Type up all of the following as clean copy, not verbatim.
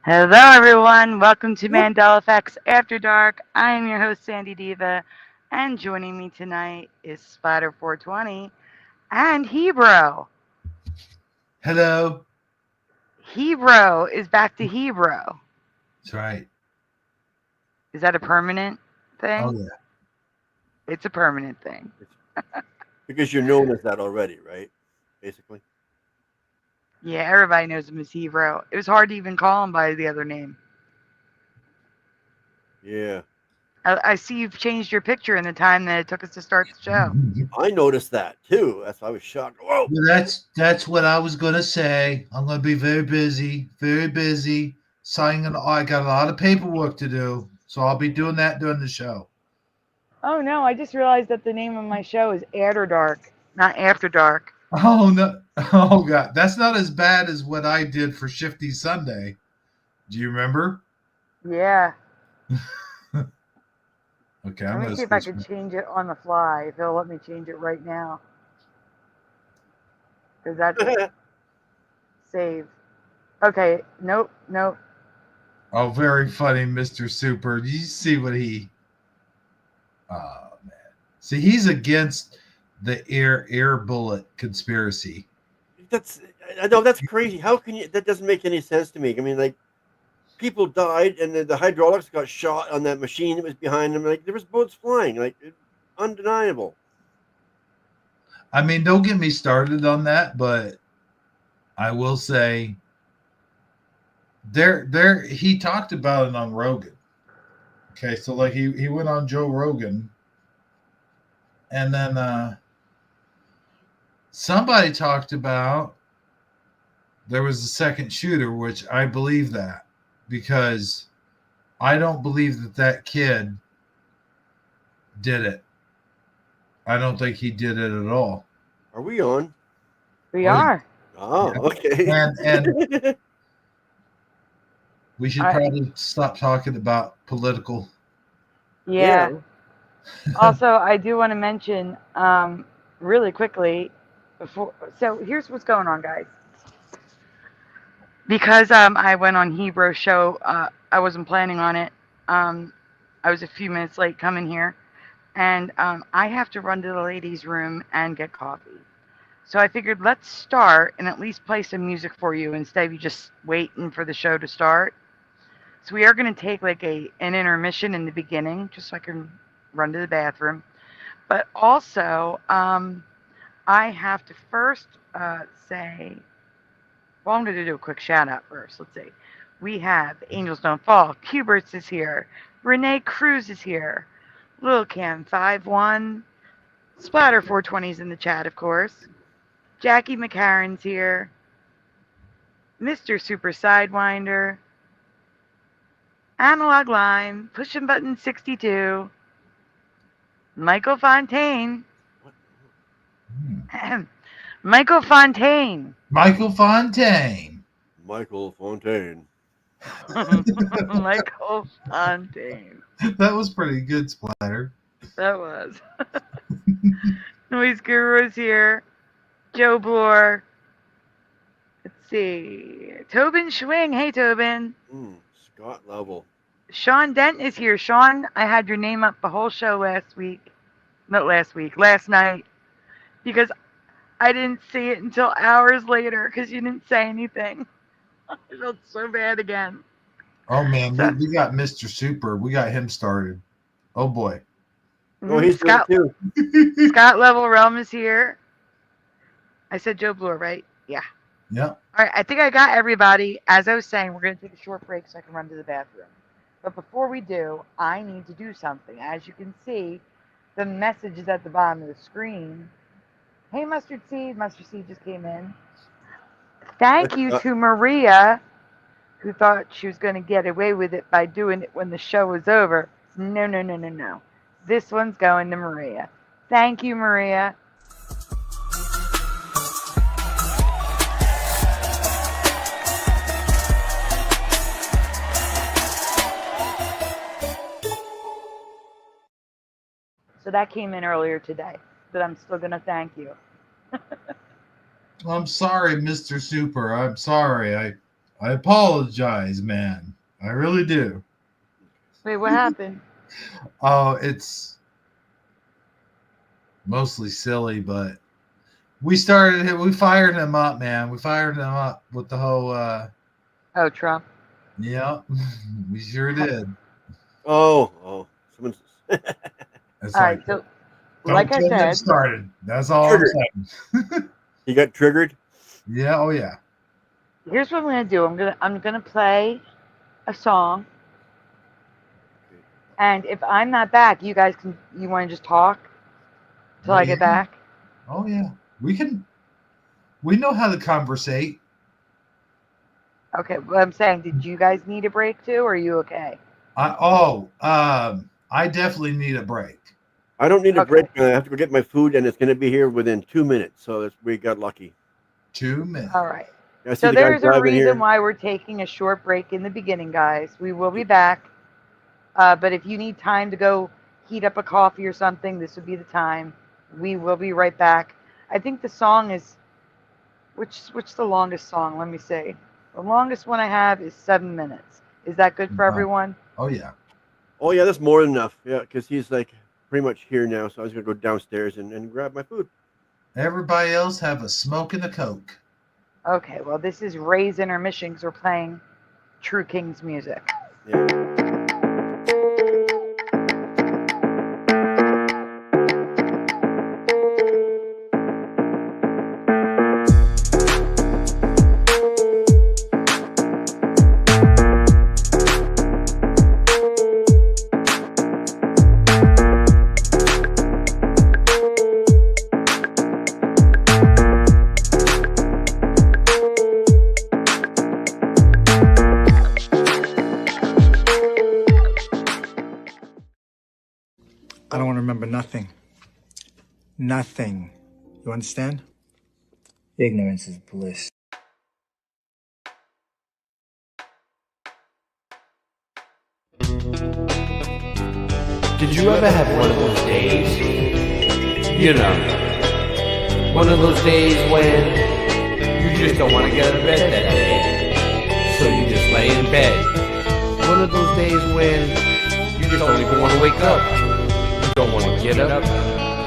Hello, everyone. Welcome to Mandela Effects After Dark. I am your host, Sandy Diva, and joining me tonight is Spider 420 and Hebrew. Hello. Hebrew is back to Hebrew. That's right. Is that a permanent Oh thing? yeah. It's a permanent thing. Because you're known as that already, right? Basically. Yeah, everybody knows him as Hebrew. It was hard to even call him by the other name. Yeah. I see you've changed your picture in the time that it took us to start the show. I noticed that too. That's why I was shocked. Whoa. That's what I was gonna say. I'm gonna be very busy, very busy. Signing. I got a lot of paperwork to do, so I'll be doing that during the show. Oh no, I just realized that the name of my show is After Dark, not After Dark. Oh no! Oh god, that's not as bad as what I did for Shifty Sunday. Do you remember? Yeah. Okay, Let I'm me gonna see if I switch. can change it on the fly. If it'll let me change it right now. Because that's save. Okay, nope, nope. Oh, very funny, Mr. Super. Did you see what he? Oh man, see, he's against the air bullet conspiracy. That's I know that's crazy. How can you? That doesn't make any sense to me. I mean, like people died, and then the hydraulics got shot on that machine that was behind them. Like there was bullets flying. Undeniable. I mean, don't get me started on that, but I will say there he talked about it on Rogan. Okay, so like he went on Joe Rogan, and then somebody talked about there was a second shooter, which I believe that because I don't believe that kid did it. I don't think he did it at all. Are we on? We Oh, are. Oh, yeah. okay. And we should I probably stop talking about political. yeah. Yeah. Also, I do want to mention really quickly before. So here's what's going on, guys. Because I went on Hebrew show. I wasn't planning on it. Um, I was a few minutes late coming here, and I have to run to the ladies' room and get coffee. So I figured let's start and at least play some music for you instead of you just waiting for the show to start. So we are going to take like an intermission in the beginning, just so I can run to the bathroom. But also, I have to first say, well, I'm going to do a quick shout out first. Let's see. We have Angels Don't Fall. Cuberts is here. Renee Cruz is here. Lil Cam 51. Splatter 420's in the chat, of course. Jackie McCarron's here. Mr. Super Sidewinder. Analog Line. Pushing Button 62. Michael Fontaine. What? Michael Fontaine. Michael Fontaine. Michael Fontaine. Michael Fontaine. That was pretty good, Splatter. That was. Noise Guru is here. Joe Bloor. Let's see. Tobin Schwing. Hey, Tobin. Scott Level. Sean Dent is here. Sean, I had your name up the whole show last week. Not last week, last night. Because I didn't see it until hours later because you didn't say anything. I felt so bad again. Oh man, So, we got Mr. Super. We got him started. Oh boy. Oh, he's doing it too. Scott Level Realm is here. I said Joe Bloor, right? Yeah. Yeah. All right, I think I got everybody. As I was saying, we're going to take a short break so I can run to the bathroom. But before we do, I need to do something. As you can see, the message is at the bottom of the screen. Hey, Mustard Seed. Mustard Seed just came in. Thank you to Maria, who thought she was going to get away with it by doing it when the show was over. No, no, no, no, no. This one's going to Maria. Thank you, Maria. So that came in earlier today, but I'm still going to thank you. I'm sorry, Mr. Super. I'm sorry. I apologize, man. I really do. Wait, what happened? Oh, it's mostly silly, but we fired him up, man. We fired him up with the whole Oh, Trump. yeah, we sure did. Oh, someone's. It's All like, right, so don't like I get him said, started. That's all I'm saying. You got triggered. Yeah, oh yeah. here's what I'm gonna do. I'm gonna play a song, and if I'm not back, you guys you want to just talk till I get back? Oh yeah, we know how to conversate. Okay, but I'm saying, did you guys need a break too, or are you okay? I definitely need a break. I don't need a break. I have to go get my food, and it's going to be here within 2 minutes. So we got lucky. 2 minutes. All right. I see So the guy there's a driving here. reason why we're taking a short break in the beginning, guys. We will be back. But if you need time to go heat up a coffee or something, this would be the time. We will be right back. I think the song is, which the longest song? Let me see. The longest one I have is 7 minutes. Is that good for everyone? Oh yeah. Oh yeah, that's more than enough. Yeah, because he's like pretty much here now. So I was going to go downstairs and grab my food. Everybody else have a smoke and a Coke. Okay, well, this is Ray's intermission because we're playing True King's music. Yeah. I don't want to remember nothing. Nothing. You understand? Ignorance is bliss. Did you ever have one of those days? You know, one of those days when you just don't want to get out of bed that day, so you just lay in bed. One of those days when you just don't even want to wake up. You don't want to get up.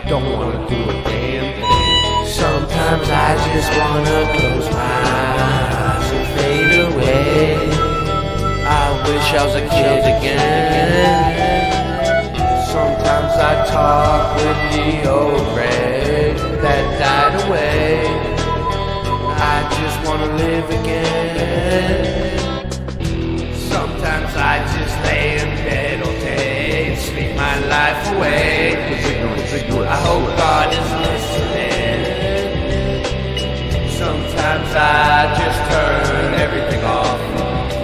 Don't want to do a damn thing. Sometimes I just want to close my eyes and fade away. I wish I was a kid again. Sometimes I talk with the old Ray that died away. I just want to live again. Sometimes I just lay in bed all day and sleep my life away. I hope God is listening. Sometimes I just turn everything off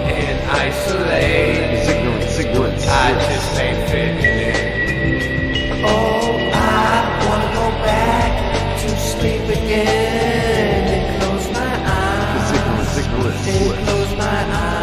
and isolate. I just ain't fitting in. Oh, I wanna go back to sleep again and close my eyes. And close my eyes.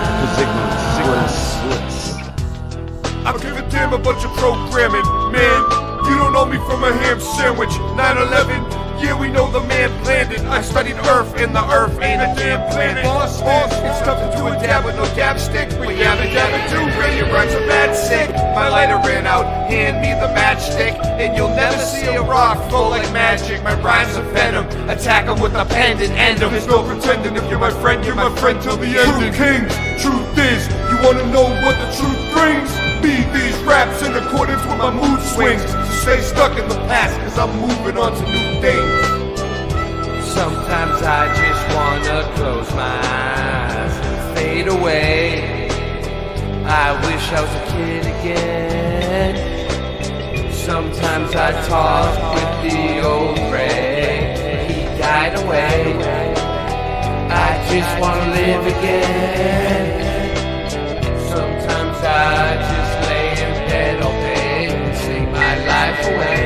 I don't give a damn about your programming, man. You don't know me from a ham sandwich. 9/11. Yeah, we know the man planned it. I studied Earth, and the Earth ain't a damn planet. Boss, it's tough to do a dab with no dab stick. But yeah, the dab it too. Radio rhymes are bad sick. My lighter ran out, hand me the matchstick. And you'll never see a rock flow like magic. My rhymes are venom, attack them with a pen and end them. There's no pretending, if you're my friend till the end. True kings, truth is, you wanna know what the truth brings? Be these raps in accordance with my mood swings. So stay stuck in the past, cause I'm moving on to new things. Sometimes I just wanna close my eyes and fade away. I wish I was a kid again. Sometimes I talk with the old Ray, he died away. I just wanna live again. Sometimes I just lay in bed all day and sing my life away.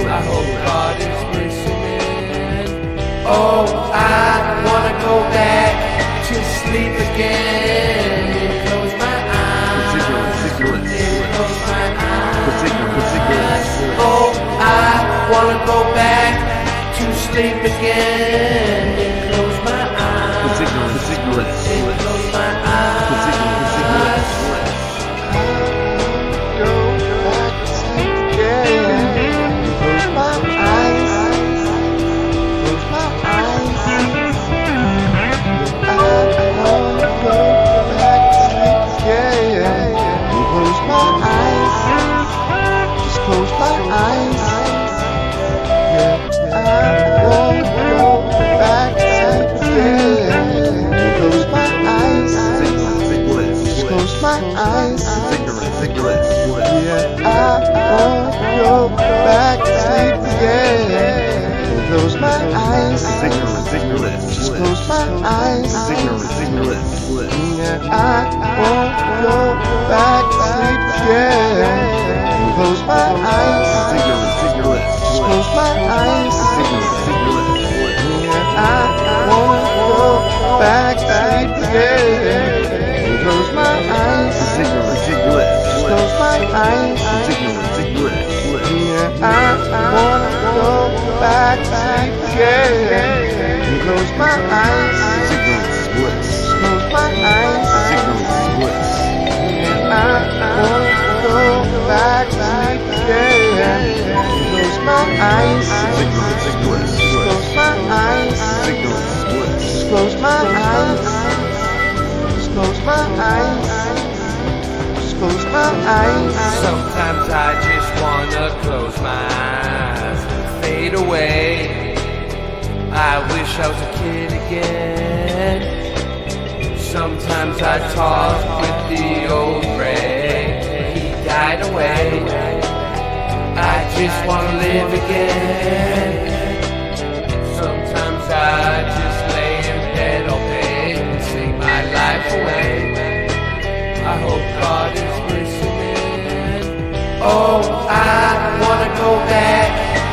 I hope God is listening. Oh, I wanna go back to sleep again and close my eyes. And close my eyes. Oh, I wanna go back to sleep again and close my eyes. Just close my eyes. And I won't go back to sleep again. Close my eyes. Just close my eyes. And I won't go back to sleep again. Close my eyes. Just close my eyes. And I wanna go back to sleep again. Close my eyes. Close my eyes. And I wanna go back to sleep again. Close my eyes. Close my eyes. Close my eyes. Close my eyes. Close my eyes. Sometimes I just wanna close my eyes and fade away. I wish I was a kid again. Sometimes I talk with the old Ray, he died away. I just wanna live again. Sometimes I just lay in bed all day and sing my life away. I hope God is listening. Oh, I wanna go back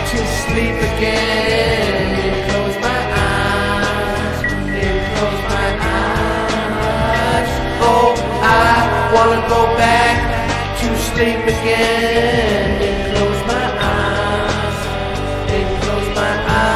to sleep again. And close my eyes, and close my eyes. Oh, I wanna go back to sleep again. And close my eyes, and close my eyes.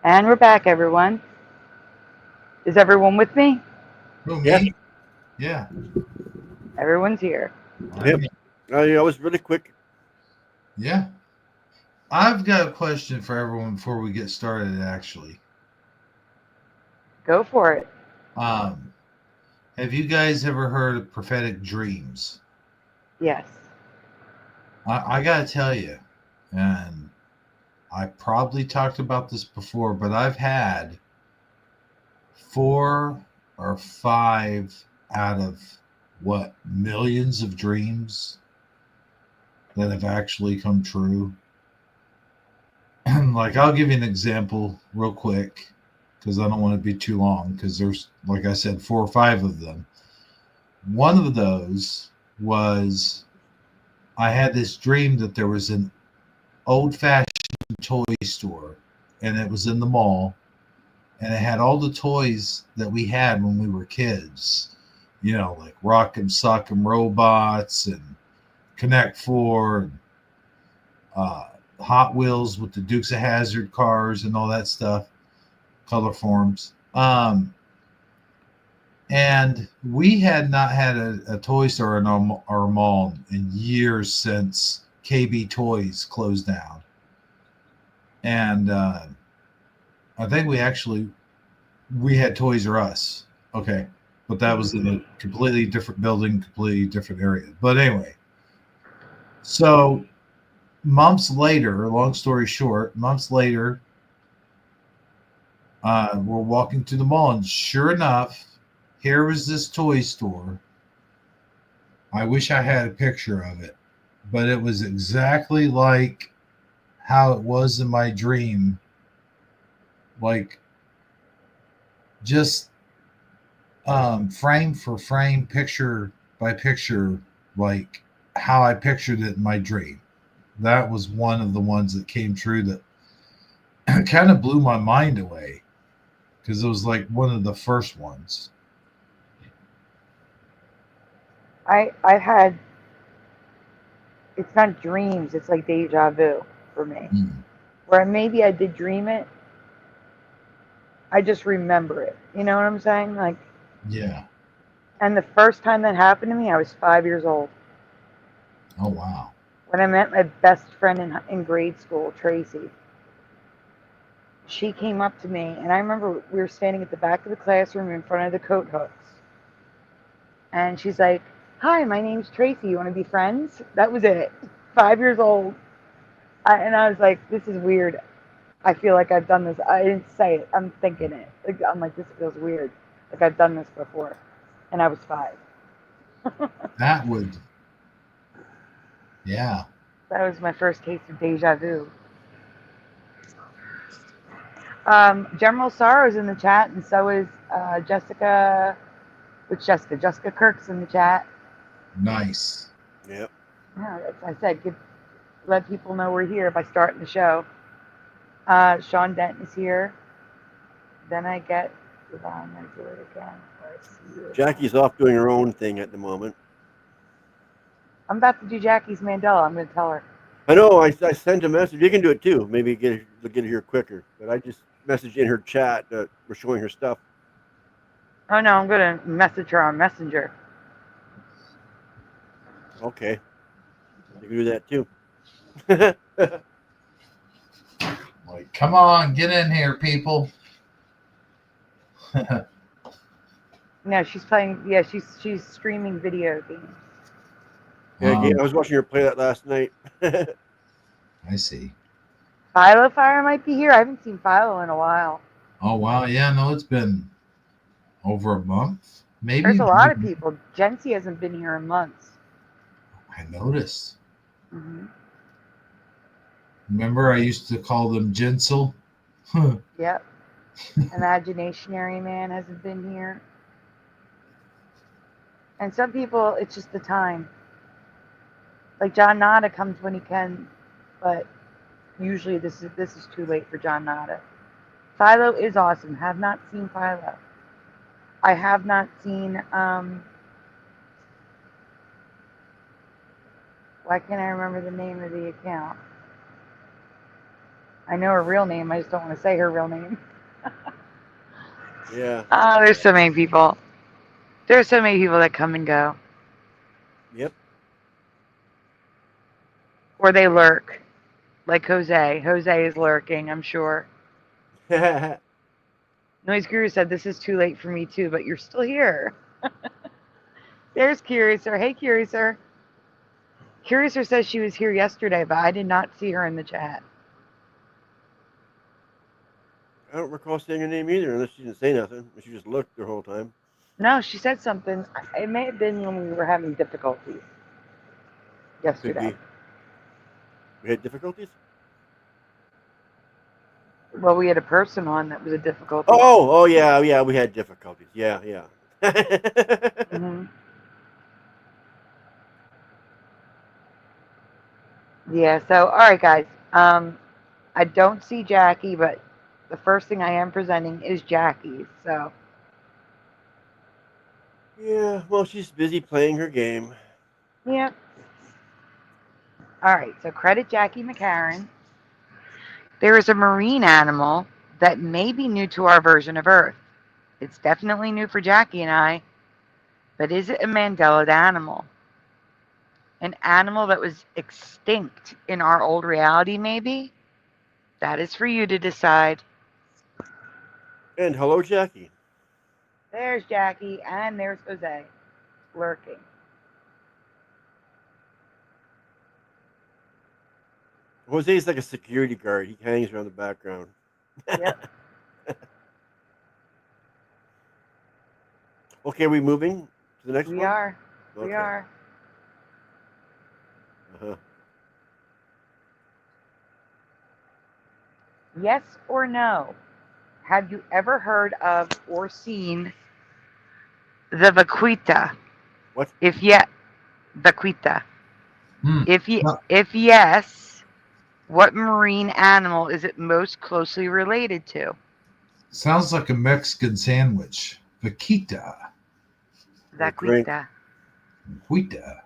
And we're back, everyone. Is everyone with me? Oh, Yeah. me? Yeah. Everyone's here. Yep. I was really quick. Yeah. I've got a question for everyone before we get started, actually. Go for it. Have you guys ever heard of prophetic dreams? Yes. I got to tell you, and I probably talked about this before, but I've had 4 or 5 out of millions of dreams that have actually come true. And like, I'll give you an example real quick because I don't want to be too long, because there's, like I said, 4 or 5 of them. One of those was I had this dream that there was an old-fashioned toy store, and it was in the mall, and it had all the toys that we had when we were kids. You know, like Rock'em Sock'em Robots and Connect Four, and, Hot Wheels with the Dukes of Hazzard cars and all that stuff, color forms. And we had not had a toy store in our mall in years since KB Toys closed down. And I think we had Toys R Us. Okay. But that was in a completely different building, completely different area. But anyway, so months later, long story short, months later, we're walking to the mall, and sure enough, here was this toy store. I wish I had a picture of it, but it was exactly like how it was in my dream. Like, just frame for frame, picture by picture, like how I pictured it in my dream. That was one of the ones that came true that kind of blew my mind away, because it was like one of the first ones. I've had, it's not dreams, it's like deja vu for me. Where maybe I did dream it, I just remember it. You know what I'm saying? Like, Yeah. and the first time that happened to me, I was 5 years old. Oh, wow. When I met my best friend in grade school, Tracy. She came up to me, and I remember we were standing at the back of the classroom in front of the coat hooks. And she's like, "Hi, my name's Tracy. You want to be friends?" That was it. 5 years old. And I was like, this is weird. I feel like I've done this. I didn't say it. I'm thinking it. Like, I'm like, this feels weird. Like I've done this before. And I was 5. That would, yeah. That was my first case of deja vu. General Sorrow's in the chat, and so is Jessica. Which Jessica? Jessica Kirk's in the chat. Nice. Yep. Yeah, as I said, let people know we're here by starting the show. Sean Denton is here. Then I get Yvonne. I do it again. Jackie's off doing her own thing at the moment. I'm about to do Jackie's Mandela. I'm going to tell her. I know. I sent a message. You can do it too. Maybe get it here quicker. But I just messaged in her chat that we're showing her stuff. Oh no, I'm going to message her on Messenger. Okay. You can do that too. Like, come on, get in here, people. No, she's playing. Yeah, she's streaming video games. Yeah, I was watching her play that last night. I see. Philo Fire might be here. I haven't seen Philo in a while. Oh, wow. Yeah, no, it's been over a month, maybe. There's a lot of people. Jency hasn't been here in months. I noticed. Mm-hmm. Remember, I used to call them Ginsel. Yep. Imaginationary Man hasn't been here. And some people, it's just the time. Like John Nada comes when he can, but usually this is too late for John Nada. Philo is awesome. Have not seen Philo. I have not seen. Why can't I remember the name of the account? I know her real name. I just don't want to say her real name. Yeah. Oh, there's so many people. There's so many people that come and go. Yep. Or they lurk. Like Jose. Jose is lurking, I'm sure. Noise Guru said, this is too late for me too, but you're still here. There's Curiouser. Hey, Curiouser. Curiouser says she was here yesterday, but I did not see her in the chat. I don't recall saying her name either, unless she didn't say nothing. She just looked the whole time. No, she said something. It may have been when we were having difficulties yesterday. We had difficulties? Well, we had a person on that was a difficulty. Oh, yeah, we had difficulties. Yeah. Mm-hmm. Yeah, so, all right, guys. I don't see Jackie, but the first thing I am presenting is Jackie's. So Yeah, well, she's busy playing her game. yeah. All right. So credit Jackie McCarran. There is a marine animal that may be new to our version of Earth. It's definitely new for Jackie and I, but is it a Mandela animal? An animal that was extinct in our old reality, maybe? That is for you to decide. And hello, Jackie. There's Jackie, and there's Jose lurking. Jose's like a security guard. He hangs around the background. Yep. Okay, are we moving to the next We one? are. Okay. We are. Uh-huh. Yes or no? Have you ever heard of or seen the vaquita? What? If yet, vaquita. Hmm. If yes, what marine animal is it most closely related to? Sounds like a Mexican sandwich. Vaquita. Drink. Vaquita. Vaquita.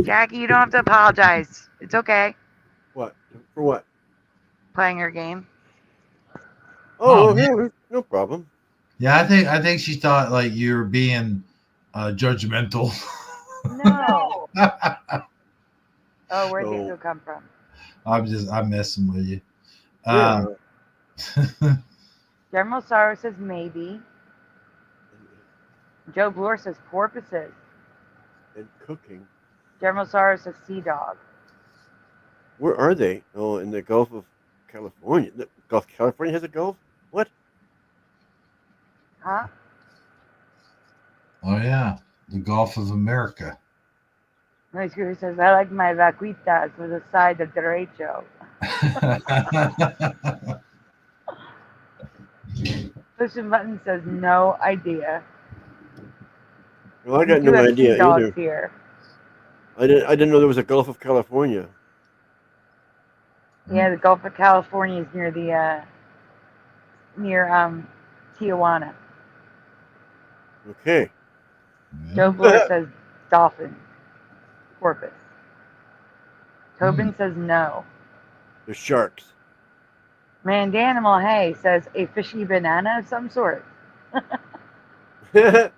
Jackie, you don't have to apologize. It's okay. What? For what? Playing your game. Oh, man. yeah, no problem. Yeah, I think she thought like you were being judgmental. No. Oh, where'd the No. echo come from? I'm messing with you. Yeah. General Sorrow says maybe. Joe Bloor says porpoises. And cooking. General Sorrow says sea dog. Where are they? Oh, in the Gulf of California. The Gulf of California has a Gulf? What? Huh? Oh yeah, the Gulf of America. Noise Guru says, I like my vaquitas with a side of derecho. Pushing Button says, no idea. Well, I got We do no have idea sea dogs either. here. I didn't know there was a Gulf of California. Yeah, the Gulf of California is near the Tijuana. Okay. Joe Bloor says dolphin, porpoise. Tobin says no. The sharks. Mandanimal Hay says a fishy banana of some sort. Uh-oh.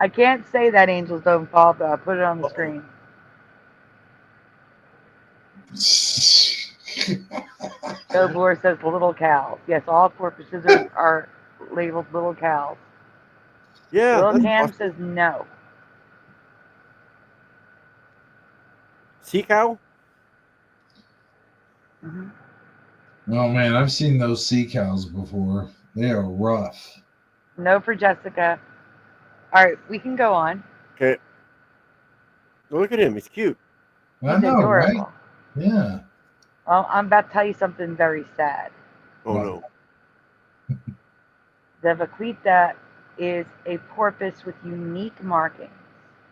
I can't say that angels don't fall, but I'll put it on the screen. Joe Bloor says little cows. Yes, all porpoises are labeled little cows. Yeah. Little That's Cam awesome. says no. Sea cow? Mm-hmm. Oh man, I've seen those sea cows before. They are rough. No for Jessica. All right, we can go on. Okay. Oh, look at him. He's cute. I He's know, adorable. right? Yeah. Well, I'm about to tell you something very sad. Oh, Wow. no. The vaquita is a porpoise with unique markings.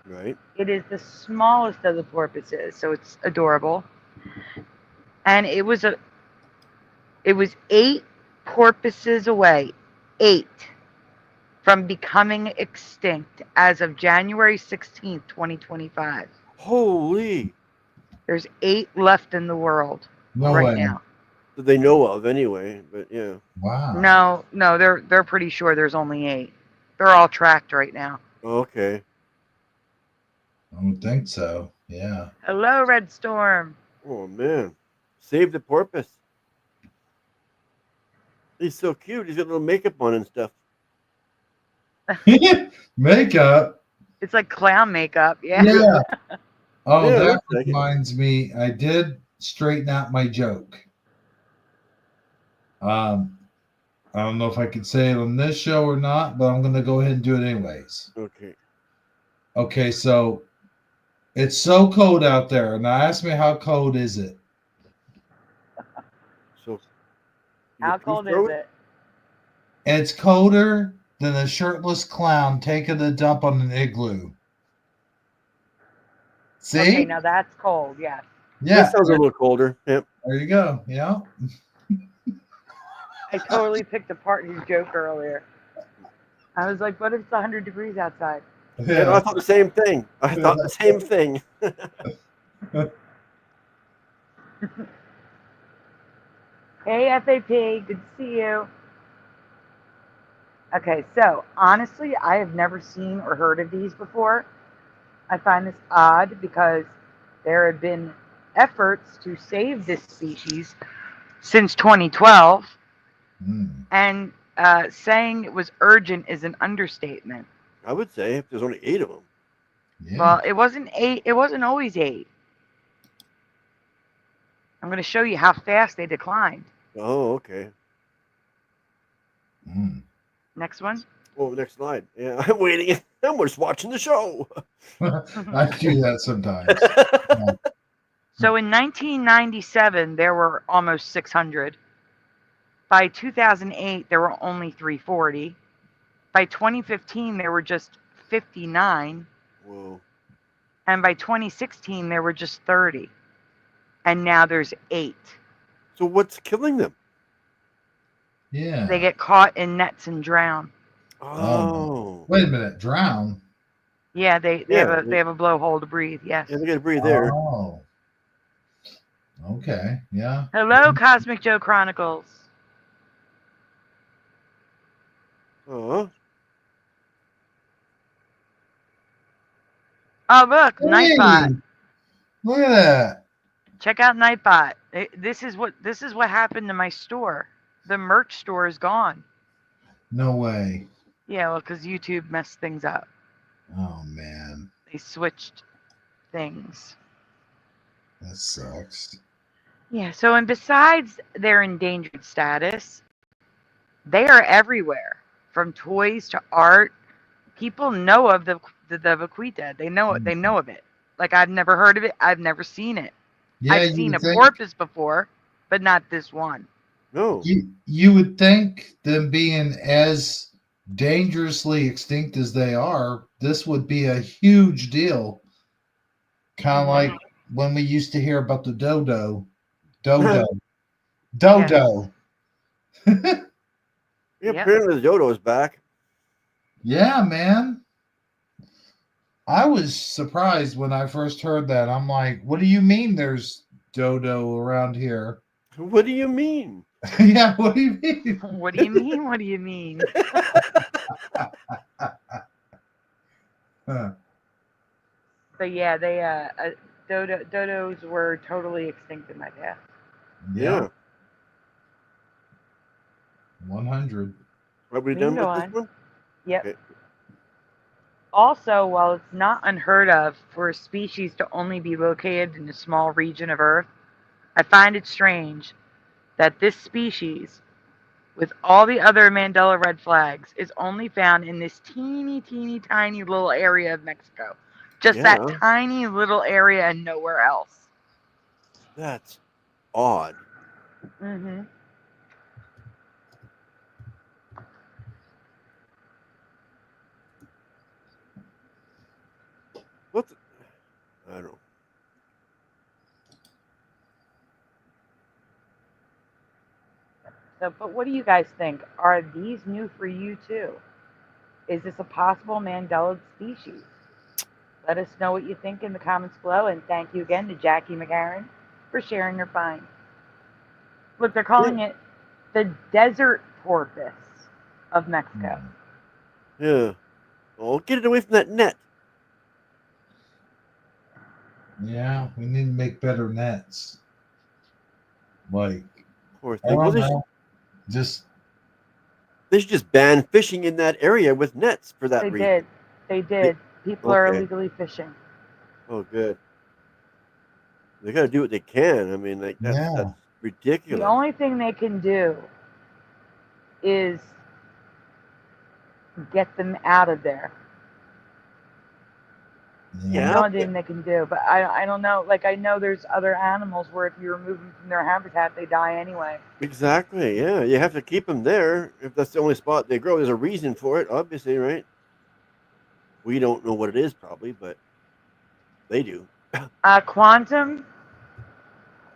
Right. It is the smallest of the porpoises, so it's adorable. And it was 8 porpoises away, 8, from becoming extinct as of January 16th, 2025. Holy. There's 8 left in the world No right way. now. That they know of anyway, but yeah. Wow. No, they're pretty sure there's only 8. They're all tracked right now. Okay. I don't think so. Yeah. Hello, Red Storm. Oh, man. Save the porpoise. He's so cute. He's got little makeup on and stuff. Makeup. It's like clown makeup, yeah. Yeah. Oh, Yeah, it that looks like it. reminds me. I did straighten out my joke. I don't know if I could say it on this show or not, but I'm going to go ahead and do it anyways. Okay. Okay, so it's so cold out there. Now ask me, how cold is it? So, How cold is it? It's colder than a shirtless clown taking a dump on an igloo. See? Okay, now that's cold, yes. Yeah. That sounds a little colder. Yep. There you go. Yeah. I totally picked apart his joke earlier. I was like, what if it's 100 degrees outside? Yeah, no, I thought the same thing. I thought the same thing. Hey, FAP, good to see you. Okay, so honestly, I have never seen or heard of these before. I find this odd because there have been efforts to save this species since 2012, and saying it was urgent is an understatement. I would say if there's only 8 of them. Yeah. Well, it wasn't 8. It wasn't always 8. I'm going to show you how fast they declined. Oh, okay. Next one. Oh, next slide. Yeah, I'm waiting. I'm just watching the show. I do that sometimes. So in 1997, there were almost 600. By 2008, there were only 340. By 2015, there were just 59. Whoa. And by 2016, there were just 30. And now there's 8. So what's killing them? Yeah. They get caught in nets and drown. Oh. Wait a minute. Drown? Yeah, they have a blowhole to breathe. Yes. Yeah, they got to breathe there. Oh. Okay. Yeah. Hello, Cosmic Joe Chronicles. Oh. Oh, look, Nightbot. Look at that. Check out Nightbot. This is what happened to my store. The merch store is gone. No way. Yeah, well, because YouTube messed things up. Oh man. They switched things. That sucks. Yeah, so and besides their endangered status, they are everywhere. From toys to art. People know of the vaquita. They know it. They know of it. Like, I've never heard of it. I've never seen it. Yeah, I've seen a porpoise before, but not this one. No. You would think them being as dangerously extinct as they are, this would be a huge deal. Kind of like when we used to hear about the dodo. Yeah, apparently the dodo is back. Yeah, man. I was surprised when I first heard that. I'm like, what do you mean there's dodo around here? What do you mean? Yeah, what do you mean? What do you mean? What do you mean? Huh. But yeah, they dodos were totally extinct in my past. Yeah. 100. Are we We done can go with this on. one? Yep. Okay. Also, while it's not unheard of for a species to only be located in a small region of Earth, I find it strange that this species, with all the other Mandela red flags, is only found in this teeny, teeny, tiny little area of Mexico. Just that tiny little area and nowhere else. That's odd. Mm-hmm. What? I don't know. So, but what do you guys think? Are these new for you too? Is this a possible Mandela species? Let us know what you think in the comments below, and thank you again to Jackie McCarran for sharing her find. Look, they're calling it the desert porpoise of Mexico. Yeah. Oh, get it away from that net. Yeah, we need to make better nets. Like, Poor I thing. Well, don't know. they should just ban fishing in that area with nets for that reason. They did. People are illegally fishing. Oh, good. They got to do what they can. I mean, like that's ridiculous. The only thing they can do is get them out of there. Yeah. The only thing they can do, but I don't know. Like, I know there's other animals where if you remove them from their habitat, they die anyway. Exactly. Yeah, you have to keep them there if that's the only spot they grow. There's a reason for it, obviously, right? We don't know what it is, probably, but they do. Quantum,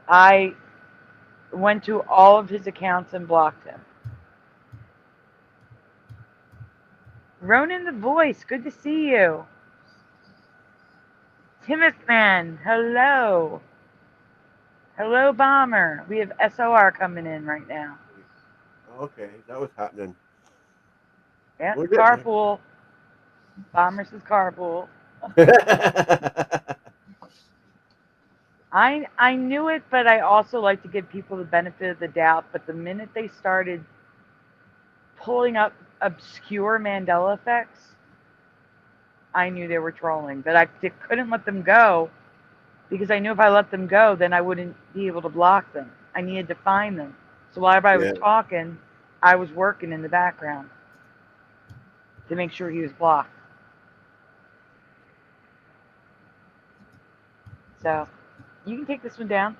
I went to all of his accounts and blocked him. Ronan the Voice, good to see you. Timothan, hello. Hello, Bomber. We have SOR coming in right now. Okay, that was happening. Yeah, We're good. carpool. Bomber says carpool. I knew it, but I also like to give people the benefit of the doubt. But the minute they started pulling up obscure Mandela effects, I knew they were trolling. But I couldn't let them go because I knew if I let them go, then I wouldn't be able to block them. I needed to find them. So while everybody was talking, I was working in the background to make sure he was blocked. So you can take this one down.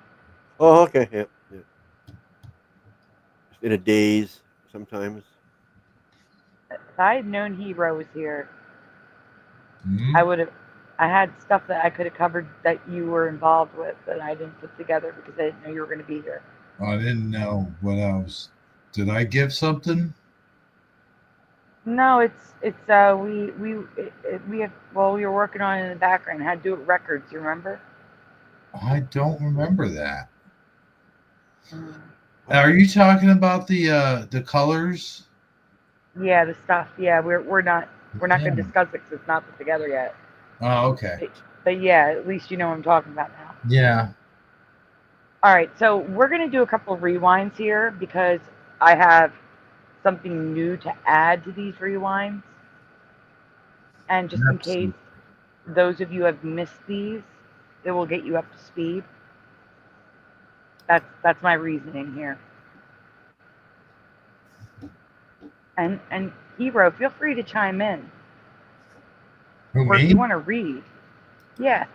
Oh, okay. Yeah. Just in a daze sometimes. If I had known Hero was here, Hmm? I had stuff that I could have covered that you were involved with that I didn't put together because I didn't know you were going to be here. I didn't know what else. Did I give something? No, we have, well, we were working on it in the background. I had to do it records, you remember? I don't remember that. Are you talking about the colors? Yeah, the stuff. Yeah, we're not going to discuss it because it's not put together yet. Oh, okay. But yeah, at least you know what I'm talking about now. Yeah. All right, so we're going to do a couple of rewinds here because I have something new to add to these rewinds. And just in case those of you have missed these, it will get you up to speed. That's my reasoning here. And Hero, feel free to chime in. Who, or me? if you want to read. Yeah.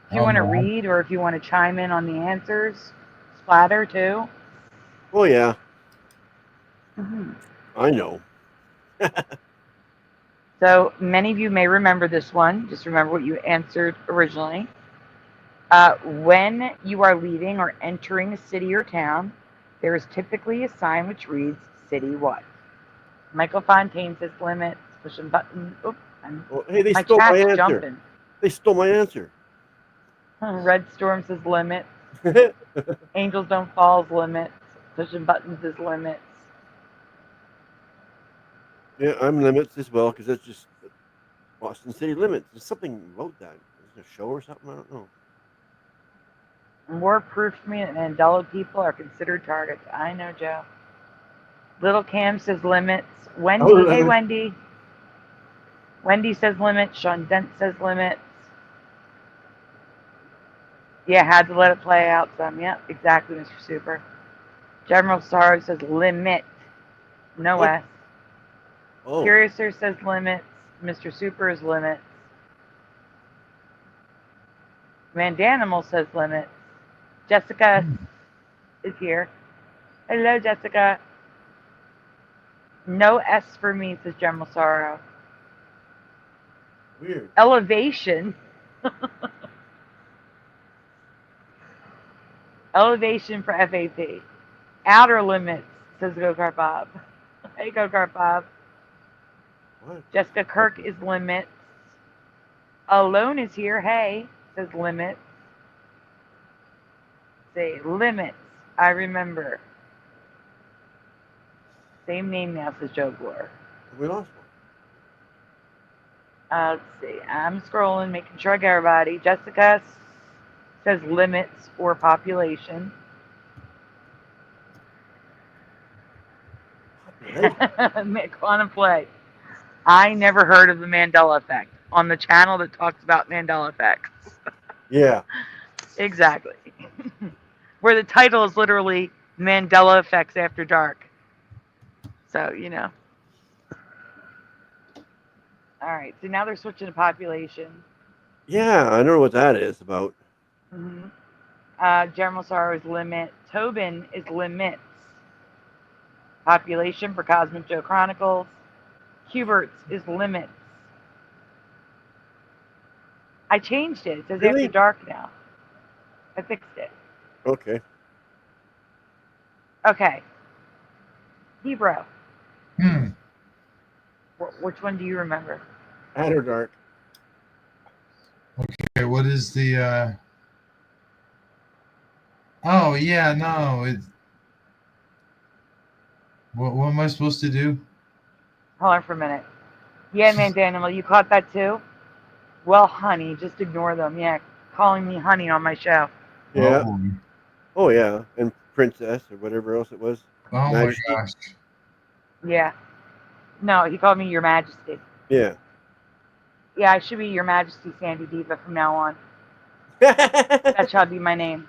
If you want to no. read or if you want to chime in on the answers, Splatter too. Oh, yeah. Mm-hmm. I know. So many of you may remember this one. Just remember what you answered originally. When you are leaving or entering a city or town, there is typically a sign which reads "City what?" Michael Fontaine says limits. Pushing button. Oops. Oh, hey, they My stole my chat's answer. jumping. They stole my answer. Red Storm says limits. Angels Don't Fall's limits. Pushing buttons is limits. Yeah, I'm limits as well because that's just Boston City limits. There's something about that. Is it a show or something? I don't know. More proof to me that Mandela people are considered targets. I know, Joe. Little Cam says limits. Wendy, hey Wendy. Wendy says limits. Sean Dent says limits. Yeah, had to let it play out some. Yep, exactly, Mr. Super. General Sorrow says limit. No What? S. Oh. Curiouser says limits. Mr. Super is limits. Mandanimal says limits. Jessica is here. Hello, Jessica. No S for me, says General Sorrow. Weird. Elevation. Elevation for FAP. Outer limits, says Go-Kart Bob. Hey, Go-Kart Bob. What? Jessica Kirk is limits. Alone is here. Hey, says limits. Say limits. I remember. Same name now, says Joe Bloor. We lost one. Let's see. I'm scrolling, making sure I get everybody. Jessica says limits or population. Quantum play. I never heard of the Mandela effect on the channel that talks about Mandela effects. Yeah. Exactly. Where the title is literally Mandela Effects After Dark. So, you know. All right. So now they're switching to population. Yeah, I don't know what that is about. Mm-hmm. General Sorrow is limit. Tobin is limits. Population for Cosmic Joe Chronicles. Hubert's is limits. I changed it. It says Really? After Dark now. I fixed it. Okay. Okay. Hebrew. Which one do you remember? ATER dark. Okay, what is the oh yeah, no, what am I supposed to do? Hold on for a minute. Yeah, Mandela, you caught that too? Well, honey, just ignore them. Yeah, calling me honey on my show. Yeah. Oh, Oh yeah, and princess or whatever else it was. oh my Majesty. gosh. Yeah. No, he called me Your Majesty. Yeah. Yeah, I should be Your Majesty Sandy Diva from now on. That shall be my name.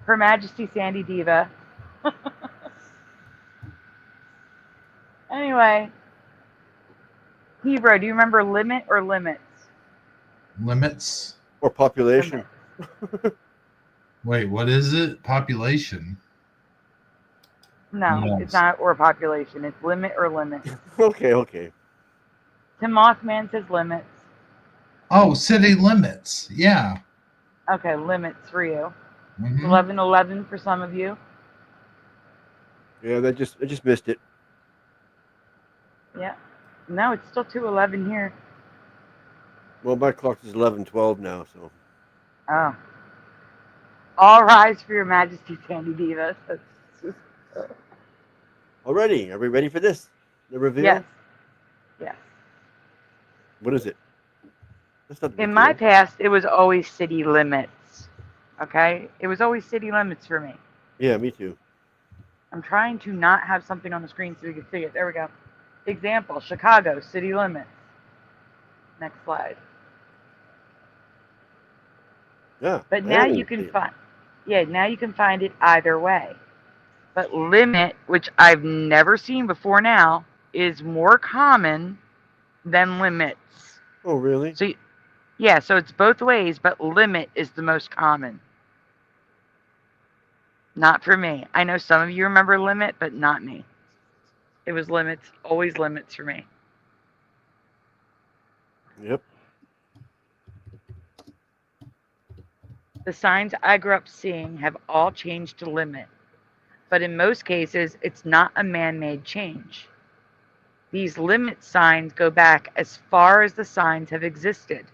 Her Majesty Sandy Diva. Anyway, Hebrew, do you remember limit or limits? Limits. Or population. Wait, what is it? Population. No, Yes. it's not or population. It's limit or limit. Okay. Tim Mothman says limits. Oh, city limits. Yeah. Okay, limits for you. Mhm. 11:11 for some of you. Yeah, I just missed it. Yeah. No, it's still 2:11 here. Well, my clock is 11:12 now, so. Oh. All rise for Your Majesty Sandy Diva. Already, are we ready for this? The reveal? Yes. Yes. What is it? That's not the In big my deal. past, it was always city limits. Okay? It was always city limits for me. Yeah, me too. I'm trying to not have something on the screen so you can see it. There we go. Example, Chicago, city limits. Next slide. Yeah. But I now am you in can the find, now you can find it either way. But limit, which I've never seen before now, is more common than limits. Oh, really? So, yeah, so it's both ways, but limit is the most common. Not for me. I know some of you remember limit, but not me. It was limits, always limits for me. Yep. The signs I grew up seeing have all changed to limit, but in most cases, it's not a man-made change. These limit signs go back as far as the signs have existed.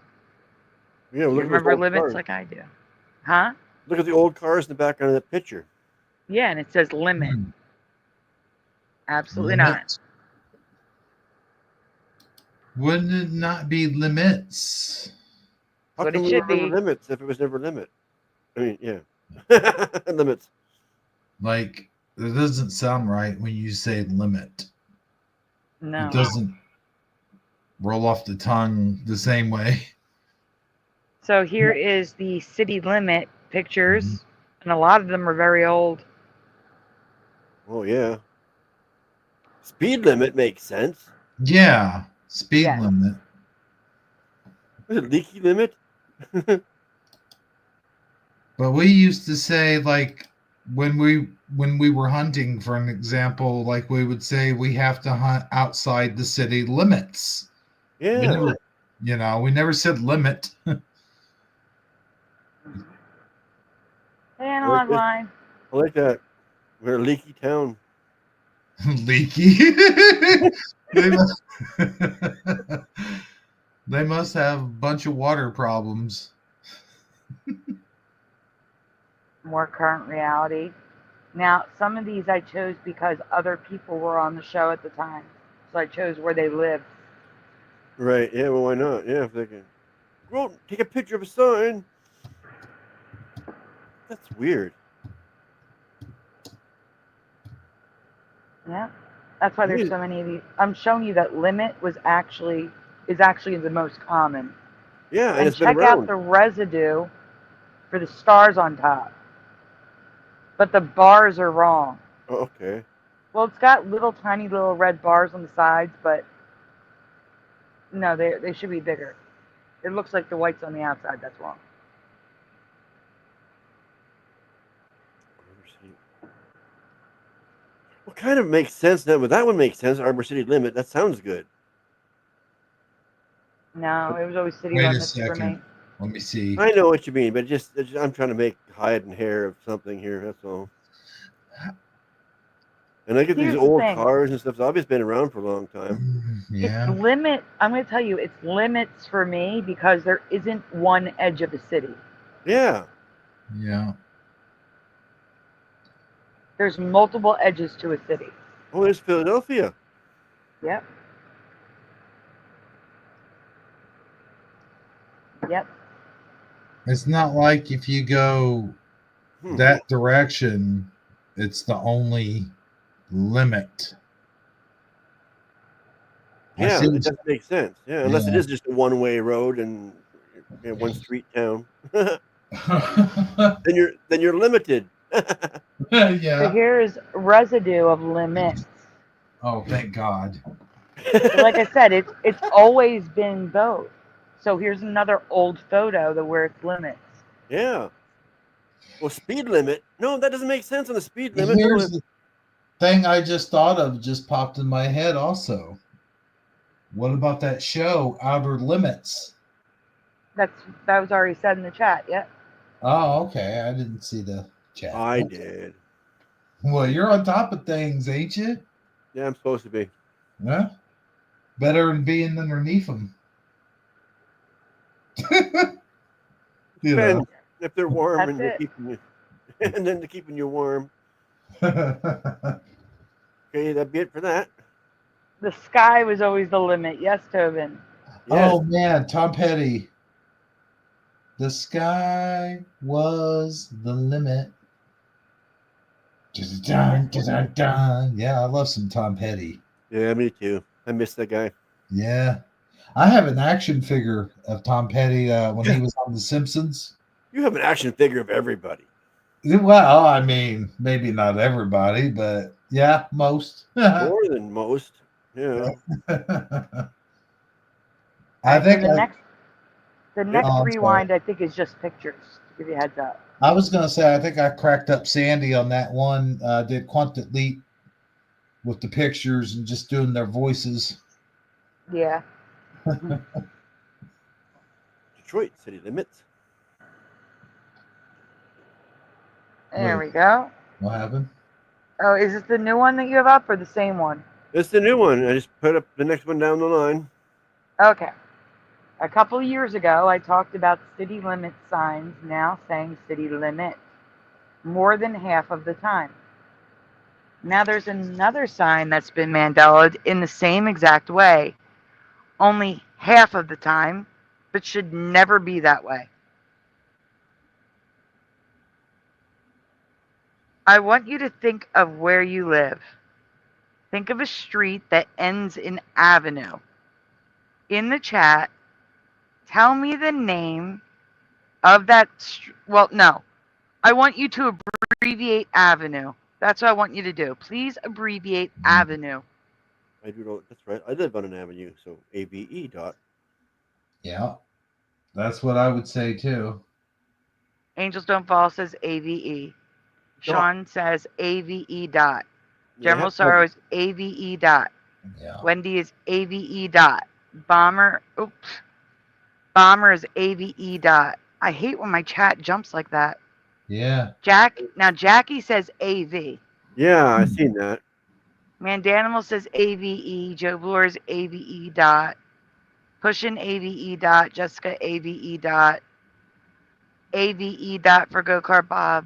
Yeah, You look at those remember old limits cars. like I do? Huh? Look at the old cars in the background of that picture. Yeah, and it says limit. Hmm. Absolutely not. Limit. Wouldn't it not be limits? How What come it we should remember be. limits if it was never limit? I mean, yeah. Limits. Like, it doesn't sound right when you say limit. No. It doesn't roll off the tongue the same way. So here is the city limit pictures, Mhm. and a lot of them are very old. Oh, yeah. Speed limit makes sense. Yeah, speed Yes. limit. Was it leaky limit? But we used to say, like, when we were hunting, for an example, like we would say we have to hunt outside the city limits. We Yeah. never, we never said limit. Analog line. I like that. We're a leaky town. Leaky. they, must, they must have a bunch of water problems. More current reality. Now, some of these I chose because other people were on the show at the time. So I chose where they lived. Right. Yeah, well, why not? Yeah, if they can. Go out and take a picture of a sign. That's weird. Yeah. That's why there's so many of these. I'm showing you that limit is actually the most common. Yeah, and And it's been check around. out the residue for the stars on top. But the bars are wrong. Oh, okay. Well, it's got tiny little red bars on the sides, but no, they should be bigger. It looks like the white's on the outside. That's wrong. Well, kind of makes sense now, but that one makes sense. Arbor City Limit. That sounds good. No, it was always city Wait a limits for me. second. Let me see. I know what you mean, but I'm trying to make hide and hair of something here. That's all. And I get these Here's the old thing. cars and stuff. So obviously been around for a long time. Yeah. It's limit. I'm going to tell you, it's limits for me because there isn't one edge of the city. Yeah. Yeah. There's multiple edges to a city. Oh, there's Philadelphia. Yep. Yep. It's not like if you go that direction, it's the only limit. Yeah, it doesn't make sense. Yeah, unless it Yeah. is just a one-way road and one street town. then you're limited. So Yeah. here's residue of limits. Oh, thank God. So like I said, it's always been both. So here's another old photo where it's limits. Yeah. Well, speed limit. No, that doesn't make sense on the speed limit. Here's the thing I just thought of, just popped in my head also. What about that show, Outer Limits? That was already said in the chat. Yeah. Oh, okay. I didn't see the chat. I did. Well, you're on top of things, ain't you? Yeah, I'm supposed to be. Yeah. Better than being underneath them. You know. And if they're warm That's and they're it. keeping you, and then they're keeping you warm. Okay, that'd be it for that. The sky was always the limit. Yes, Tobin. Yes. Oh man, Tom Petty. The sky was the limit. Dun, dun, dun, dun. Yeah, I love some Tom Petty. Yeah, me too. I miss that guy. Yeah. I have an action figure of Tom Petty when he was on The Simpsons. You have an action figure of everybody. Well, I mean, maybe not everybody, but yeah, most. More than most. Yeah. I think the next Oh, I'm rewind, I think, is just pictures. To give you a heads up. I was going to say, I think I cracked up Sandy on that one. Did Quantum Leap with the pictures and just doing their voices. Yeah. Detroit city limits. There we go. What happened? Oh, is this the new one that you have up or the same one? It's the new one. I just put up the next one down the line. Okay. A couple years ago, I talked about city limit signs now saying city limit more than half of the time. Now there's another sign that's been Mandelaed in the same exact way, only half of the time, but should never be that way. I want you to think of where you live. Think of a street that ends in avenue. In the chat, tell me the name of that well, no. I want you to abbreviate avenue. That's what I want you to do. Please abbreviate avenue. I do know. That's right. I live on an avenue, so AVE dot. Yeah, that's what I would say too. Angels Don't Fall says AVE. Sean says AVE dot. General Sorrow is AVE dot. Yeah. Wendy is AVE dot. Bomber is AVE dot. I hate when my chat jumps like that. Yeah. Jackie says AV. Yeah, I seen that. Mandanimal says AVE. Joe Bloor is AVE dot. Pushin AVE dot. Jessica AVE dot. AVE dot for Go Kart Bob.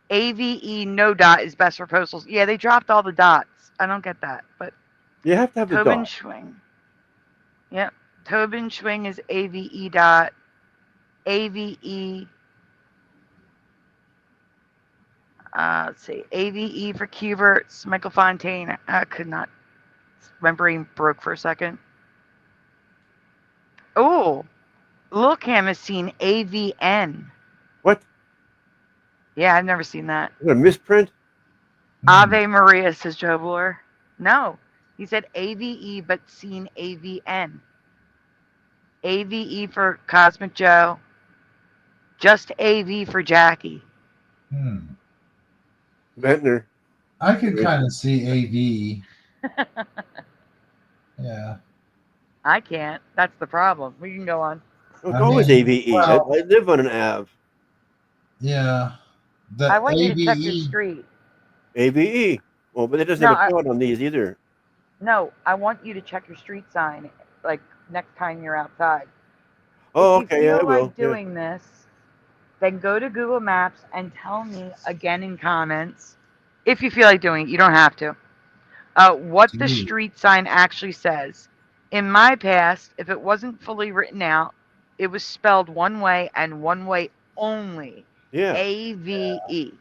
AVE no dot is best for postals. Yeah, they dropped all the dots. I don't get that, but you have to have the Tobin dot. Schwing. Yep. Tobin Schwing is AVE dot. AVE. Let's see. AVE for Cuberts. Michael Fontaine. I could not. My brain broke for a second. Oh, Lil Cam has seen AVN. What? Yeah, I've never seen that. Is that a misprint? Ave Maria, says Joe Bloor. No, he said AVE, but seen AVN. AVE for Cosmic Joe. Just AV for Jackie. Ventnor. I could kind of see AV. Yeah. I can't. That's the problem. We can go on. Oh, it's always AVE. Well, I live on an Ave. Yeah. The I want you to check AVE your street. AVE. Well, but it doesn't No, have a code on these either. No, I want you to check your street sign, like next time you're outside. Oh, If you okay, yeah, I feel will. like doing this, then go to Google Maps and tell me again in comments. If you feel like doing it, you don't have to. What the Dude. street sign actually says. In my past, if it wasn't fully written out, it was spelled one way and one way only. Yeah. AVE.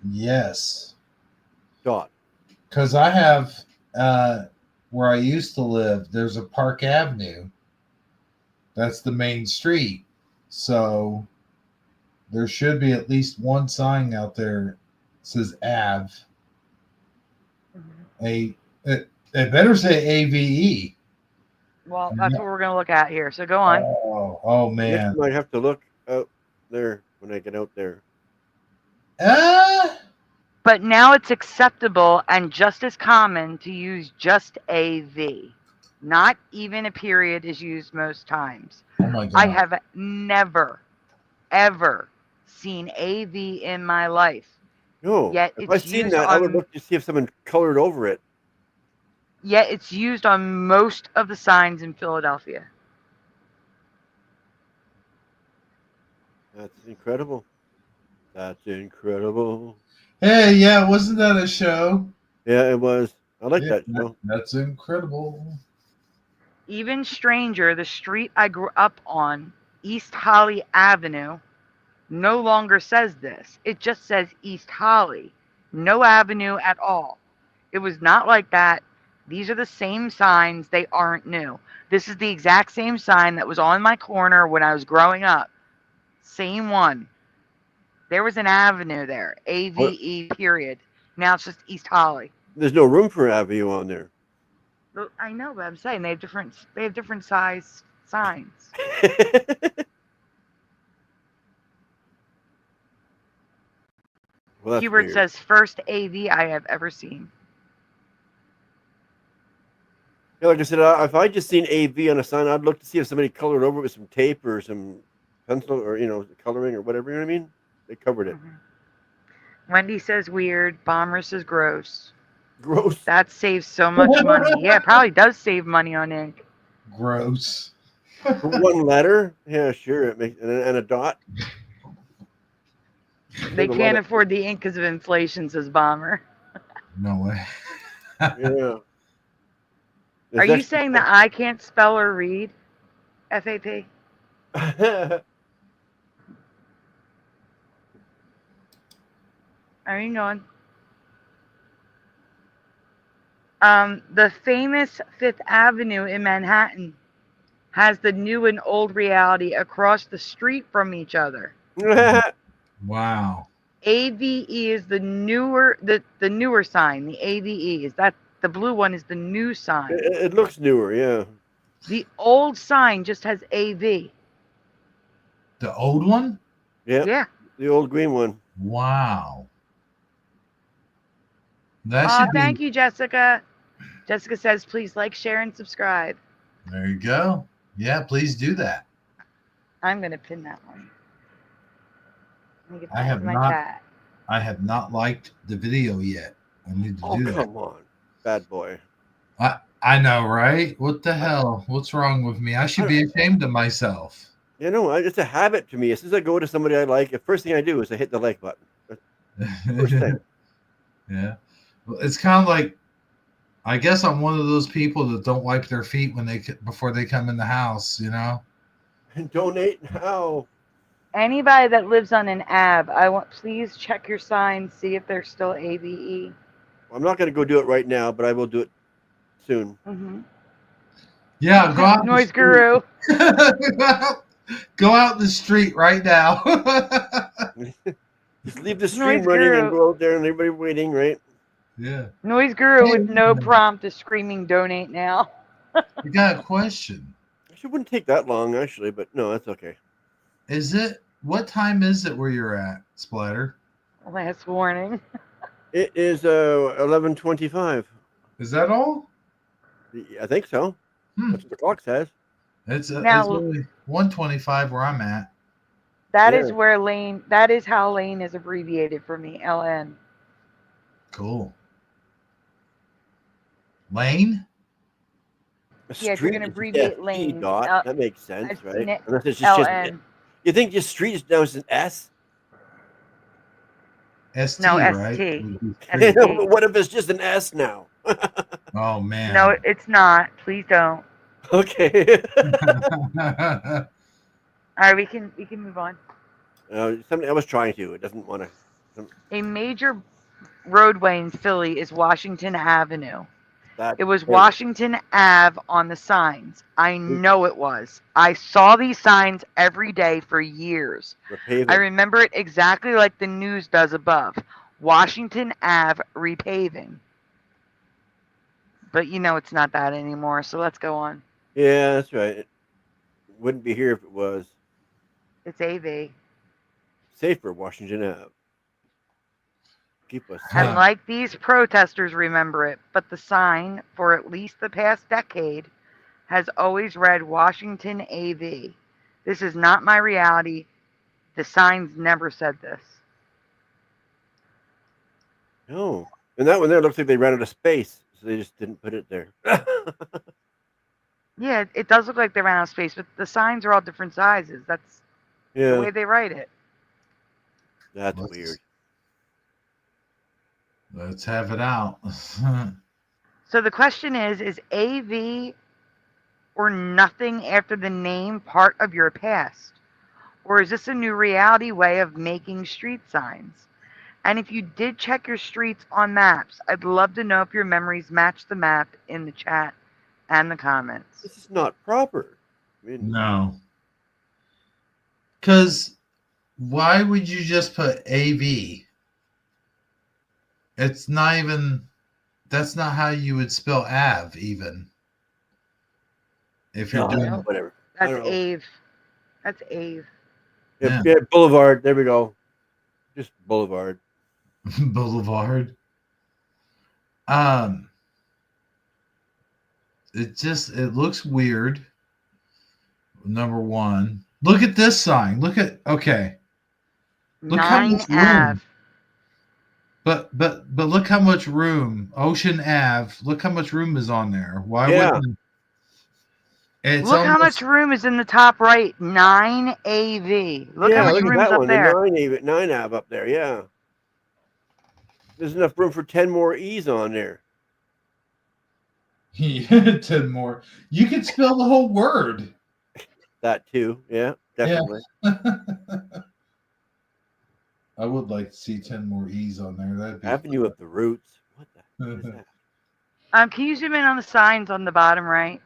Yes. Dot. Because I have, where I used to live, there's a Park Avenue. That's the main street. So there should be at least one sign out there that says Ave. It better say AVE. Well, that's what we're going to look at here. So go on. Oh man. Next time I have to look out there when I get out there. But now it's acceptable and just as common to use just AV. Not even a period is used most times. Oh my God. I have never, ever seen AV in my life. No. Yet If it's I seen used that, I would on- look to see if someone colored over it. Yet it's used on most of the signs in Philadelphia. That's incredible. That's incredible. Hey, yeah, wasn't that a show? Yeah, it was. I like Yeah, that show. That's incredible. Even stranger, the street I grew up on, East Holly Avenue, no longer says this. It just says East Holly. No avenue at all. It was not like that. These are the same signs. They aren't new. This is the exact same sign that was on my corner when I was growing up. Same one. There was an avenue there. AVE period. Now it's just East Holly. There's no room for Avenue on there. Well, I know, but I'm saying they have different size signs. Well, that's Hubert weird. says first AV I have ever seen. Yeah, like I said, if I just seen AV on a sign, I'd look to see if somebody colored over it with some tape or some pencil or coloring or whatever. You know what I mean? They covered it. Wendy says weird. Bomber says gross. Gross. That saves so much money. Yeah, it probably does save money on ink. Gross. For one letter? Yeah, sure. It makes and a dot. They There's a can't lot of- afford the ink because of inflation, says Bomber. No way. Yeah. Are you saying that I can't spell or read? FAP? Are you going? The famous Fifth Avenue in Manhattan has the new and old reality across the street from each other. Wow. AVE is the newer sign. The AVE is that the blue one is the new sign. It looks newer, yeah. The old sign just has AV. The old one? Yeah. Yeah. The old green one. Wow. That should be. Thank you, Jessica. Jessica says, please like, share, and subscribe. There you go. Yeah, please do that. I'm gonna pin that one. Let me get I back have to my not- cat. I have not liked the video yet. I need to Oh, do that. come on. Bad boy. I know, right? What the hell? What's wrong with me? I should be ashamed of myself. You know, it's a habit to me. As soon as I go to somebody I like, the first thing I do is I hit the like button. First thing. Yeah. Well, it's kind of like, I guess I'm one of those people that don't wipe their feet before they come in the house, you know? Donate now. Anybody that lives on an AB, please check your signs, see if they're still AVE. I'm not going to go do it right now, but I will do it soon. Mm-hmm. Yeah, go out. Noise guru. Go out in the street right now. Just leave the stream Noise running guru. and go out there and everybody waiting, right? Yeah. Noise guru with no prompt is screaming donate now. I got a question. It wouldn't take that long, actually, but no, that's okay. What time is it where you're at, Splatter? Last warning. It is 11:25. Is that all? I think so. That's what the clock says. It's Now- only 1:25 where I'm at. That Yeah. is where lane. That is how lane is abbreviated for me. LN. Cool. Lane? A Yeah, if you're street gonna is just abbreviate ST, lanes, Dot. That makes I've sense, seen right? it. Unless it's just LN. you think just street is now is an S? ST, No, right? ST. Would be I street. know, but what if it's just an S now? Oh, man. No, it's not. Please don't. Okay. All right, we can move on. Something I was trying to. It doesn't want to. A major roadway in Philly is Washington Avenue. That It was Washington Ave on the signs. I know it was. I saw these signs every day for years. repaving. I remember it exactly like the news does above. Washington Ave repaving. But you know it's not that anymore, so let's go on. Yeah, that's right. It wouldn't be here if it was It's AV. safer. Washington Ave. Keep us. Huh. And like these protesters remember it, but the sign, for at least the past decade, has always read Washington AV. This is not my reality. The signs never said this. No. And that one there looks like they ran out of space, so they just didn't put it there. Yeah, it does look like they ran out of space, but the signs are all different sizes. That's the Yeah, way they write it. that's Let's- weird. Let's have it out. So the question is AV or nothing after the name part of your past? Or is this a new reality way of making street signs? And if you did check your streets on maps, I'd love to know if your memories match the map in the chat and the comments. This is not proper. I mean, No. Because why would you just put AV? It's not even, that's not how you would spell Av, even. If you're no, doing whatever. That's don't know. Ave. That's Ave. Yeah, Boulevard. There we go. Just Boulevard. Boulevard. It looks weird. Number one. Look at this sign. Okay. Look how 9 much room. Ave. But look how much room. Ocean Ave. Look how much room is on there. Why Yeah. wouldn't it's Look how almost- much room is in the top right. 9 AV. Look yeah, how much look at room's that up one. there. The 9 Ave up there. Yeah. There's enough room for 10 more E's on there. 10 more. You could spell the whole word. That too. Yeah, definitely. I would like to see 10 more E's on there. That'd be Avenue of the Roots. What the heck is that? Can you zoom in on the signs on the bottom right?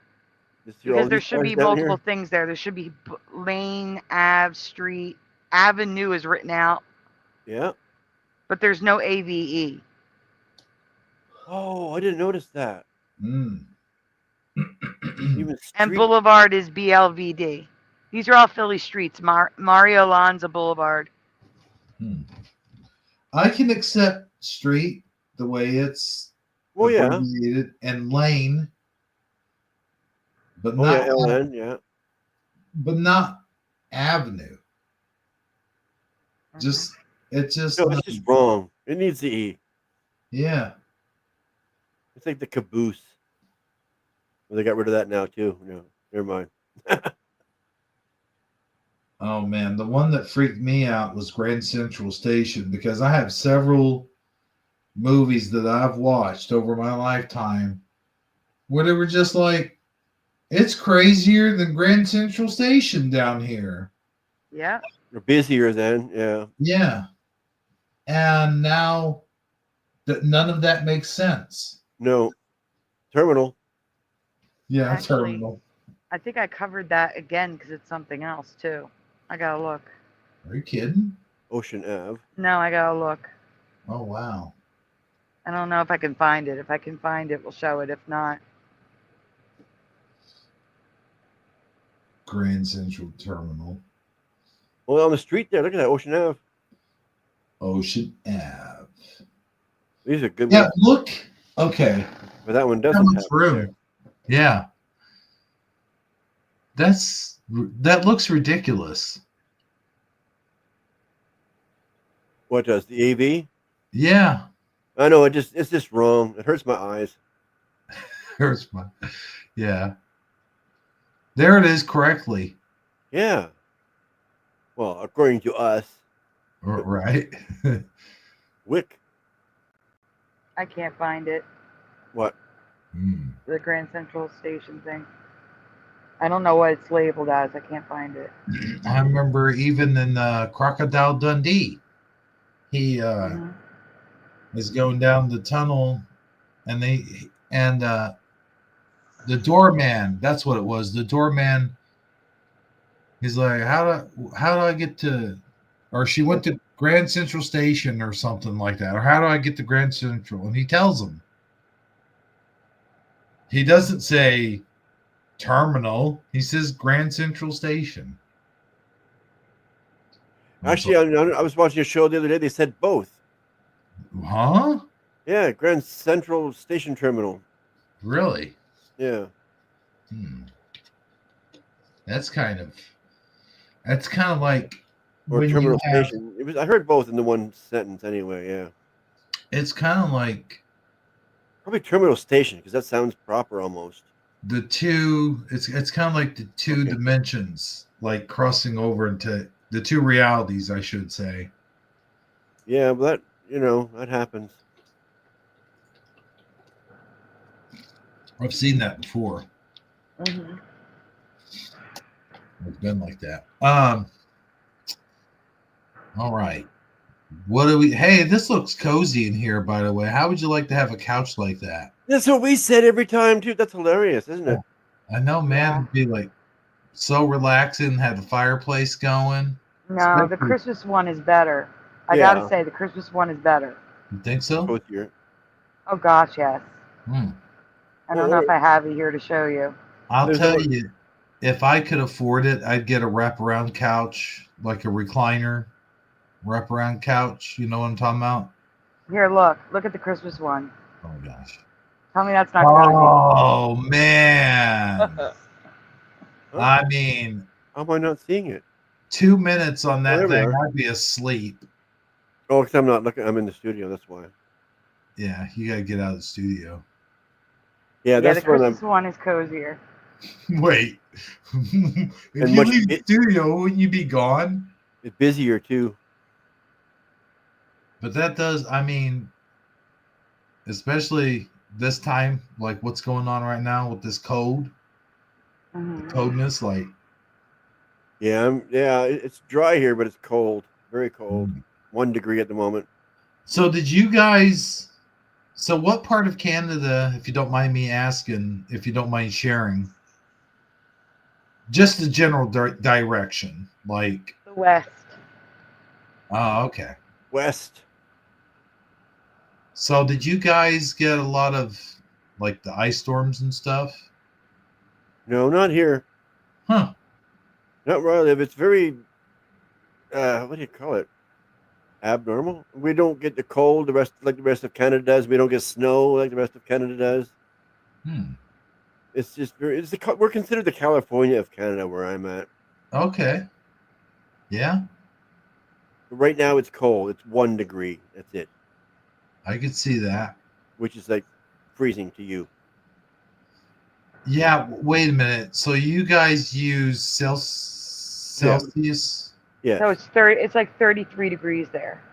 Just see all Because there these should be signs down multiple here? things there. There should be lane, Ave, street. Avenue is written out, Yeah. but there's no AVE. Oh, I didn't notice that. Mm. Even And street. Boulevard is BLVD. These are all Philly streets. Mario Lanza Boulevard. I can accept street the way it's Oh yeah. abbreviated and lane, but Oh not yeah. LN. Yeah. but not avenue. Just it's just No, it's just wrong. It needs the E. yeah. It's like the caboose. Well, they got rid of that now too. No, never mind. Oh man, the one that freaked me out was Grand Central Station because I have several movies that I've watched over my lifetime where they were just like, it's crazier than Grand Central Station down here. Yeah. They're busier then. Yeah. Yeah. And now that none of that makes sense. No. Terminal. Yeah, Actually- terminal. I think I covered that again because it's something else too. I gotta look. Are you kidding? Ocean Ave. No, I gotta look. Oh wow. I don't know if I can find it. If I can find it, we'll show it. If not, Grand Central Terminal. Well, on the street there, look at that Ocean Ave. Ocean Ave. These are good Yeah, ones, look. Okay. but that one How doesn't much have room? There. Yeah. That looks ridiculous. What does the AV? Yeah. I know it's just wrong. It hurts my eyes. Hurts my. Yeah. There it is correctly. Yeah. Well, according to us, Right. Wick. I can't find it. What? The Grand Central Station thing. I don't know what it's labeled as. I can't find it. I remember even in Crocodile Dundee, he is going down the tunnel, and the doorman. That's what it was. The doorman. He's like, how do I get to? Or she went to Grand Central Station or something like that. Or how do I get to Grand Central? And he tells him. He doesn't say terminal. He says Grand Central Station. Actually, I was watching a show the other day. They said both. Huh? Yeah, Grand Central Station Terminal. Really? Yeah. That's kind of like Or when terminal you have, station. It was. I heard both in the one sentence. Anyway, yeah. it's kind of like Probably terminal station because that sounds proper almost. the two. It's kind of like the two dimensions, like crossing over into the two realities, I should say. Yeah, but that happens. I've seen that before. Mm-hmm. It's been like that. All right. What do we? Hey, this looks cozy in here, by the way. How would you like to have a couch like that? That's what we said every time, too. That's hilarious, isn't it? I know, man. It'd be like so relaxing. Have the fireplace going. No, the Christmas one is better. I gotta say, the Christmas one is better. You think so? Both here. Oh gosh, yes. I don't know if I have it here to show you. I'll tell you, if I could afford it, I'd get a wraparound couch, like a recliner wraparound couch. You know what I'm talking about? Here, look at the Christmas one. Oh gosh. Tell me that's not cozy. Oh man. I mean, how am I not seeing it? 2 minutes on that thing, I'd be asleep. Oh, because I'm not looking. I'm in the studio. That's why. Yeah, you gotta get out of the studio. Yeah, that's the Christmas one is cozier. Wait. If you leave the studio, wouldn't you be gone? It's busier too. But that does, I mean, especially this time, like what's going on right now with this cold, the coldness, like. Yeah, it's dry here, but it's cold, very cold. 1 degree at the moment. So did you guys? So what part of Canada, if you don't mind me asking, if you don't mind sharing, just the general direction, like the west. Oh, okay. West. So did you guys get a lot of like the ice storms and stuff? No, not here. Huh. Not where I live. It's very, what do you call it? Abnormal. We don't get the cold the rest of Canada does. We don't get snow like the rest of Canada does. It's just we're considered the California of Canada where I'm at. Okay. Yeah. But right now it's cold. It's 1 degree. That's it. I could see that. Which is like freezing to you. Yeah. Wait a minute. So you guys use Celsius? Yeah. So it's like 33 degrees there.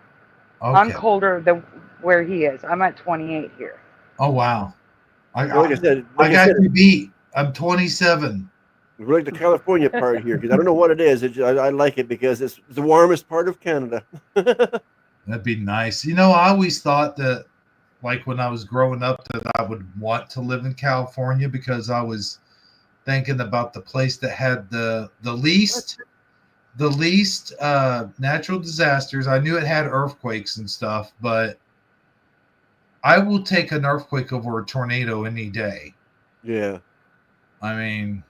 Okay. I'm colder than where he is. I'm at 28 here. Oh wow. Like I said, I got you beat. I'm 27. We're like the California part here because I don't know what it is. I like it because it's the warmest part of Canada. That'd be nice. You know, I always thought that, like when I was growing up, that I would want to live in California because I was thinking about the place that had the least natural disasters. I knew it had earthquakes and stuff, but I will take an earthquake over a tornado any day. Yeah. I mean,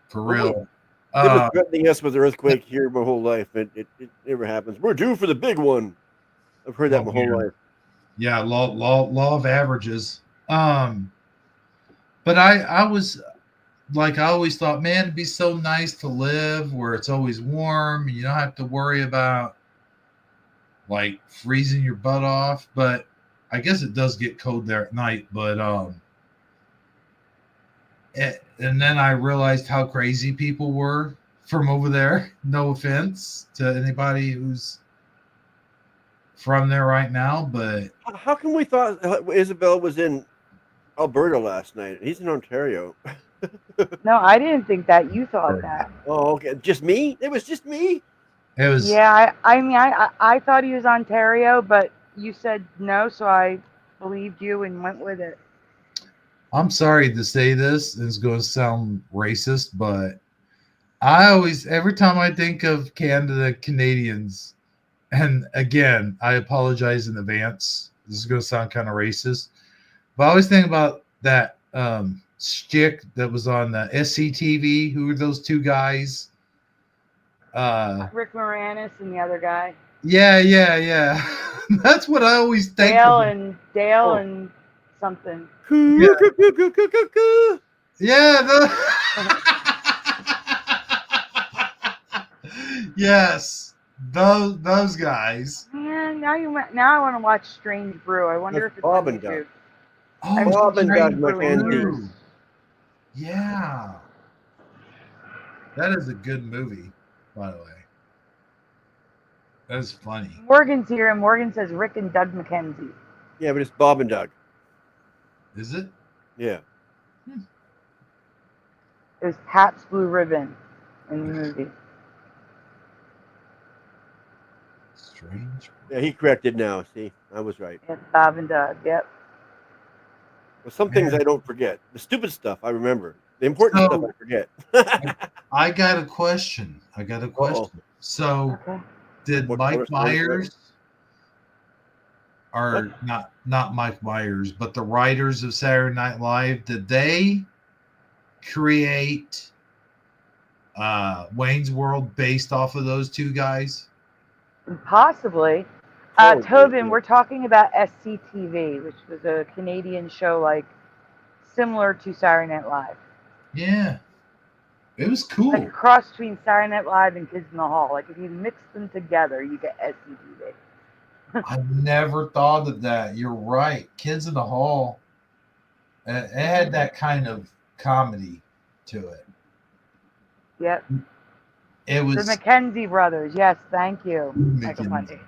for real. They've been threatening us with an earthquake here my whole life. It never happens. We're due for the big one. I've heard that my whole life. Yeah, law of averages. But I was like, I always thought, man, it'd be so nice to live where it's always warm. You don't have to worry about like freezing your butt off. But I guess it does get cold there at night. But and then I realized how crazy people were from over there. No offense to anybody who's from there right now, but How come we thought Isabel was in Alberta last night? He's in Ontario. No, I didn't think that. You thought that. Oh, okay. Just me? It was just me? it was Yeah, I mean, I thought he was Ontario, but you said no, so I believed you and went with it. I'm sorry to say this, it's going to sound racist, but I always, every time I think of Canada, Canadians, and again, I apologize in advance. This is going to sound kind of racist, but I always think about that stick that was on the SCTV. Who were those two guys? Rick Moranis and the other guy. Yeah. That's what I always think. Dale of. and Dale and something. Yeah. Yes. Those guys. Man, now I want to watch Strange Brew. I wonder That's if it's Bob on and Doug. YouTube. Oh, Bob and Doug Strange Mackenzie. Brew. Yeah. That is a good movie, by the way. That's funny. Morgan's here, and Morgan says Rick and Doug McKenzie. Yeah, but it's Bob and Doug. Is it? Yeah. It was Pat's Blue Ribbon in the movie. Strange. Yeah, he corrected now. See, I was right. It's Bob and Doug. Yep. Well, some things I don't forget. The stupid stuff I remember. The important So- stuff I forget. I got a question. So, Okay. did What Mike color story is Myers, or not Mike Myers, but the writers of Saturday Night Live, did they create Wayne's World based off of those two guys? Possibly. Oh, Tobin, yeah. we're talking about SCTV, which was a Canadian show like similar to Saturday Night Live. Yeah. It was cool. Like a cross between Saturday Night Live and Kids in the Hall. Like if you mix them together, you get SCTV. I never thought of that. You're right. Kids in the Hall. It had that kind of comedy to it. Yep. It The was, McKenzie brothers. Yes, thank you. Michael McKenzie. Mundy.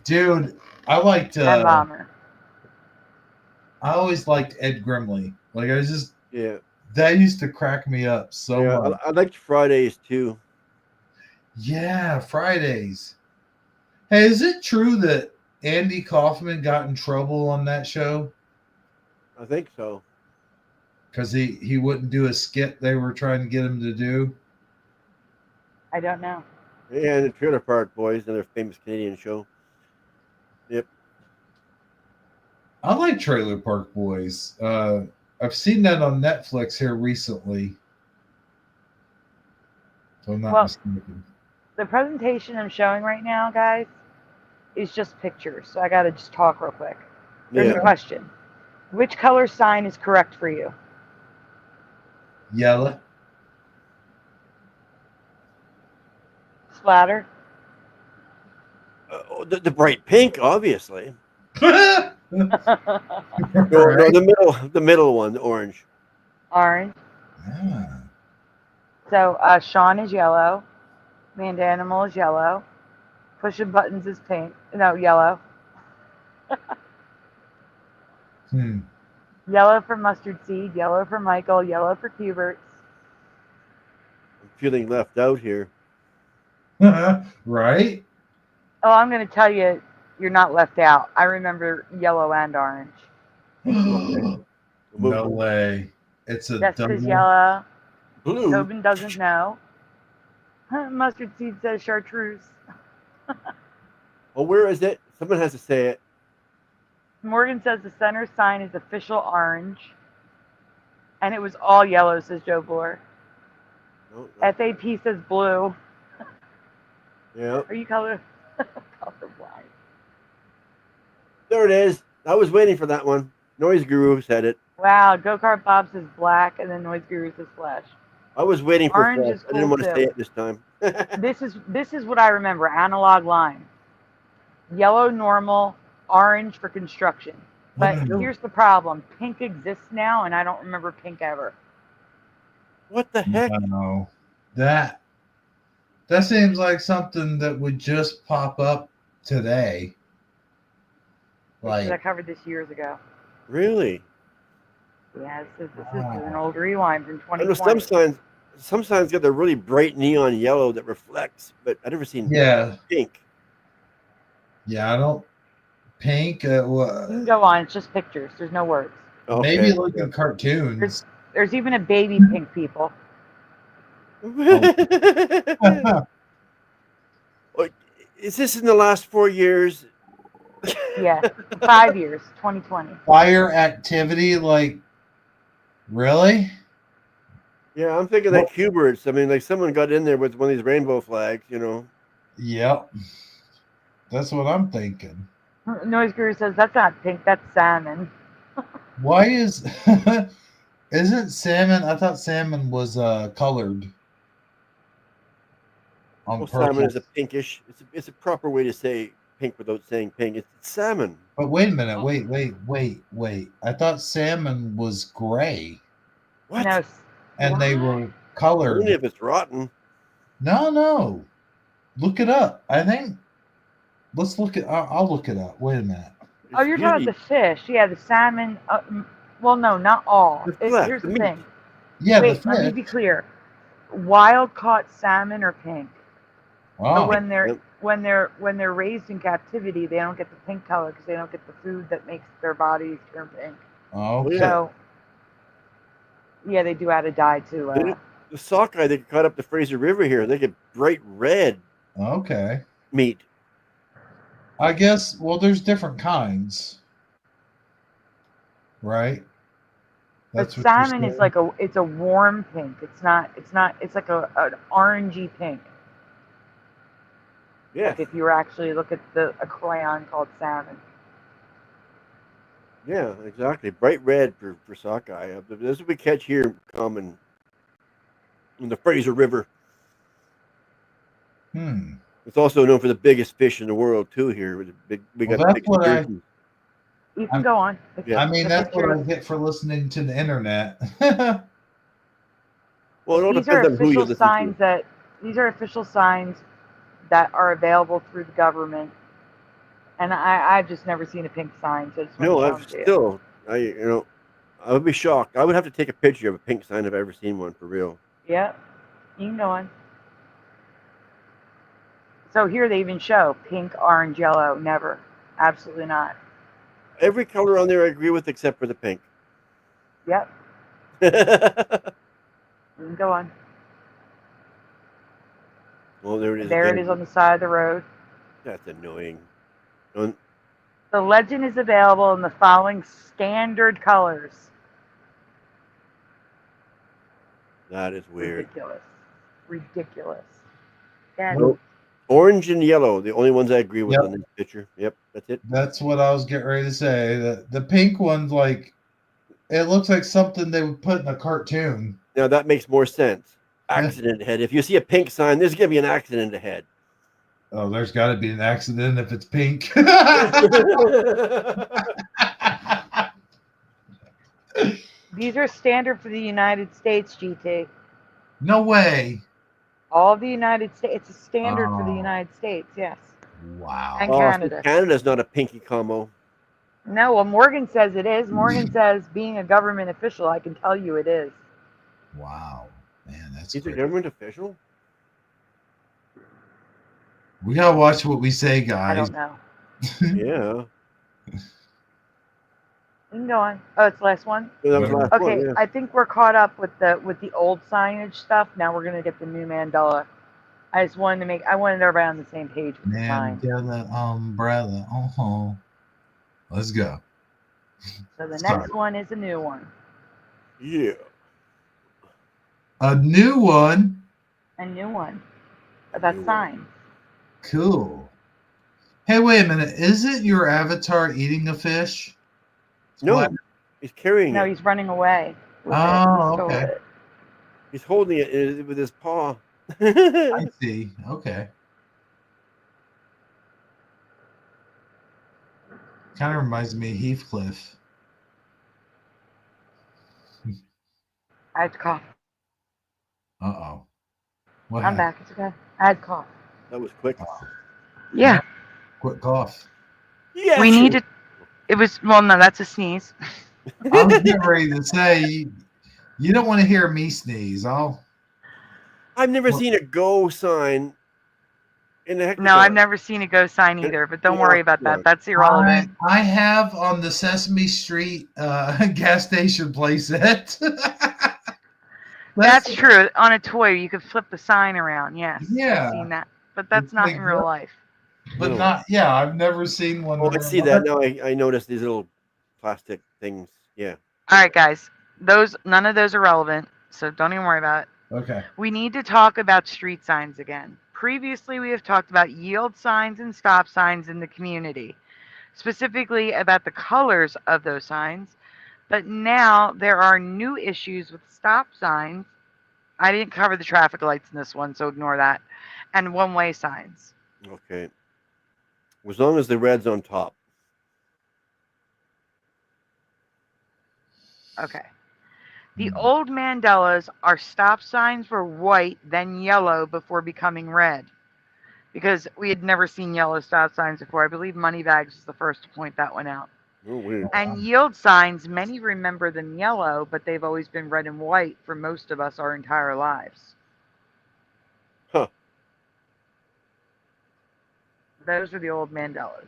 dude. I liked. And Bomber. I always liked Ed Grimley. Like Yeah. that used to crack me up so Yeah. much. I liked Fridays too. Yeah, Fridays. Hey, is it true that Andy Kaufman got in trouble on that show I think so. because he wouldn't do a skit they were trying to get him to do? I don't know. Yeah, and the Trailer Park Boys, another famous Canadian show. Yep. I like Trailer Park Boys. I've seen that on Netflix here recently. If I'm not Well, mistaken. The presentation I'm showing right now, guys, is just pictures. So I got to just talk real quick. There's a Yeah. question. Which color sign is correct for you? Yellow. Splatter? The bright pink, obviously. Right. No, the middle one, the orange. Orange. Ah. So Sean is yellow. Man Animal is yellow. Pushing Buttons is pink. No, yellow. Yellow for Mustard Seed. Yellow for Michael. Yellow for Cuberts. I'm feeling left out here. Right? Oh, I'm going to tell you, you're not left out. I remember yellow and orange. No way. It's a Jessica's double. yellow. Blue. Tobin doesn't know. Mustard Seed says chartreuse. Oh, where is it? Someone has to say it. Morgan says the center sign is official orange. And it was all yellow, says Joe Bloor. No, FAP says blue. yeah. Are you colorblind? There it is. I was waiting for that one. Noise Guru said it. Wow, Go-Kart Bob says black, and then Noise Guru says flash. I was waiting for Orange flash. is I didn't cool, want to too. say it this time. This is what I remember. Analog line. yellow normal, orange for construction. But What? here's the problem: pink exists now, and I don't remember pink ever. What the heck? No, that seems like something that would just pop up today. Because I Like, covered this years ago. Really? Yeah, this is an old rewind from I know 2020. some signs got the really bright neon yellow that reflects, but I've never seen yeah, pink. I don't pink. You can go on. It's just pictures. There's no words. Maybe Okay. look at cartoons. There's even a baby pink people. Is this in the last 4 years? Yeah, 5 years, 2020. Fire activity, like, really? Yeah, I'm thinking like Huberts. I mean, like someone got in there with one of these rainbow flags, you know. Yep. That's what I'm thinking. Noise Guru says that's not pink, that's salmon. Why isn't salmon? I thought salmon was colored on Well, purpose. salmon is a pinkish. It's a proper way to say pink without saying pink. It's salmon. But wait a minute. Wait. I thought salmon was gray. What? No, And they were colored. Only if it's rotten. No. Look it up. I think. Let's look it. I'll look it up. Wait a minute. oh, you're talking about the fish. Yeah, the salmon. Well, no, not all. Here's the thing. Yeah, Wait, the let me fish. be clear. Wild caught salmon are pink. Oh. But when they're raised in captivity, they don't get the pink color because they don't get the food that makes their bodies turn pink. Oh. Yeah. So, yeah, they do add a dye to. The sockeye they caught up the Fraser River here, they get bright red Okay. meat. I guess. Well, there's different kinds, right? But what you're salmon is saying? like it's a warm pink. It's like an orangey pink. Yeah. Like if you were actually look at a crayon called salmon. Yeah, exactly. Bright red for sockeye. This is what we catch here common in the Fraser River. It's also known for the biggest fish in the world too. Here, with we got the big sturgeon. You can go on. I mean, that's what I get for listening to the internet. Well, it all These depends are on who you official listen signs to. these are official signs that are available through the government. And I've just never seen a pink sign. So I just No, want I've to show them to you. I would be shocked. I would have to take a picture of a pink sign if I've ever seen one for real. Yeah, you can go on. So here they even show pink, orange, yellow. Never. Absolutely not. Every color on there I agree with except for the pink. Yep. You can go on. Well, there it is. There again. it is on the side of the road. That's annoying. The legend is available in the following standard colors. That is weird. Ridiculous. Yeah. Nope. Orange and yellow, the only ones I agree with Yep. on this picture. Yep, that's it. That's what I was getting ready to say. The pink one's like, it looks like something they would put in a cartoon. Now that makes more sense. Accident ahead. If you see a pink sign, there's going to be an accident ahead. Oh, there's got to be an accident if it's pink. These are standard for the United States, GT. No way. All of the United States. It's a standard for the Oh. United States, yes. Wow. And So Canada. Canada's not a pinky combo. No, well, Morgan says it is. Morgan says, being a government official, I can tell you it is. Wow. Man, that's He's a great. government official? We got to watch what we say, I guys. don't know. Yeah. You can go on. Oh, it's the last one? Yeah, that was the last Okay, one, yeah. I think we're caught up with the old signage stuff. Now we're gonna get the new Mandela. I wanted everybody on the same page with the sign. Mandela umbrella. Oh, let's go. So the Sorry. next one is a new one. Yeah. A new one. A new one. That's sign. Cool. Hey, wait a minute. Isn't your avatar eating a fish? No, What? he's carrying No, it. he's running away. with it. Oh, He's still okay. with it. He's holding it with his paw. I see. Okay. Kind of reminds me of Heathcliff. I had to cough. Uh-oh. What I'm happened? back. It's okay. I had to cough. That was quick. Yeah. Quick cough. Yeah. We need to. It was, well, no, that's a sneeze. I was getting ready to say, you don't want to hear me sneeze. I've never seen a go sign in the hectagon. No, I've never seen a go sign either, but don't worry about that. That's irrelevant. I have on the Sesame Street gas station playset. That's true. On a toy, you could flip the sign around. Yes. Yeah. I've seen that. But that's not in real life. But not, yeah, I've never seen one. Oh, I see that now. I noticed these little plastic things. Yeah. All right, guys. None of those are relevant, so don't even worry about it. Okay. We need to talk about street signs again. Previously, we have talked about yield signs and stop signs in the community, specifically about the colors of those signs. But now there are new issues with stop signs. I didn't cover the traffic lights in this one, so ignore that. And one-way signs. Okay. As long as the red's on top. Okay. The old Mandelas, our stop signs were white, then yellow before becoming red. Because we had never seen yellow stop signs before. I believe Moneybags was the first to point that one out. Oh, weird. And yield signs, many remember them yellow, but they've always been red and white for most of us our entire lives. Huh. Those are the old Mandelas.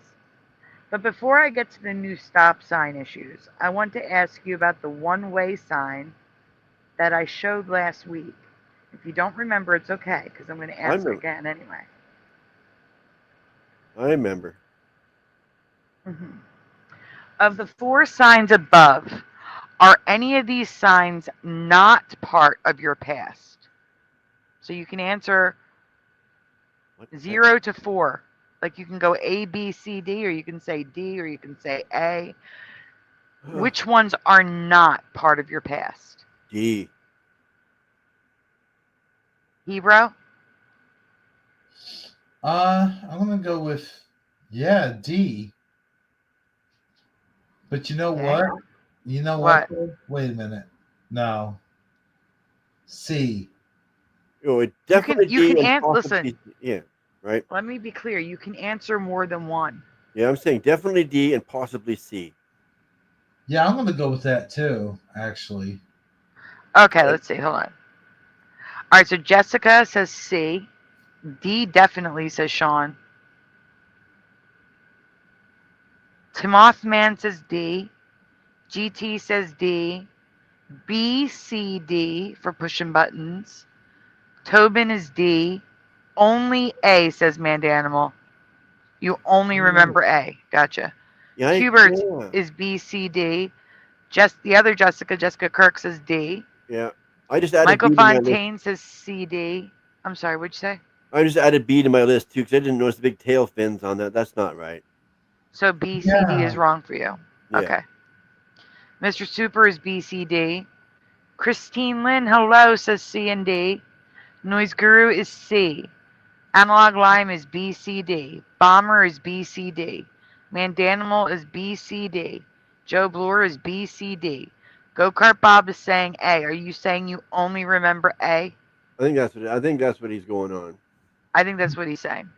But before I get to the new stop sign issues, I want to ask you about the one-way sign that I showed last week. If you don't remember, it's okay, because I'm going to answer again anyway. I remember. Mm-hmm. Of the 4 signs above, are any of these signs not part of your past? So you can answer 0 to 4. Like you can go A, B, C, D, or you can say D, or you can say A. Which ones are not part of your past? D. Hero? I'm gonna go with D. But you know what? You know what? Wait a minute. No. C. Oh, it definitely you can answer. Listen. Yeah. Right. Let me be clear. You can answer more than one. Yeah, I'm saying definitely D and possibly C. Yeah, I'm gonna go with that too. Actually. Okay, let's see. Hold on. All right, so Jessica says C. D definitely says Sean. Timothman says D. GT says D. B, C, D for pushing buttons. Tobin is D. Only A, says Mandanimal. You only remember A. Gotcha. Yeah, Hubert is B, C, D. The other Jessica Kirk says D. Yeah. I just added Michael B to my Fontaine says C, D. I'm sorry, what'd you say? I just added B to my list too because I didn't notice the big tail fins on that. That's not right. So B, C, D is wrong for you. Yeah. Okay. Mr. Super is B, C, D. Christine Lynn, hello, says C and D. Noise Guru is C. Analog Lime is B, C, D. Bomber is B, C, D. Mandanimal is B, C, D. Joe Bloor is B, C, D. Go-Kart Bob is saying A. Are you saying you only remember A? I think that's what he's going on. I think that's what he's saying.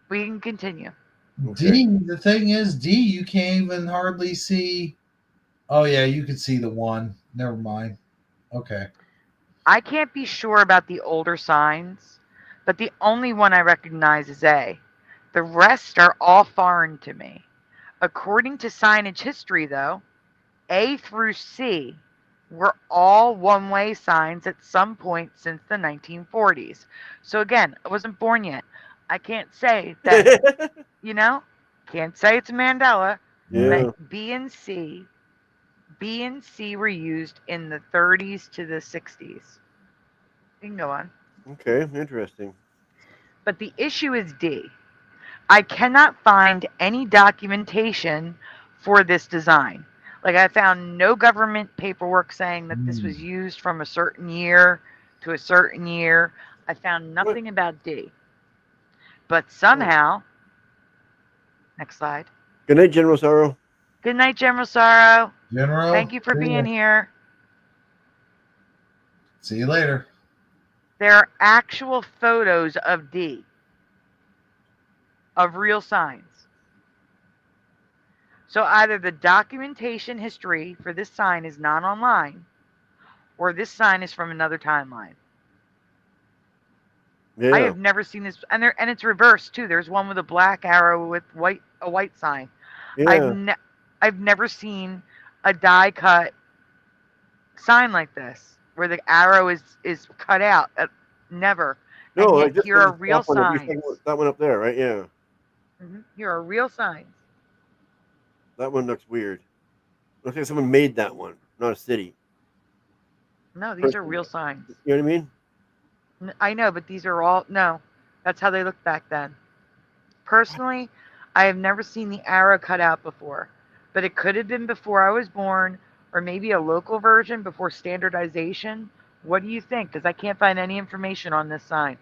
We can continue. Okay. D. The thing is, D. You can't even hardly see. Oh yeah, you can see the one. Never mind. Okay. I can't be sure about the older signs, but the only one I recognize is A. The rest are all foreign to me. According to signage history, though, A through C were all one-way signs at some point since the 1940s. So again, I wasn't born yet. I can't say that, can't say it's Mandela. Yeah. But B and C were used in the 30s to the 60s. You can go on. Okay, interesting. But the issue is D. I cannot find any documentation for this design. Like, I found no government paperwork saying that this was used from a certain year to a certain year. I found nothing about D. But somehow, next slide. Good night, General Sorrow. Good night, General Sorrow. General. Thank you for being here. See you later. There are actual photos of D, of real signs. So either the documentation history for this sign is not online, or this sign is from another timeline. Yeah. I have never seen this, and it's reversed too. There's one with a black arrow with a white sign. Yeah. I've never seen a die cut sign like this where the arrow is cut out. Never. No, and like yet this here are one, real signs. that one up there, right? Yeah. Here are real signs. That one looks weird. Looks like someone made that one, not a city. No, these are real signs. You know what I mean? I know, but these are all, no, that's how they looked back then. Personally, I have never seen the arrow cut out before, but it could have been before I was born, or maybe a local version before standardization. What do you think? Because I can't find any information on this sign,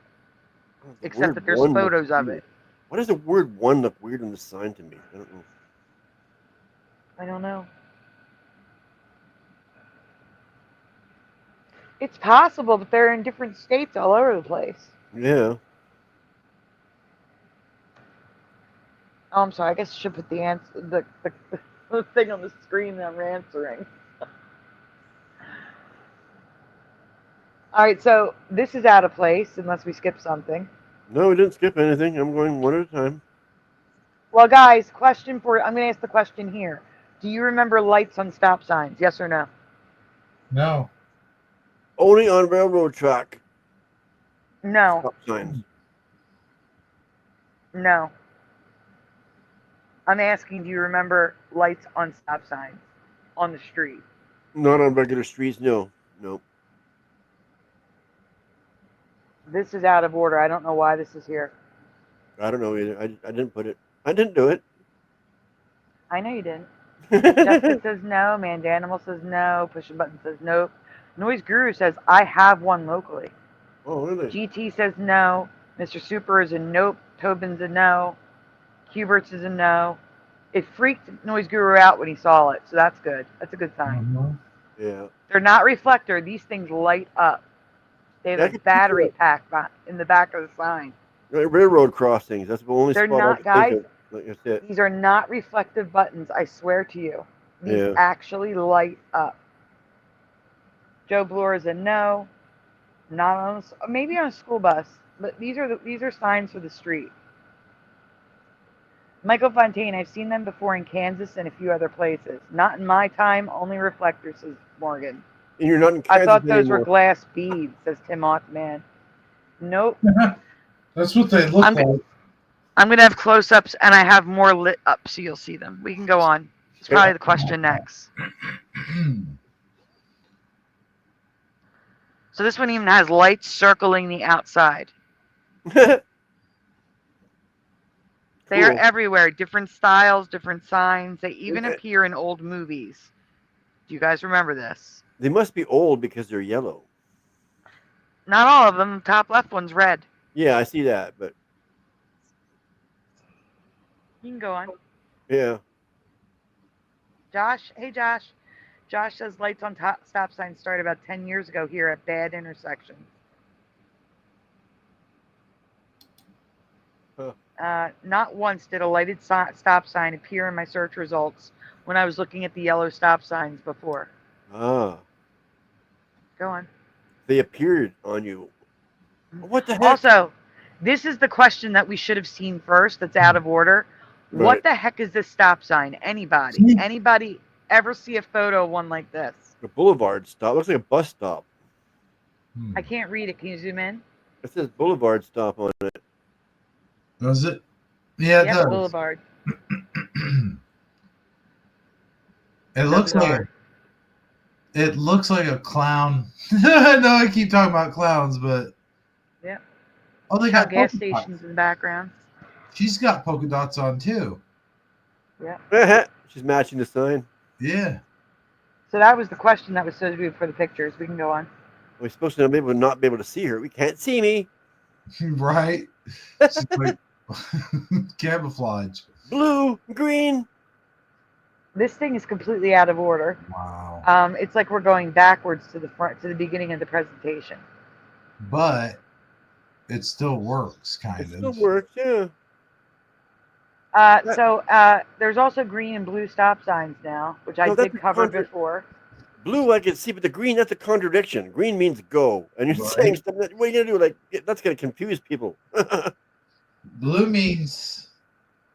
except that there's photos of it. Why does the word one look weird on the sign to me? I don't know. I don't know. It's possible, but they're in different states all over the place. Yeah. Oh, I'm sorry. I guess I should put the answer, the thing on the screen that I'm answering. All right, so this is out of place unless we skip something. No, we didn't skip anything. I'm going one at a time. Well, guys, I'm going to ask the question here. Do you remember lights on stop signs? Yes or no? No. Only on railroad track. No. Stop signs. No. I'm asking, do you remember lights on stop signs on the street? Not on regular streets, no. Nope. This is out of order. I don't know why this is here. I don't know either. I didn't put it. I didn't do it. I know you didn't. Jessica says no. Mandanimal says no. Push a button says nope. Noise Guru says, I have one locally. Oh, really? GT says no. Mr. Super is a nope. Tobin's a no. Hubert's is a no. It freaked Noise Guru out when he saw it, so that's good. That's a good sign. Yeah. They're not reflector. These things light up. They have a battery pack in the back of the sign. Railroad crossings. That's the only They're spot not, I can guys. think of. Like I said. These are not reflective buttons, I swear to you. These actually light up. Joe Bloor is a no. Not on, maybe on a school bus, but these are signs for the street. Michael Fontaine, I've seen them before in Kansas and a few other places. Not in my time, only reflectors, says Morgan. And you're not in Kansas I thought those anymore. were glass beads, says Tim Othman. Nope. That's what they look like. I'm going to have close-ups, and I have more lit up, so you'll see them. We can go on. It's probably the question next. So this one even has lights circling the outside. They are everywhere. Different styles, different signs. They even appear in old movies. Do you guys remember this? They must be old because they're yellow. Not all of them. The top left one's red. Yeah, I see that, but You can go on. yeah. Josh, hey Josh. Josh says lights on stop signs started about 10 years ago here at bad intersections. Huh. Not once did a lighted stop sign appear in my search results when I was looking at the yellow stop signs before. Ah. Go on. They appeared on you. What the heck? Also, this is the question that we should have seen first that's out of order. Right. What the heck is this stop sign? Anybody? Anybody ever see a photo of one like this? A boulevard stop. Looks like a bus stop. I can't read it. Can you zoom in? It says boulevard stop on it. Does it? Yeah, it Yes, does. Boulevard. It looks like a clown. I know I keep talking about clowns, but Yeah. oh, they Got got gas polka dots. stations in the background. She's got polka dots on too. Yeah. She's matching the sign. Yeah. So that was the question that was supposed to be for the pictures. We can go on. We're supposed to not be able to see her. We can't see me. Right. She's like camouflage. Blue, green, This thing is completely out of order. Wow. It's like we're going backwards to the front, to the beginning of the presentation. But it still works, kind It of. still works, yeah. There's also green and blue stop signs now, which I No, that's did a cover before. Blue, I can see, but the green, that's a contradiction. Green means go. And you're Right. saying something that, what are you going to do? Like, that's going to confuse people. Blue means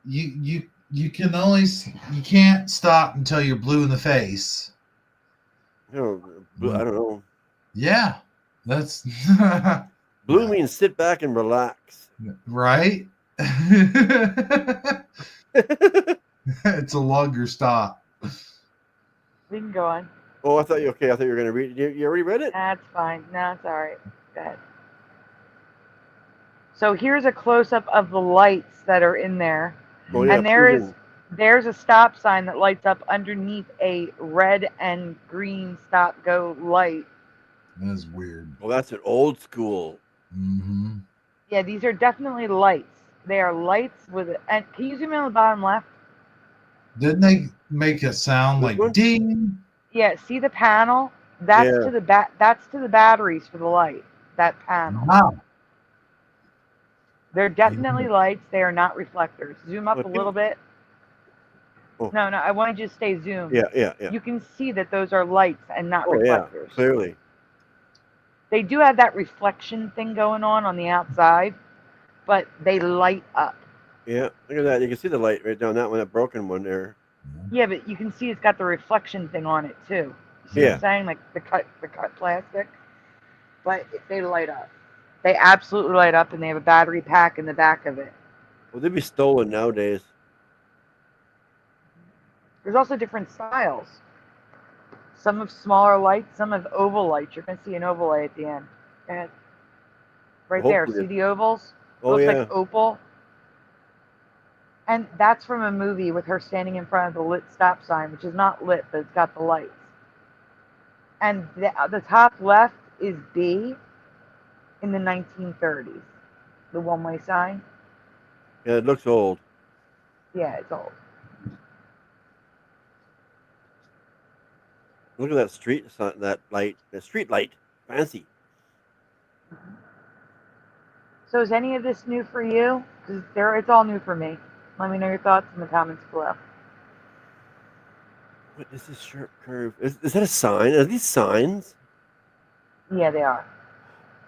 you can only you can't stop until you're blue in the face. Blue, I don't know. Yeah, that's Blue means sit back and relax. right. It's a longer stop. We can go on. Oh, I thought you were going to read it. You already read it? That's fine. No, it's all right. Go ahead. So here's a close-up of the lights that are in there. Oh, yeah, And there's a stop sign that lights up underneath a red and green stop go light. That's weird. Oh, that's an old school. Mm-hmm. Yeah, these are definitely lights. They are lights with and can you zoom in on the bottom left? Didn't they make a sound This like one? ding? Yeah, see the panel? That's Yeah. to the that's to the batteries for the light. That panel. Wow. They're definitely lights. They are not reflectors. Zoom up Well, a little bit. Oh. No, I want you to stay zoomed. Yeah. You can see that those are lights and not Oh, yeah, reflectors. clearly. They do have that reflection thing going on the outside, but they light up. Yeah, look at that. You can see the light right down that one, that broken one there. Yeah, but you can see it's got the reflection thing on it too. You see what Yeah. I'm saying? Like the cut plastic. But they light up. They absolutely light up, and they have a battery pack in the back of it. Well, they'd be stolen nowadays. There's also different styles. Some have smaller lights, some have oval lights. You're going to see an oval light at the end. Go ahead. Right there. Hopefully. See the ovals? Oh, Looks yeah. like opal. And that's from a movie with her standing in front of the lit stop sign, which is not lit, but it's got the lights. And the top left is B in the 1930s. The one-way sign. Yeah, it looks old. Yeah, it's old. Look at that street sign, that light, the street light. Fancy. So is any of this new for you? Because it's all new for me. Let me know your thoughts in the comments below. What is this sharp curve? Is that a sign? Are these signs? Yeah, they are.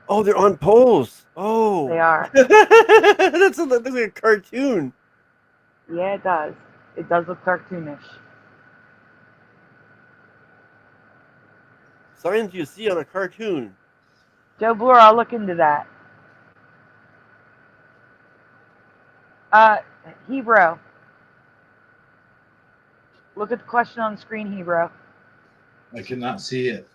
Oh, they're on poles. Oh. They are. That looks like a cartoon. Yeah, it does. It does look cartoonish. Signs you see on a cartoon. Joe Bloor, I'll look into that. Hebrew. Look at the question on the screen, Hebrew. I cannot see it.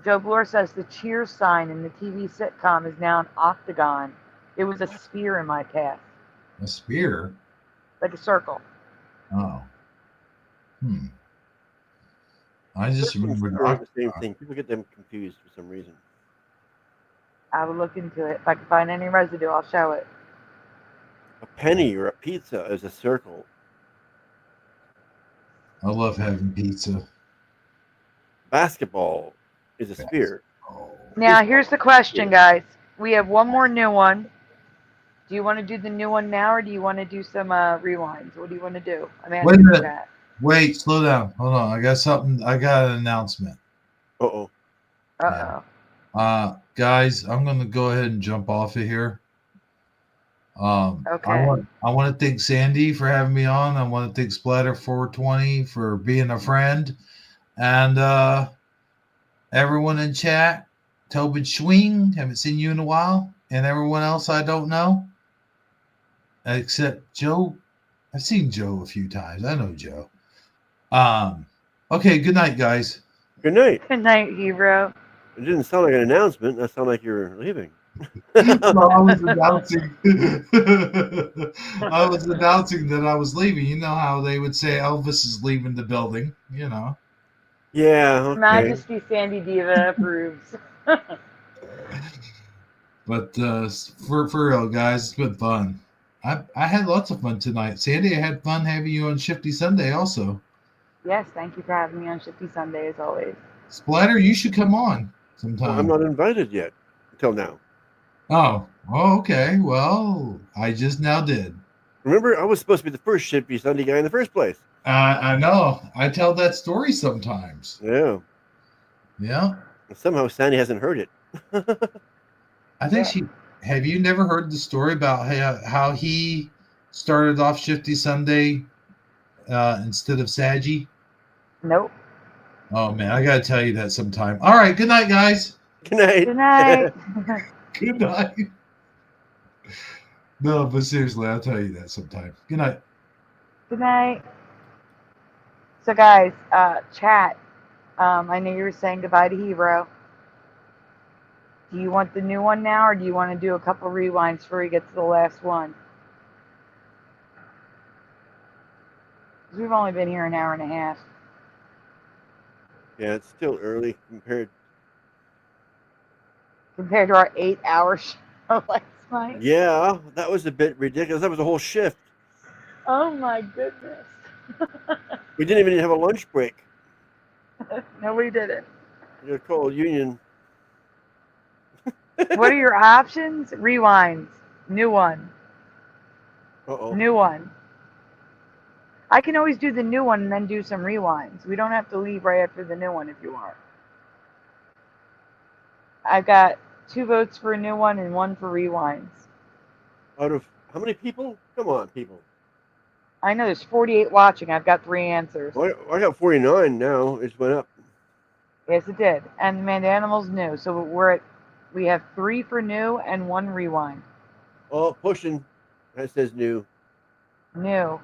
Joe Bloor says the cheer sign in the TV sitcom is now an octagon. It was a sphere in my past. A spear? Like a circle. Oh. I just remember the same thing. People get them confused for some reason. I will look into it. If I can find any residue, I'll show it. A penny or a pizza is a circle. I love having pizza. Basketball is a sphere. Now, here's the question, guys. We have one more new one. Do you want to do the new one now, or do you want to do some rewinds? What do you want to do? I'm Wait a asking minute. that. Wait, slow down. Hold on. I got something. I got an announcement. Uh-oh. Uh-oh. Guys, I'm going to go ahead and jump off of here. Okay. I want to thank Sandy for having me on. I want to thank Splatter 420 for being a friend, and everyone in chat. Tobin Schwing, haven't seen you in a while, and everyone else I don't know, except Joe. I've seen Joe a few times. I know Joe. Okay. Good night, guys. Good night. Good night, Hebrew. It didn't sound like an announcement. That sounded like you were leaving. No, I was announcing. I was announcing that I was leaving. You know how they would say Elvis is leaving the building. You know. Yeah. Okay. Majesty Sandy Diva approves. But for real, guys, it's been fun. I had lots of fun tonight. Sandy, I had fun having you on Shifty Sunday also. Yes, thank you for having me on Shifty Sunday as always. Splatter, you should come on sometime. Well, I'm not invited yet until now. Oh, okay. Well, I just now did. Remember, I was supposed to be the first Shifty Sunday guy in the first place. I know. I tell that story sometimes. Yeah. Yeah. And somehow Sandy hasn't heard it. I think she. Have you never heard the story about how he started off Shifty Sunday instead of Saggy? Nope. Oh man, I gotta tell you that sometime. All right. Good night, guys. Good night. Good night. Good night. No, but seriously, I'll tell you that sometime. Good night. Good night. So guys, chat. I know you were saying goodbye to Hero. Do you want the new one now, or do you want to do a couple rewinds before we get to the last one? 'Cause we've only been here an hour and a half. Yeah, it's still early compared. Compared to our 8-hour show last night. Yeah, that was a bit ridiculous. That was a whole shift. Oh my goodness. We didn't even have a lunch break. No, we didn't. You call a union. What are your options? Rewinds. New one. Uh-oh. New one. I can always do the new one and then do some rewinds. We don't have to leave right after the new one if you want. I've got 2 votes for a new one and 1 for rewinds. Out of how many people? Come on, people. I know there's 48 watching. I've got 3 answers. Well, I got 49 now. It went up. Yes, it did. And Man Animal's new. So we have 3 for new and 1 rewind. Oh, pushing. That says new. New.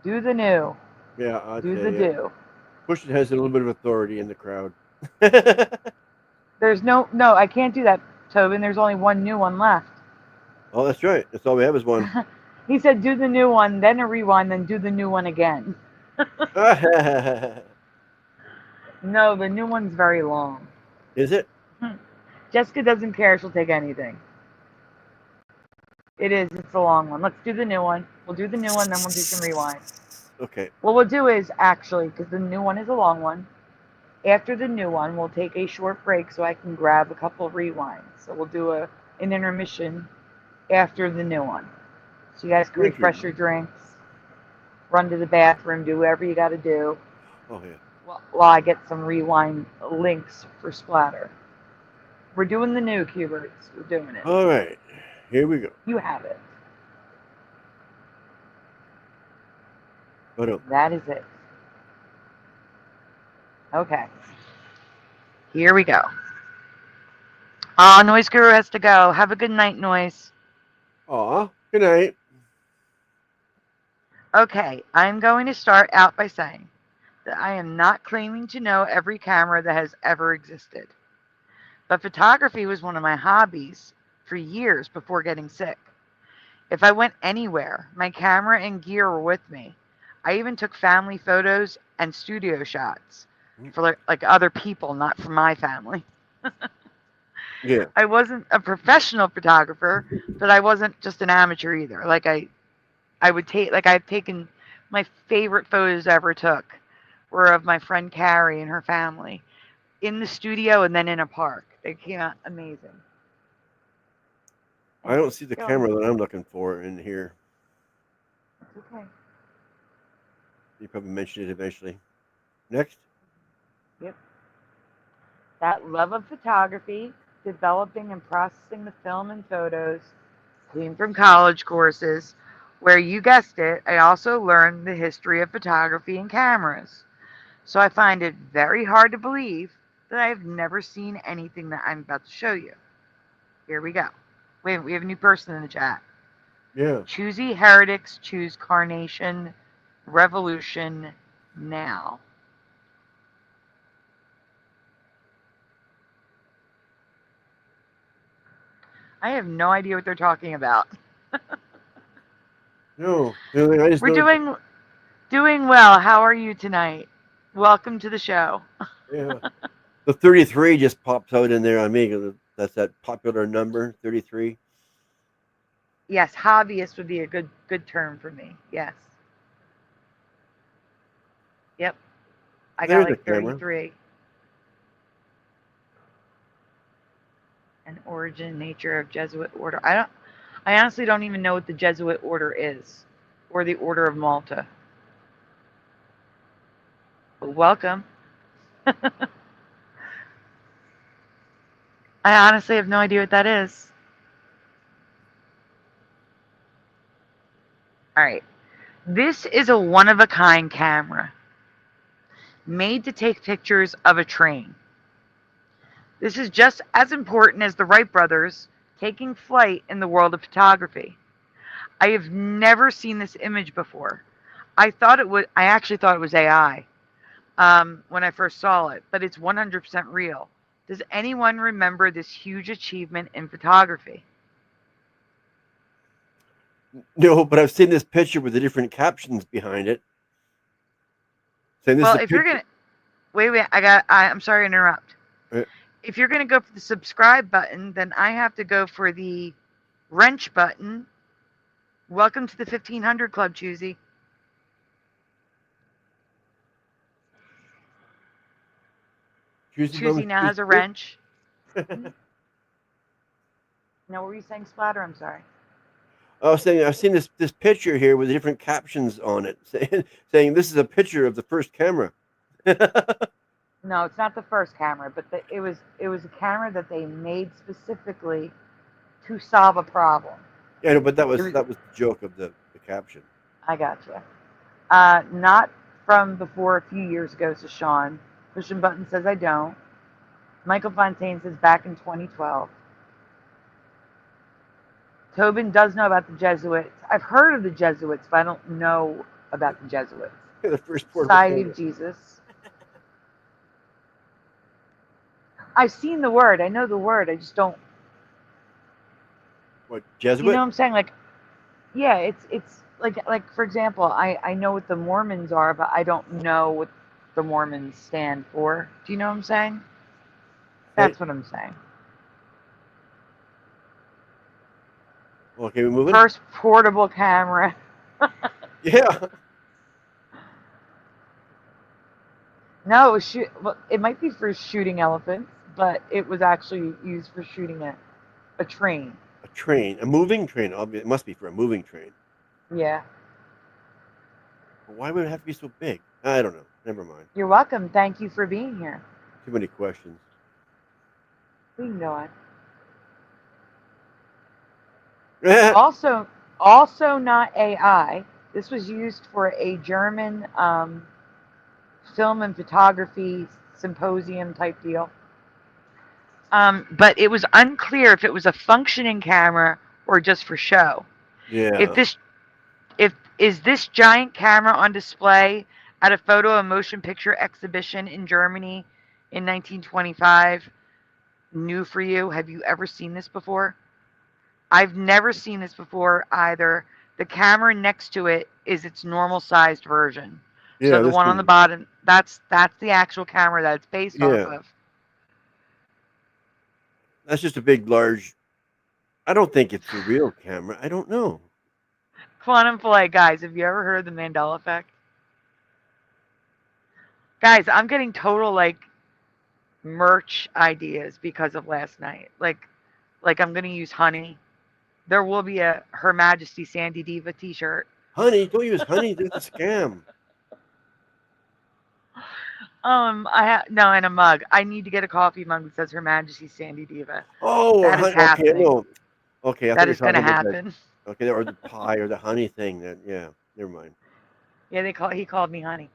Do the new. Yeah, I'd Do say, the yeah. do. Pushing has a little bit of authority in the crowd. There's no, I can't do that, Tobin. There's only 1 new one left. Oh, that's right. That's all we have is one. He said do the new one, then a rewind, then do the new one again. No, the new one's very long. Is it? Jessica doesn't care. She'll take anything. It is. It's a long one. Let's do the new one. We'll do the new one, then we'll do some rewinds. Okay. What we'll do is, actually, because the new one is a long one, after the new one, we'll take a short break so I can grab a couple of rewinds. So we'll do an intermission after the new one. So you guys can refresh your drinks, run to the bathroom, do whatever you got to do. Oh, yeah. While I get some rewind links for Splatter. We're doing the new Q-Birds. We're doing it. All right. Here we go. You have it. Oh, no. That is it. Okay. Here we go. Noise Guru has to go. Have a good night, Noise. Aw, good night. Okay, I'm going to start out by saying that I am not claiming to know every camera that has ever existed. But photography was one of my hobbies for years before getting sick. If I went anywhere, my camera and gear were with me. I even took family photos and studio shots for like other people, not for my family. Yeah. I wasn't a professional photographer, but I wasn't just an amateur either. Like I've taken my favorite photos I ever took were of my friend Carrie and her family in the studio and then in a park. They came out amazing. I don't see the camera that I'm looking for in here. It's okay. You probably mentioned it eventually. Next. Yep. That love of photography, developing and processing the film and photos, came from college courses, where you guessed it, I also learned the history of photography and cameras. So I find it very hard to believe that I have never seen anything that I'm about to show you. Here we go. We have a new person in the chat. Yeah. Choosy Heretics choose Carnation Revolution now. I have no idea what they're talking about. No. I just We're doing well. How are you tonight? Welcome to the show. Yeah. The 33 just pops out in there on me. That's that popular number, 33. Yes, hobbyist would be a good term for me. Yes. Yep. I got There's a like camera. 33. An origin, nature of Jesuit order. I honestly don't even know what the Jesuit order is, or the Order of Malta. But welcome. I honestly have no idea what that is. All right. This is a one-of-a-kind camera made to take pictures of a train. This is just as important as the Wright brothers taking flight in the world of photography. I have never seen this image before. I actually thought it was AI when I first saw it, but it's 100% real. Does anyone remember this huge achievement in photography? No, but I've seen this picture with the different captions behind it. Saying this Well, is a if you're gonna wait, I'm sorry to interrupt. If you're gonna go for the subscribe button, then I have to go for the wrench button. Welcome to the 1500 Club, Choosy. Choosy now has a wrench. No, what were you saying, Splatter? I'm sorry. I was saying I've seen this picture here with different captions on it, saying this is a picture of the first camera. No, it's not the first camera, but it was a camera that they made specifically to solve a problem. Yeah, no, but that was the joke of the caption. I gotcha. Not from before a few years ago, says Sean. Pushing Button says I don't. Michael Fontaine says back in 2012. Tobin does know about the Jesuits. I've heard of the Jesuits, but I don't know about the Jesuits. The first Society of Jesus. I've seen the word. I know the word. I just don't. What, Jesuit? You know what I'm saying? Like, yeah, it's like for example, I know what the Mormons are, but I don't know what the Mormons stand for. Do you know what I'm saying? That's what I'm saying. Okay, we're moving. First portable camera. Yeah. No, it might be for shooting elephants, but it was actually used for shooting a train. A train, a moving train. It must be for a moving train. Yeah. But why would it have to be so big? I don't know. Never mind. You're welcome. Thank you for being here. Too many questions. We can go on. Also not AI. This was used for a German film and photography symposium type deal. But it was unclear if it was a functioning camera or just for show. Yeah. Is this giant camera on display at a photo and motion picture exhibition in Germany in 1925 new for you? Have you ever seen this before? I've never seen this before either. The camera next to it is its normal sized version. Yeah, so the one on the bottom, that's the actual camera that it's based off of. That's just a big, large. I don't think it's a real camera. I don't know. Quantum Flight, guys, have you ever heard of the Mandela effect? Guys, I'm getting total like merch ideas because of last night. Like I'm gonna use honey. There will be a Her Majesty Sandy Diva t-shirt. Honey, don't use honey. That's a scam. And a mug. I need to get a coffee mug that says Her Majesty Sandy Diva. Oh, that is happening. No. Okay, that is going to happen. Okay, or the pie or the honey thing. Yeah, never mind. Yeah, he called me honey.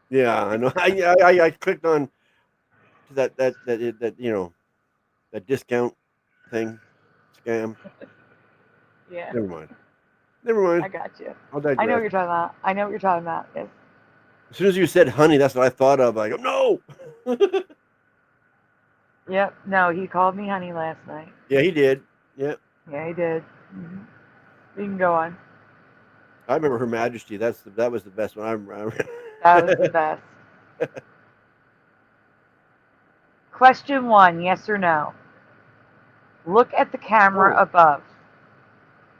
Yeah, I know. I clicked on that that discount thing scam. Yeah. Never mind. I got you. I'll digress. I know what you're talking about. Yes. As soon as you said honey, that's what I thought of. I go, no. Yep. No, he called me honey last night. Yeah, he did. Yep. Yeah, he did. Mm-hmm. You can go on. I remember Her Majesty. That was the best one. I remember. That was the best. Question 1, yes or no? Look at the camera above.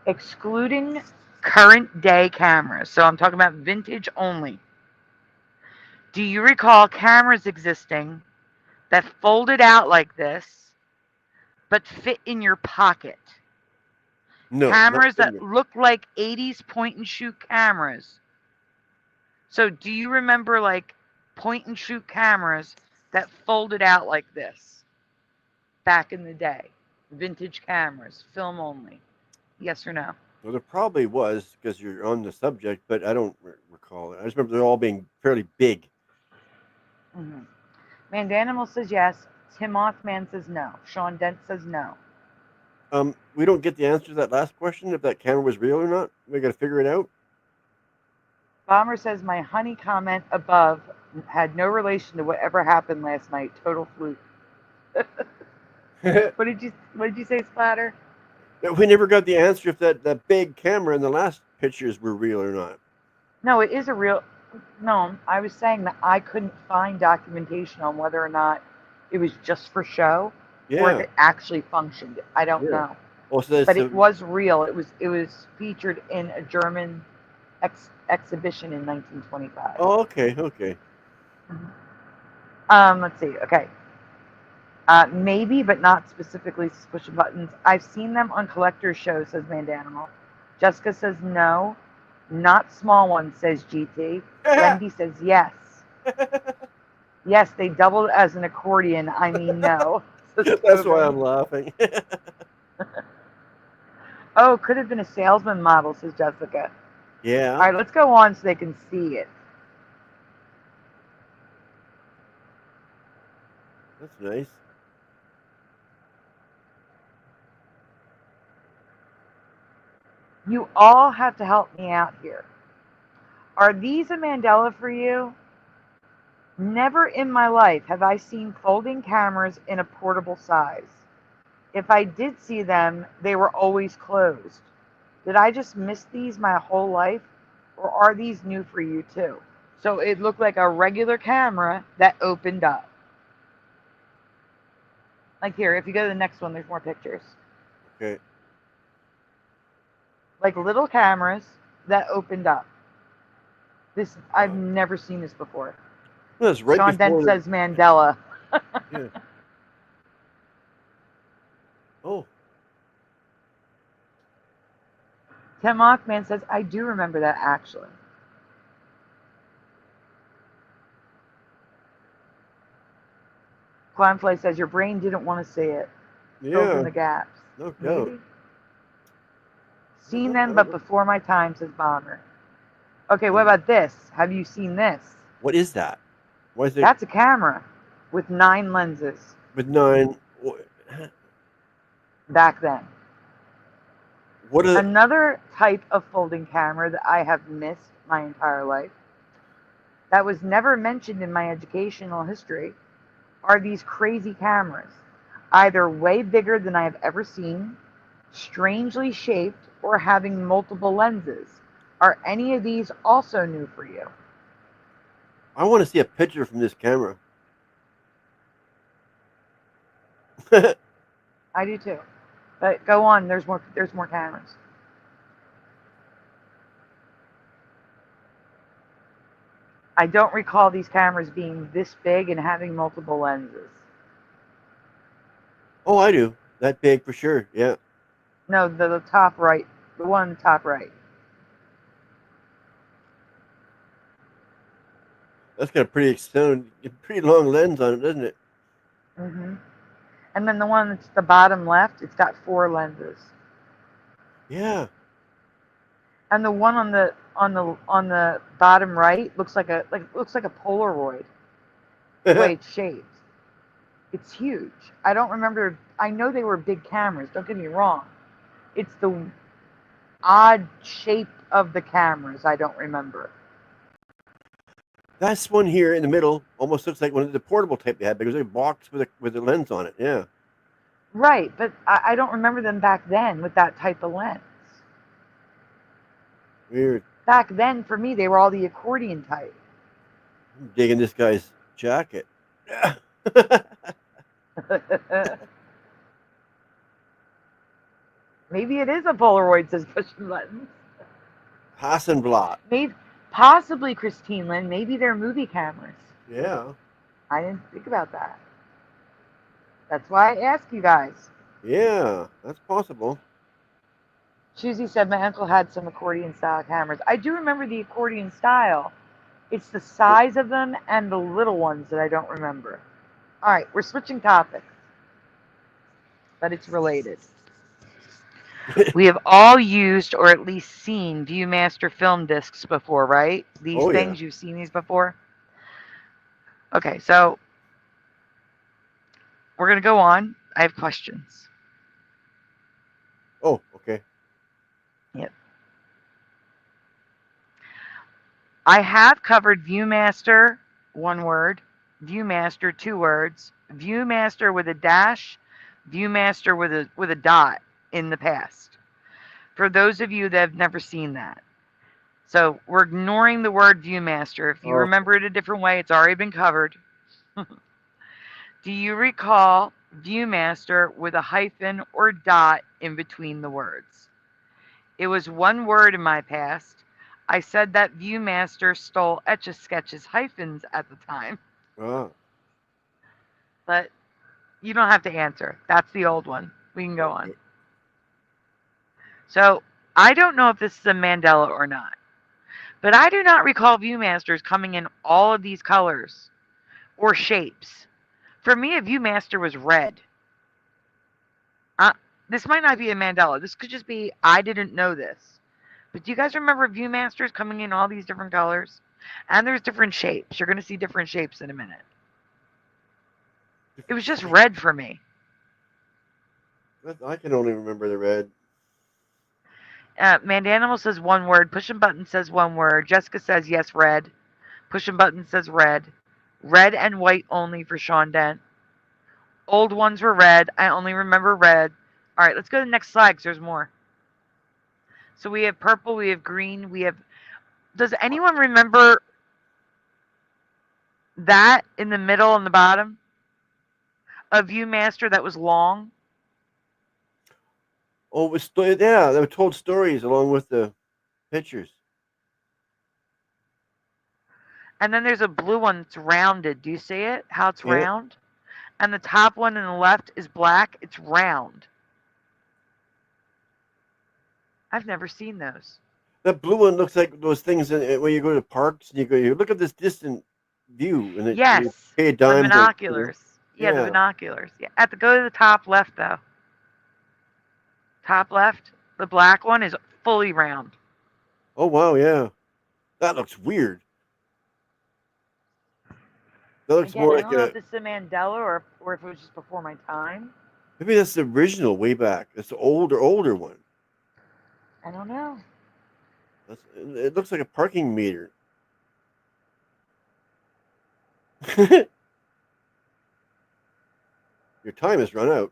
excluding current day cameras. So I'm talking about vintage only. Do you recall cameras existing that folded out like this, but fit in your pocket? No, Cameras not that look like 80s point and shoot cameras. So do you remember like point and shoot cameras that folded out like this back in the day? Vintage cameras, film only. Yes or no? well, there probably was because you're on the subject, but I don't recall it. I just remember they're all being fairly big. Mm-hmm. Mandanimal says yes. Tim Othman says no. Sean Dent says no. We don't get the answer to that last question if that camera was real or not. We got to figure it out. Bomber says my honey comment above had no relation to whatever happened last night. Total fluke. What did you say, Splatter? We never got the answer if that big camera in the last pictures were real or not. No, it is a real. No, I was saying that I couldn't find documentation on whether or not it was just for show or if Yeah. it actually functioned. I don't know. Oh, so But it was real. It was featured in a German exhibition in 1925. Oh, okay. Let's see. Okay. Maybe, but not specifically pushing buttons. I've seen them on collector shows, says Mandanimal. Jessica says no. Not small ones, says GT. Wendy says yes. Yes, they doubled as an accordion. I mean, no. That's why I'm laughing. Oh, could have been a salesman model, says Jessica. Yeah. All right, let's go on so they can see it. That's nice. You all have to help me out here. Are these a Mandela for you? Never in my life have I seen folding cameras in a portable size. If I did see them, they were always closed. Did I just miss these my whole life? Or are these new for you too? So it looked like a regular camera that opened up. Like here, if you go to the next one, there's more pictures. Okay. Like little cameras that opened up. This, I've never seen this before. That's right Sean before Dent says Mandela. Yeah. Oh. Tim Mockman says, I do remember that actually. Clownfly says, your brain didn't want to see it. Fills in the gaps. No doubt. Maybe. Seen them, but before my time, says Bomber. Okay, what about this? Have you seen this? What is that? Why is it That's a camera with 9 lenses with 9? back then. What are Another type of folding camera that I have missed my entire life, that was never mentioned in my educational history, are these crazy cameras. Either way bigger than I have ever seen, strangely shaped, or having multiple lenses. Are any of these also new for you? I want to see a picture from this camera. I do too. But go on, there's more cameras. I don't recall these cameras being this big and having multiple lenses. Oh, I do. That big for sure. Yeah. No, the top right. The one on the top right. That's got a pretty long lens on it, doesn't it? Mm-hmm. And then the one that's the bottom left, it's got 4 lenses. Yeah. And the one on the bottom right looks like a Polaroid. The way it's shaped. It's huge. I don't remember. I know they were big cameras. Don't get me wrong. It's the odd shape of the cameras I don't remember. That's one here in the middle. Almost looks like one of the portable type they had because they box with a lens on it. Yeah. Right, but I don't remember them back then with that type of lens. Weird. Back then, for me, they were all the accordion type. I'm digging this guy's jacket. Maybe it is a Polaroid says pushing buttons. Hasselblad. Maybe, possibly Christine Lynn. Maybe they're movie cameras. Yeah. I didn't think about that. That's why I ask you guys. Yeah, that's possible. Susie said my uncle had some accordion style cameras. I do remember the accordion style. It's the size of them and the little ones that I don't remember. All right, we're switching topics, but it's related. We have all used or at least seen Viewmaster film discs before, right? These Oh, things, yeah. you've seen these before? Okay, so we're going to go on. I have questions. Oh, okay. Yep. I have covered Viewmaster, one word, Viewmaster, two words, Viewmaster with a dash, Viewmaster with a dot in the past. For those of you that have never seen that. So we're ignoring the word Viewmaster. If you remember it a different way, it's already been covered. Do you recall Viewmaster with a hyphen or dot in between the words? It was one word in my past. I said that Viewmaster stole Etch-a-Sketch's hyphens at the time. Oh. But you don't have to answer. That's the old one. We can go on. So I don't know if this is a Mandela or not. But I do not recall Viewmasters coming in all of these colors or shapes. For me, a Viewmaster was red. This might not be a Mandela. This could just be, I didn't know this. But do you guys remember Viewmasters coming in all these different colors? And there's different shapes. You're going to see different shapes in a minute. It was just red for me. I can only remember the red. Mandanimal says one word. Push and Button says one word. Jessica says yes, red. Push and Button says red. Red and white only for Sean Dent. Old ones were red. I only remember red. All right, let's go to the next slide because there's more. So we have purple, we have green, we have... Does anyone remember that in the middle on the bottom? A Viewmaster that was long? Oh, it was yeah, they were told stories along with the pictures. And then there's a blue one that's rounded. Do you see it? How it's round? And the top one on the left is black. It's round. I've never seen those. That blue one looks like those things when you go to parks and you look at this distant view and yes, you pay a dime. The binoculars. Yeah, the binoculars. Yeah, go to the top left though. Top left, the black one is fully round. Oh wow, yeah, that looks weird. That looks more like I don't know if this is a Mandela or if it was just before my time. Maybe that's the original way back. It's the older one. I don't know. It looks like a parking meter. Your time has run out.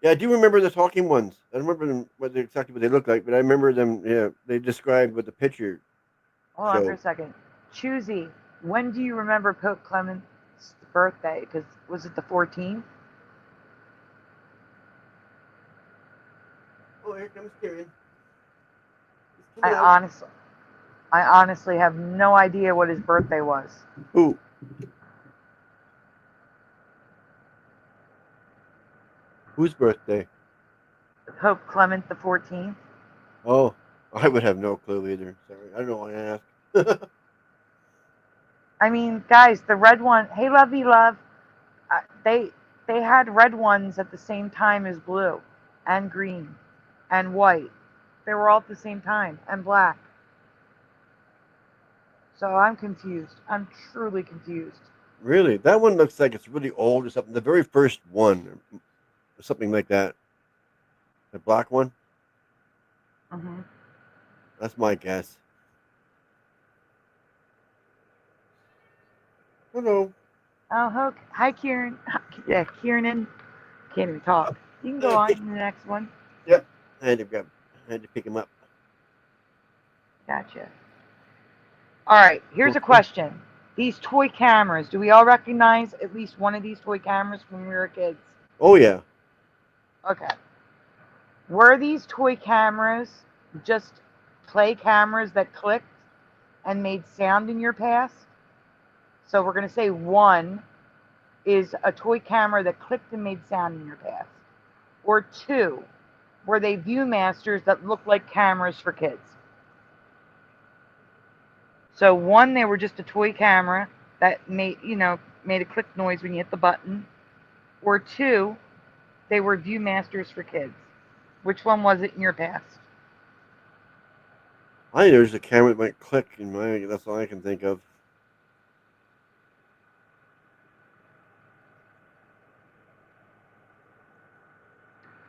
Yeah, I do remember the talking ones. I don't remember them, exactly what they look like, but I remember them. Yeah, they described what the picture. Hold on for a second. Choosy, when do you remember Pope Clement's birthday? Because was it the 14th? Oh, here comes Karen. I honestly have no idea what his birthday was. Who? Whose birthday? Pope Clement the 14th. Oh, I would have no clue either. Sorry, I don't know why I asked. I mean, guys, the red one. Hey, Lovey Love. They had red ones at the same time as blue, and green, and white. They were all at the same time, and black. So I'm confused. I'm truly confused. Really? That one looks like it's really old or something. The very first one, or something like that. The black one? Mm-hmm. That's my guess. Hello. Oh, hi, Kieran. Yeah, Kieran. Can't even talk. You can go on to the next one. Yep. I had to pick him up. Gotcha. All right, here's a question. These toy cameras, do we all recognize at least one of these toy cameras when we were kids? Oh, yeah. Okay. Were these toy cameras just play cameras that clicked and made sound in your past? So we're going to say 1 is a toy camera that clicked and made sound in your past. Or 2, were they Viewmasters that looked like cameras for kids? So 1, they were just a toy camera that made a click noise when you hit the button. Or 2, they were Viewmasters for kids. Which one was it in your past? I think there's a camera that might click in my. That's all I can think of.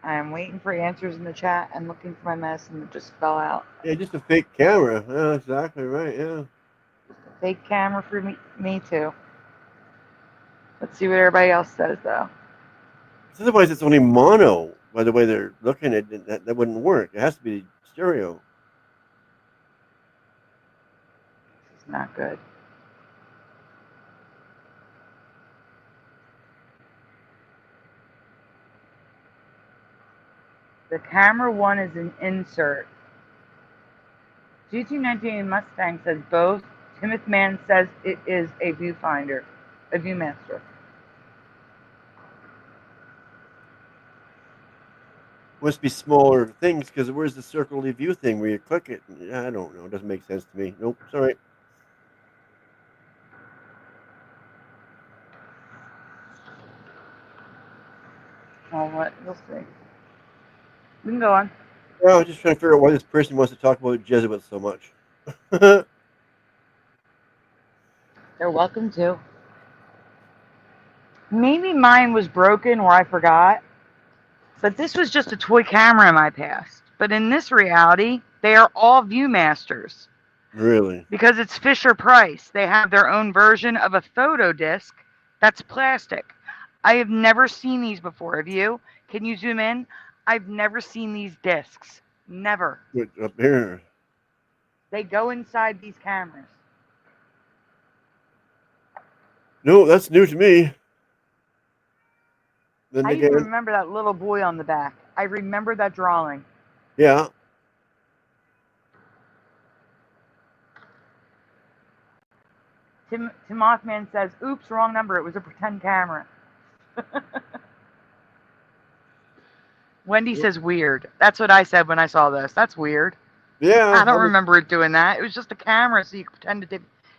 I'm waiting for answers in the chat and looking for my mess, and it just fell out. Yeah, just a fake camera. Yeah, exactly right. Yeah. Fake camera for me too. Let's see what everybody else says, though. Otherwise, it's only mono. By the way they're looking at it, that wouldn't work. It has to be stereo. This is not good. The camera 1 is an insert. GT19 Mustang says both. Timothy Man says it is a viewfinder, a Viewmaster. Must be smaller things because where's the circle of view thing where you click it? I don't know. It doesn't make sense to me. Nope. Sorry. Oh, what? We'll see. We can go on. Well, I was just trying to figure out why this person wants to talk about Jesuits so much. They're welcome to. Maybe mine was broken or I forgot. But this was just a toy camera in my past. But in this reality, they are all Viewmasters. Really? Because it's Fisher-Price. They have their own version of a photo disc that's plastic. I have never seen these before. Have you? Can you zoom in? I've never seen these discs. Never. Wait, up here. They go inside these cameras. No, that's new to me. Then I again, even remember that little boy on the back. I remember that drawing. yeah. Tim Mothman says, oops, wrong number. It was a pretend camera. Wendy says, weird. That's what I said when I saw this. That's weird. Yeah. I don't remember it doing that. It was just a camera so you could pretend to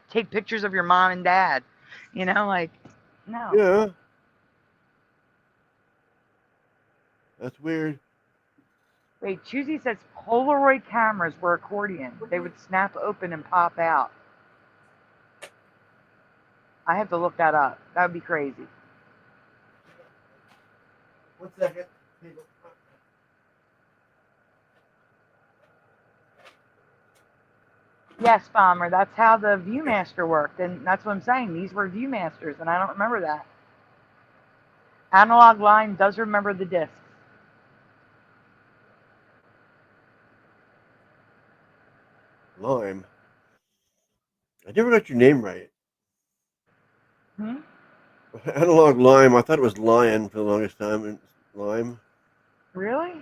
take pictures of your mom and dad. You know, like, no. Yeah. That's weird. Wait, Choosy says Polaroid cameras were accordion. They would snap open and pop out. I have to look that up. That would be crazy. 1 second. Yes, Bomber, that's how the Viewmaster worked, and that's what I'm saying. These were Viewmasters, and I don't remember that. Analog Line does remember the discs. Lime. I never got your name right. Hmm? Analog Lime. I thought it was Lion for the longest time. And Lime. Really?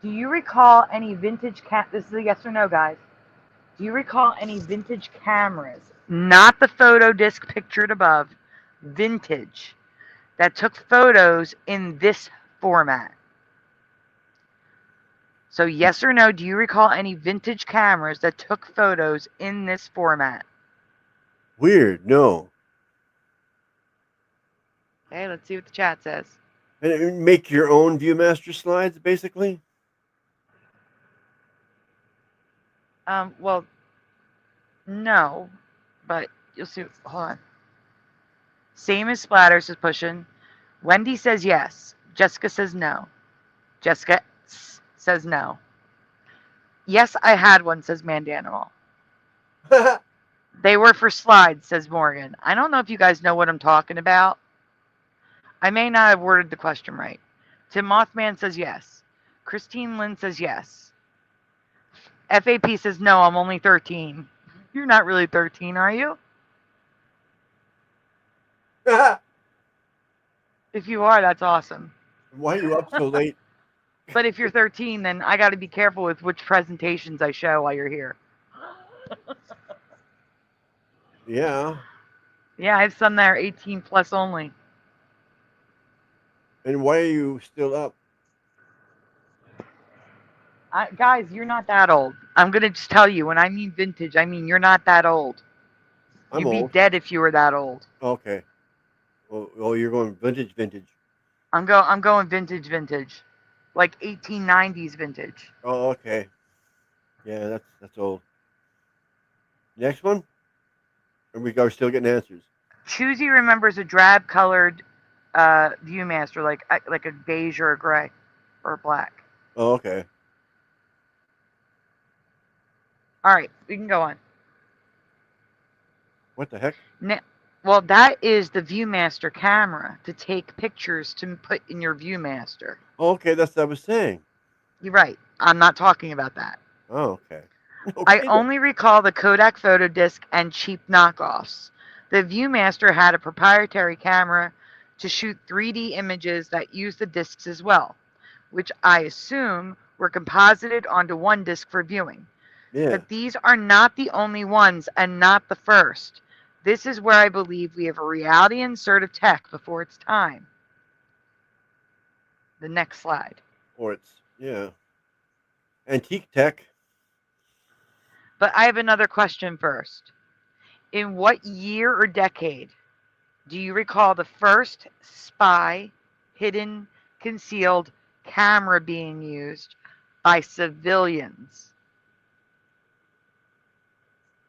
Do you recall any vintage this is a yes or no, guys. Do you recall any vintage cameras, not the photo disc pictured above, vintage, that took photos in this format? So yes or no, do you recall any vintage cameras that took photos in this format? Weird. No. Okay, let's see what the chat says. And make your own Viewmaster slides, basically? Well, no, but you'll see. Hold on. Same as Splatter says pushing. Wendy says yes. Jessica says no. Jessica says no. Yes, I had one, says Mandanimal. They were for slides, says Morgan. I don't know if you guys know what I'm talking about. I may not have worded the question right. Tim Mothman says yes. Christine Lynn says yes. FAP says no, I'm only 13. You're not really 13, are you? If you are, that's awesome. Why are you up so late? But if you're 13, then I got to be careful with which presentations I show while you're here. Yeah. Yeah, I have some that are 18 plus only. And why are you still up? Guys, you're not that old. I'm going to just tell you, when I mean vintage, I mean you're not that old. I'm You'd be old. dead if you were that old. Okay. Oh, you're going vintage. I'm going vintage. Like 1890s vintage. Oh, okay. Yeah, that's old. Next one? And we are still getting answers. Choosy remembers a drab colored Viewmaster, like a beige or a gray or a black. Oh, okay. All right, we can go on. What the heck? Well, that is the Viewmaster camera to take pictures to put in your Viewmaster. Oh, okay, that's what I was saying. You're right. I'm not talking about that. Oh, okay. I only recall the Kodak photo disc and cheap knockoffs. The Viewmaster had a proprietary camera to shoot 3D images that used the discs as well, which I assume were composited onto one disc for viewing. Yeah. But these are not the only ones and not the first. This is where I believe we have a reality insert of tech before its time. The next slide. Or it's, yeah. Antique tech. But I have another question first. In what year or decade do you recall the first spy, hidden, concealed camera being used by civilians?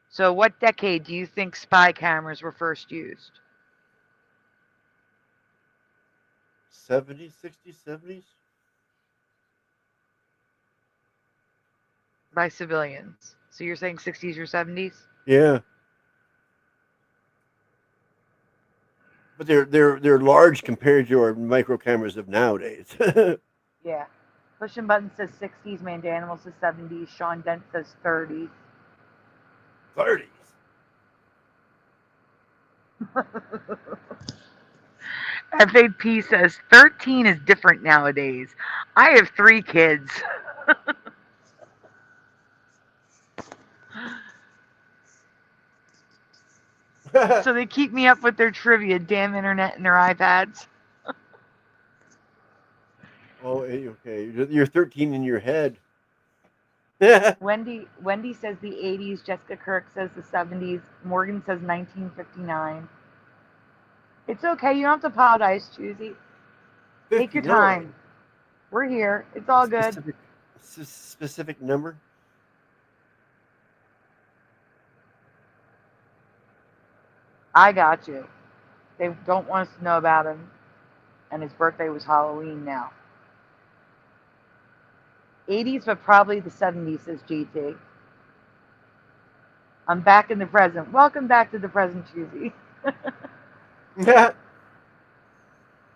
So what decade do you think spy cameras were first used? 70s, 60s, 70s? By civilians. So you're saying 60s or 70s? Yeah. But they're large compared to our micro cameras of nowadays. Yeah. Push and Button says 60s, Mandela says 70s, Sean Dent says 30s. 30s. FAP says 13 is different nowadays. I have 3 kids. So they keep me up with their trivia, damn internet and their iPads. Oh, okay. You're 13 in your head. Wendy says the 80s. Jessica Kirk says the 70s. Morgan says 1959. It's okay. You don't have to apologize, Choosy. Take your time. We're here. It's all good. Specific number? I got you. They don't want us to know about him. And his birthday was Halloween now. 80s, but probably the 70s, says GT. I'm back in the present. Welcome back to the present, Choosy. Yeah.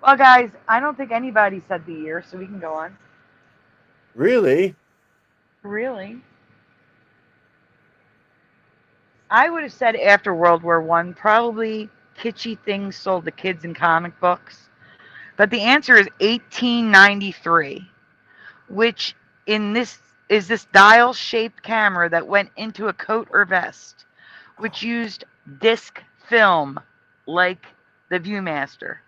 Well, guys, I don't think anybody said the year, so we can go on. Really? Really? I would have said after World War I, probably kitschy things sold to kids in comic books. But the answer is 1893, which in this is this dial-shaped camera that went into a coat or vest, which used disc film like the Viewmaster.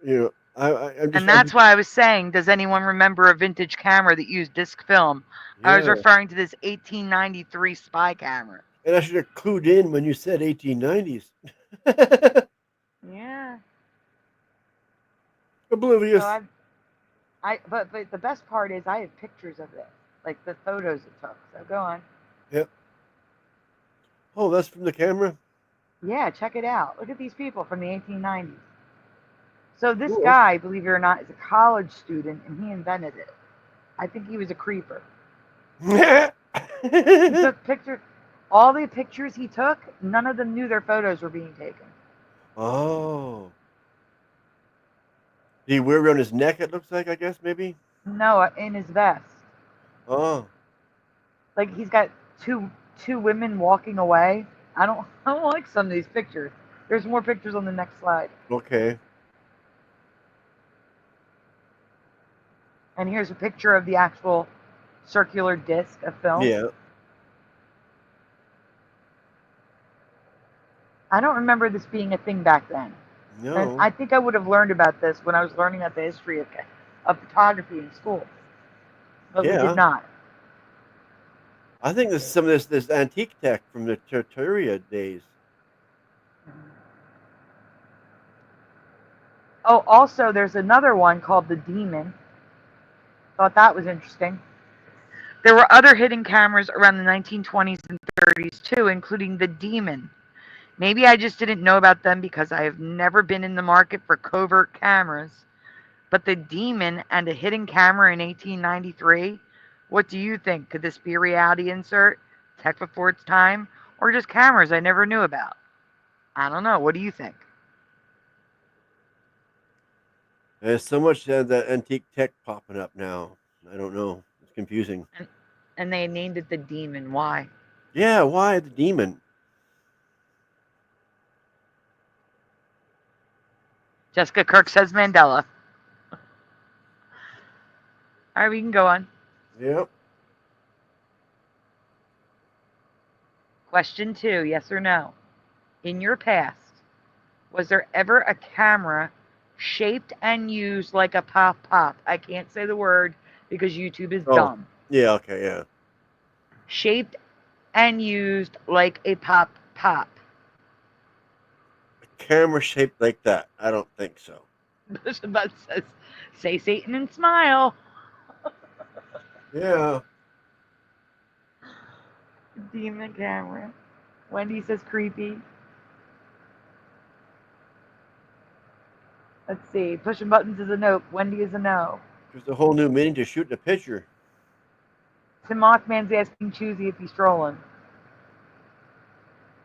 You know, and that's why I was saying, does anyone remember a vintage camera that used disc film? Yeah. I was referring to this 1893 spy camera. And I should have clued in when you said 1890s. Yeah. Oblivious. So but the best part is I have pictures of it, like the photos it took. So go on. Yep. Oh, that's from the camera? Yeah, check it out. Look at these people from the 1890s. So this guy, believe it or not, is a college student, and he invented it. I think he was a creeper. He took pictures. All the pictures he took, none of them knew their photos were being taken. Oh. Did he wear around his neck, it looks like, I guess, maybe? No, in his vest. Oh. Like he's got two women walking away. I don't like some of these pictures. There's more pictures on the next slide. Okay. And here's a picture of the actual circular disc of film. Yeah. I don't remember this being a thing back then. No. And I think I would have learned about this when I was learning about the history of photography in school. But we Yeah. did not. I think there's some of this antique tech from the Terturia days. Oh, also, there's another one called the Demon. Thought that was interesting. There were other hidden cameras around the 1920s and 30s too, including the Demon. Maybe I just didn't know about them because I have never been in the market for covert cameras. But the Demon and a hidden camera in 1893? What do you think? Could this be a reality insert, tech before its time, or just cameras I never knew about? I don't know. What do you think? There's so much that antique tech popping up now. I don't know. It's confusing. And they named it the Demon. Why? Yeah, why the Demon? Jessica Kirk says Mandela. All right, we can go on. Yep. Question 2, yes or no? In your past, was there ever a camera shaped and used like a pop-pop? I can't say the word because YouTube is dumb. Yeah, okay, yeah. Shaped and used like a pop-pop. A camera shaped like that? I don't think so. But says, say Satan and smile. Yeah. Demon camera. Wendy says creepy. Let's see. Pushing buttons is a no. Wendy is a no. There's a whole new meaning to shooting a picture. Tim Mothman's asking Choosy if he's trolling.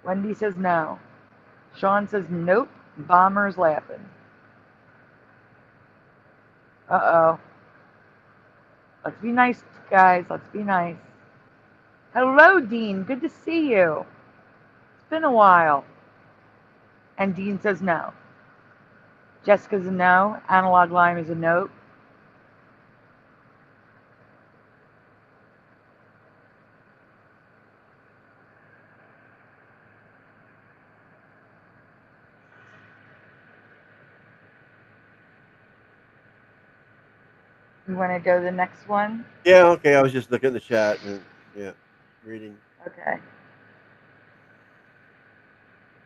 Wendy says no. Sean says nope. Bomber's laughing. Uh-oh. Let's be nice, guys. Let's be nice. Hello, Dean. Good to see you. It's been a while. And Dean says no. Jessica's a no. Analog Lime is a nope. You want to go to the next one? Yeah, okay. I was just looking at the chat and yeah, reading. Okay.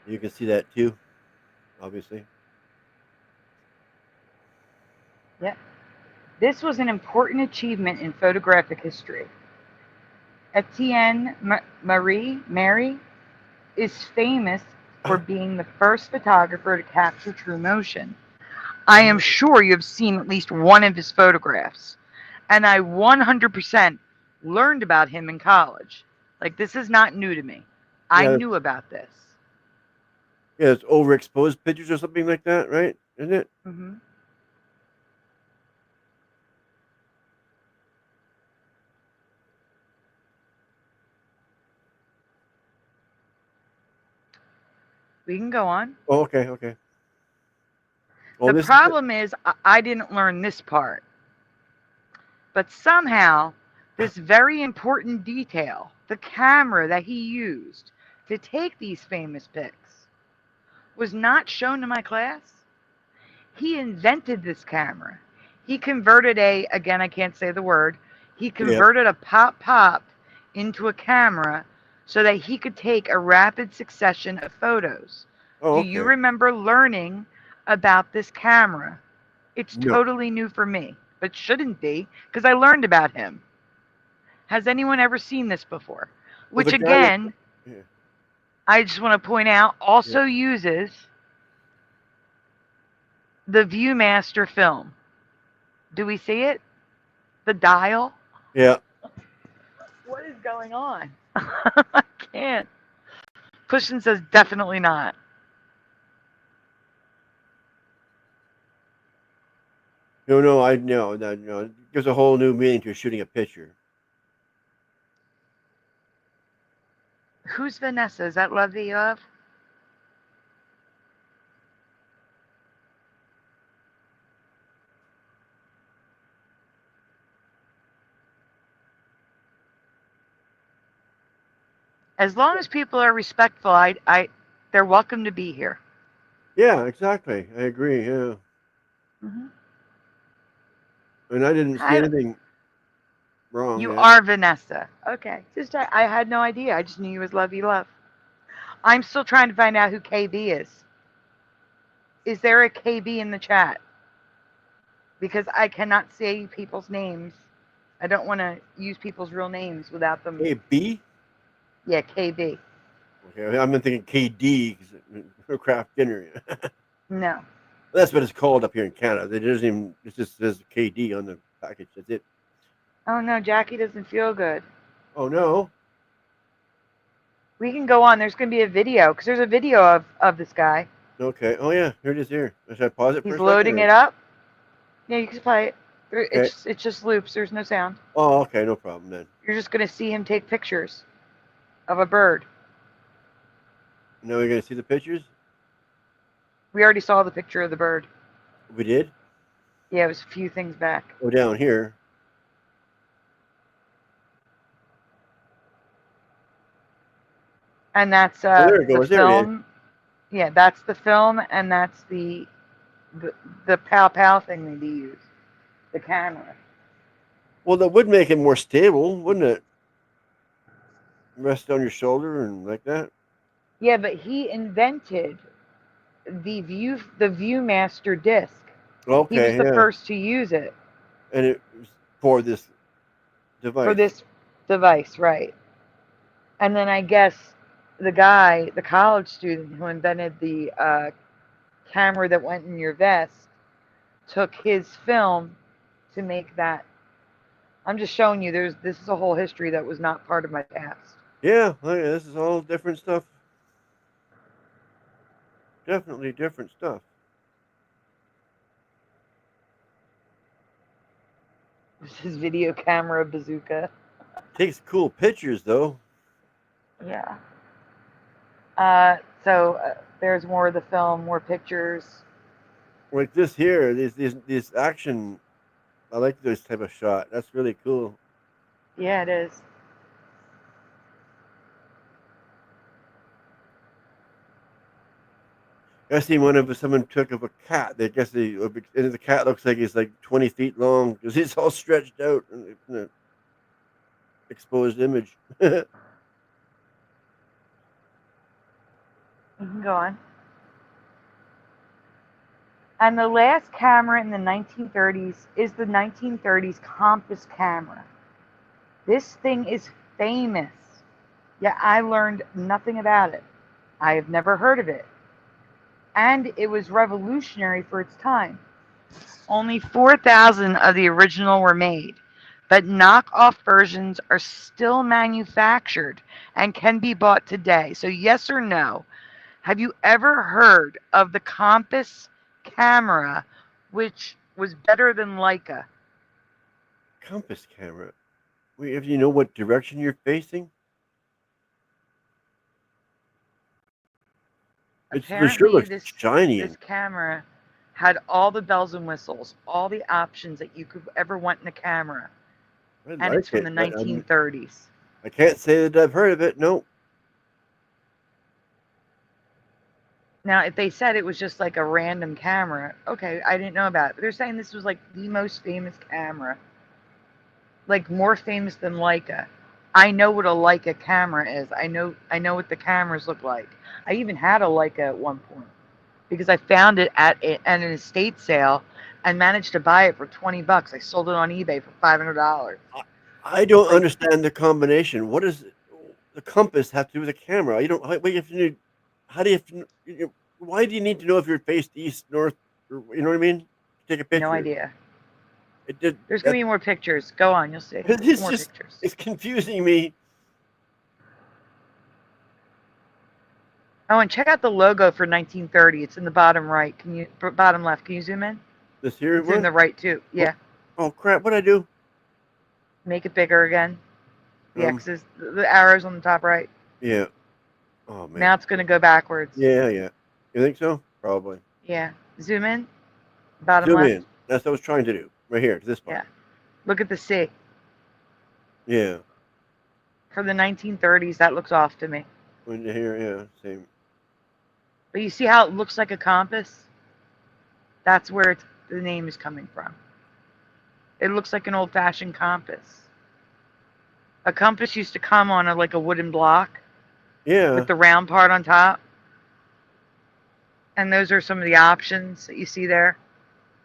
You can see that too, obviously. Yep. This was an important achievement in photographic history. Etienne Mary is famous for being the first photographer to capture true motion. I am sure you have seen at least one of his photographs. And I 100% learned about him in college. Like, this is not new to me. I knew about this. Yeah, it's overexposed pictures or something like that, right? Isn't it? Mm-hmm. We can go on. Oh, okay, okay. Well, The problem is I didn't learn this part. But somehow, this very important detail, the camera that he used to take these famous pics, was not shown to my class. He invented this camera. He converted again, I can't say the word, he converted a pop-pop into a camera so that he could take a rapid succession of photos. Oh, okay. Do you remember learning about this camera? It's totally new for me, but shouldn't be, because I learned about him. Has anyone ever seen this before? Which again, I just want to point out, also uses the Viewmaster film. Do we see it? The dial? Yeah. What is going on? I can't. Pushton says definitely not. No. It gives a whole new meaning to shooting a picture. Who's Vanessa? Is that Love That You Love? As long as people are respectful, they're welcome to be here. Yeah, exactly. I agree. Yeah. Hmm. And I didn't see anything wrong. You yet. are Vanessa. Okay. Just I had no idea. I just knew you was Lovey Love. I'm still trying to find out who KB is. Is there a KB in the chat? Because I cannot say people's names. I don't want to use people's real names without them. KB? Yeah, KB. Okay, I'm thinking KD because craft dinner. No. That's what it's called up here in Canada. It doesn't even. It just says KD on the package. That's it. Oh no, Jackie doesn't feel good. Oh no. We can go on. There's going to be a video because there's a video of this guy. Okay. Oh yeah, here it is. Here. Should I pause it for a He's second? loading it up. Yeah, you can play it. Okay. It just loops. There's no sound. Oh, okay, no problem then. You're just going to see him take pictures of a bird. Now we're gonna see the pictures. We already saw the picture of the bird. We did. Yeah, it was a few things back. Go down here. And that's there it goes. the There it is. film. Yeah, that's the film, and that's the pow pow thing they use, the camera. Well, that would make it more stable, wouldn't it? Rest on your shoulder and like that. Yeah, but he invented the ViewMaster disc. Okay. He was the yeah. first to use it And it was for this device. for this device, right? And then I guess the college student who invented the camera that went in your vest, took his film to make that. I'm just showing you. This is a whole history that was not part of my past. Yeah, oh, yeah, this is all different stuff. Definitely different stuff. This is video camera bazooka. Takes cool pictures though. Yeah. So there's more of the film, more pictures. Like this here, this action. I like this type of shot. That's really cool. Yeah, it is. I seen one of someone took of a cat. They guess and the cat looks like he's like 20 feet long because he's all stretched out in the exposed image. You can go on. And the last camera in the 1930s is the 1930s compass camera. This thing is famous. Yet I learned nothing about it. I have never heard of it. And it was revolutionary for its time. Only 4,000 of the original were made, but knockoff versions are still manufactured and can be bought today. So yes or no, have you ever heard of the compass camera, which was better than Leica? Compass camera. Wait, if you know what direction you're facing? It sure looks shiny. This camera had all the bells and whistles, all the options that you could ever want in a camera. And it's from the 1930s. I can't say that I've heard of it. No. Now, if they said it was just like a random camera, okay, I didn't know about it. But they're saying this was like the most famous camera. Like more famous than Leica. I know what a Leica camera is. I know what the cameras look like. I even had a Leica at one point because I found it at an estate sale and managed to buy it for $20. I sold it on eBay for $500. I don't understand the combination. What does the compass have to do with a camera? You don't. Wait, how do you have to? Why do you need to know if you're faced east, north, or, you know what I mean? Take a picture. No idea. There's gonna be more pictures. Go on, you'll see. It's more just, pictures. It's confusing me. Oh, and check out the logo for 1930. It's in the bottom right. Bottom left? Can you zoom in? This here. It's in the right too. Yeah. Oh crap! What'd I do? Make it bigger again. The X's, the arrows on the top right. Yeah. Oh man. Now it's gonna go backwards. Yeah. You think so? Probably. Yeah. Zoom in. Bottom Zoom left. in. That's what I was trying to do. Right here, to this part. Yeah. Look at the C. Yeah. For the 1930s, that looks off to me. When you hear, yeah, same. But you see how it looks like a compass? That's where the name is coming from. It looks like an old-fashioned compass. A compass used to come on like a wooden block. Yeah. With the round part on top. And those are some of the options that you see there.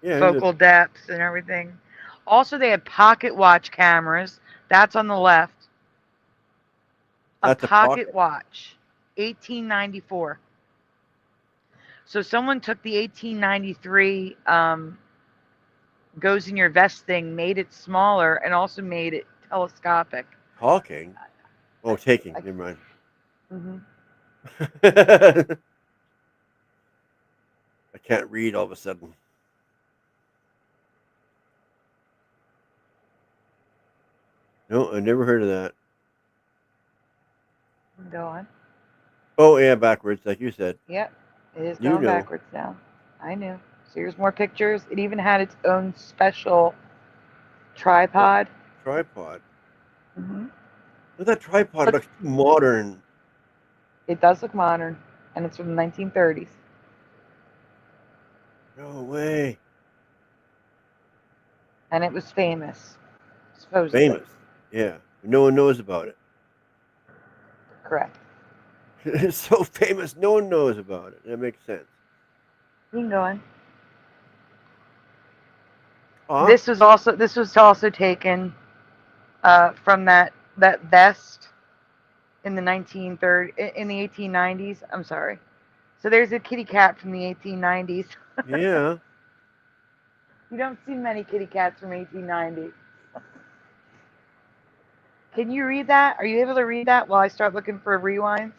Yeah. Focal depth and everything. Also, they had pocket watch cameras. That's on the left. A pocket watch. 1894. So someone took the 1893 goes in your vest thing, made it smaller, and also made it telescopic. Talking? Oh, taking. Never mind. Mm-hmm. I can't read all of a sudden. No, I never heard of that. Go on. Oh, yeah, backwards, like you said. Yep, it is You going know. backwards now. I knew. So here's more pictures. It even had its own special tripod. Tripod. Mm-hmm. That tripod looks modern. It does look modern, and it's from the 1930s. No way. And it was famous, supposedly. Famous. Yeah. No one knows about it. Correct. It's so famous, no one knows about it. That makes sense. You can go on. Huh? This was also taken from that vest in the 1890s. I'm sorry. So there's a kitty cat from the 1890s. Yeah. You don't see many kitty cats from 1890. Can you read that? Are you able to read that while I start looking for rewinds?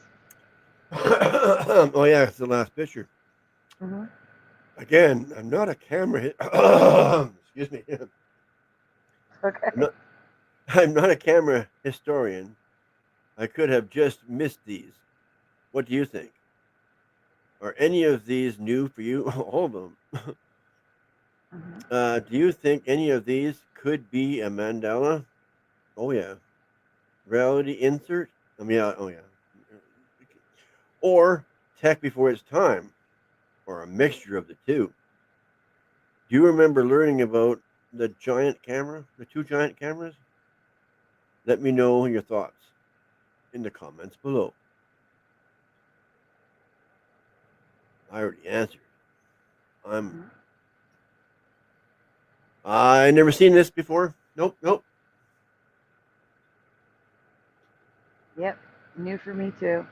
Oh yeah, it's the last picture. Mm-hmm. Again, I'm not a camera. Excuse me. Okay. I'm not a camera historian. I could have just missed these. What do you think? Are any of these new for you? All of them. Mm-hmm. Do you think any of these could be a Mandela? Oh yeah. Reality insert? Yeah, oh yeah. Or tech before its time, or a mixture of the two. Do you remember learning about the giant camera, the two giant cameras? Let me know your thoughts in the comments below. I already answered. I never seen this before. Nope. Yep, new for me too.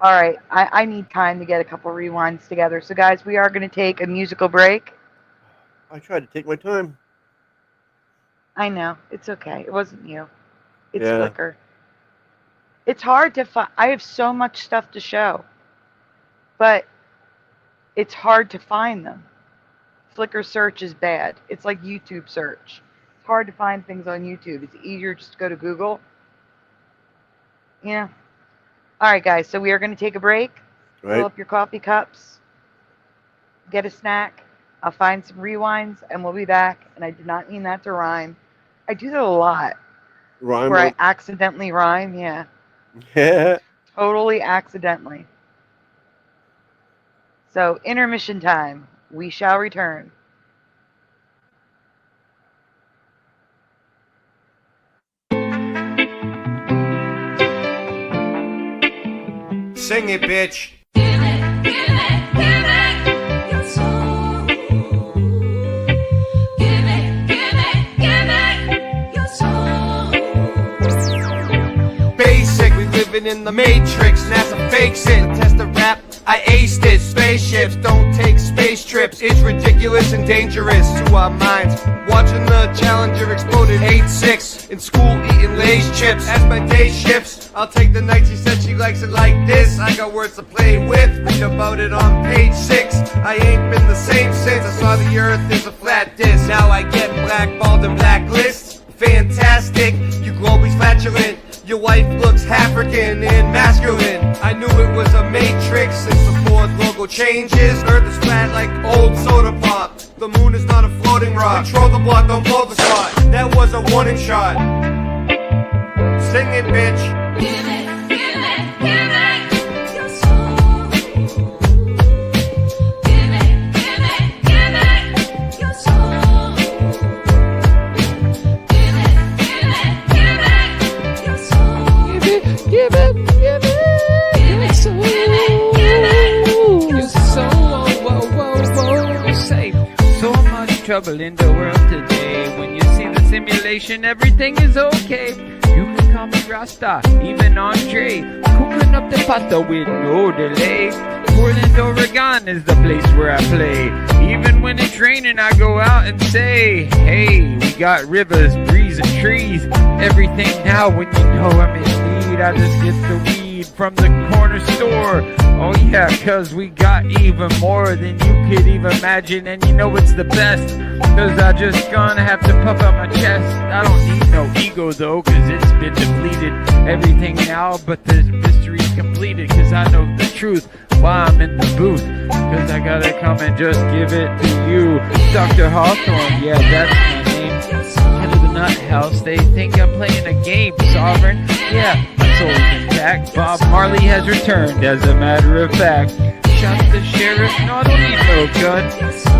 All right, I need time to get a couple rewinds together. So guys, we are going to take a musical break. I tried to take my time. I know, it's okay. It wasn't you. It's Yeah. Flickr. It's hard to find. I have so much stuff to show, but it's hard to find them. Flickr search is bad. It's like YouTube search. It's hard to find things on YouTube. It's easier just to go to Google. Yeah. All right, guys. So we are going to take a break. Right. Fill up your coffee cups. Get a snack. I'll find some rewinds, and we'll be back. And I did not mean that to rhyme. I do that a lot. Rhyme. Where I accidentally rhyme. Yeah. Yeah. Totally accidentally. So intermission time. We shall return. Sing it, bitch. Basic, we living in the matrix. NASA fakes it. Test the rap, I aced it. Spaceships don't take space trips. It's ridiculous and dangerous to our minds. Watching the Challenger exploded 8-6. In school eating Lay's chips. As my day shifts, I'll take the night. She said she likes it like this. I got words to play with. Read about it on page 6. I ain't been the same since I saw the earth is a flat disc. Now I get blackballed and blacklists. Fantastic, you globally flatulent. Your wife looks African and masculine. I knew it was a matrix since the Ford logo changes. Earth is flat like old soda pop. The moon is not a floating rock. Control the block, don't blow the spot. That was a warning shot. Sing it, bitch. Your soul. Give it your soul. Give it your soul. Give it your soul. Your soul. Whoa, whoa, whoa. Say, so much trouble in the world today. When you see the simulation, everything is okay. You can call me Rasta, even Andre. Cooking up the pasta with no delay. Portland, Oregon is the place where I play. Even when it's raining, I go out and say, hey, we got rivers, breeze, and trees. Everything now when you know I'm in need. I just get the weed from the corner store. Oh yeah, cause we got even more than you could even imagine. And you know it's the best, cause I just gonna have to puff out my chest. I don't need no ego though, cause it's been depleted. Everything now but the mystery's completed. Cause I know the truth while I'm in the booth. Cause I gotta come and just give it to you. Dr. Hawthorne, yeah, that's my name. Head of the nut house, they think I'm playing a game. Sovereign, yeah, my soul is intact. Bob Marley has returned, as a matter of fact. Shot the sheriff, no, I don't need no gun.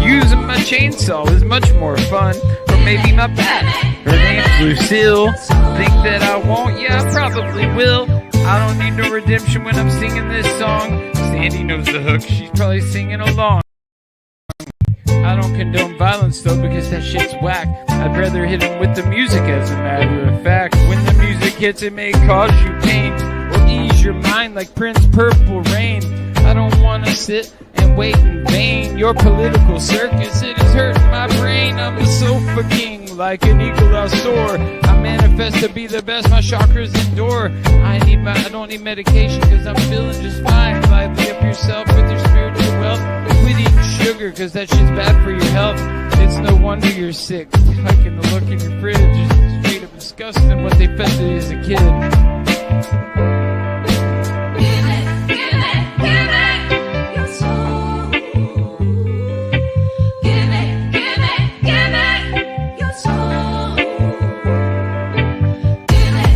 Using my chainsaw is much more fun. Or maybe my bat. Her name's Lucille. Think that I won't? Yeah, I probably will. I don't need no redemption when I'm singing this song. Sandy knows the hook, she's probably singing along. I don't condone violence though, because that shit's whack. I'd rather hit him with the music, as a matter of fact. When the music hits, it may cause you pain, or ease your mind like Prince Purple Rain. I don't wanna sit and wait in vain. Your political circus, it is hurting my brain. I'm a sofa king, like an eagle I soar. I manifest to be the best, my chakras endure. I don't need medication, cause I'm feeling just fine. Lively up yourself with your spiritual wealth. Quit eating sugar, cause that shit's bad for your health. It's no wonder you're sick. Liking the look in your fridge is straight up disgusting what they fed to you as a kid. Your soul. Give it your soul. Give it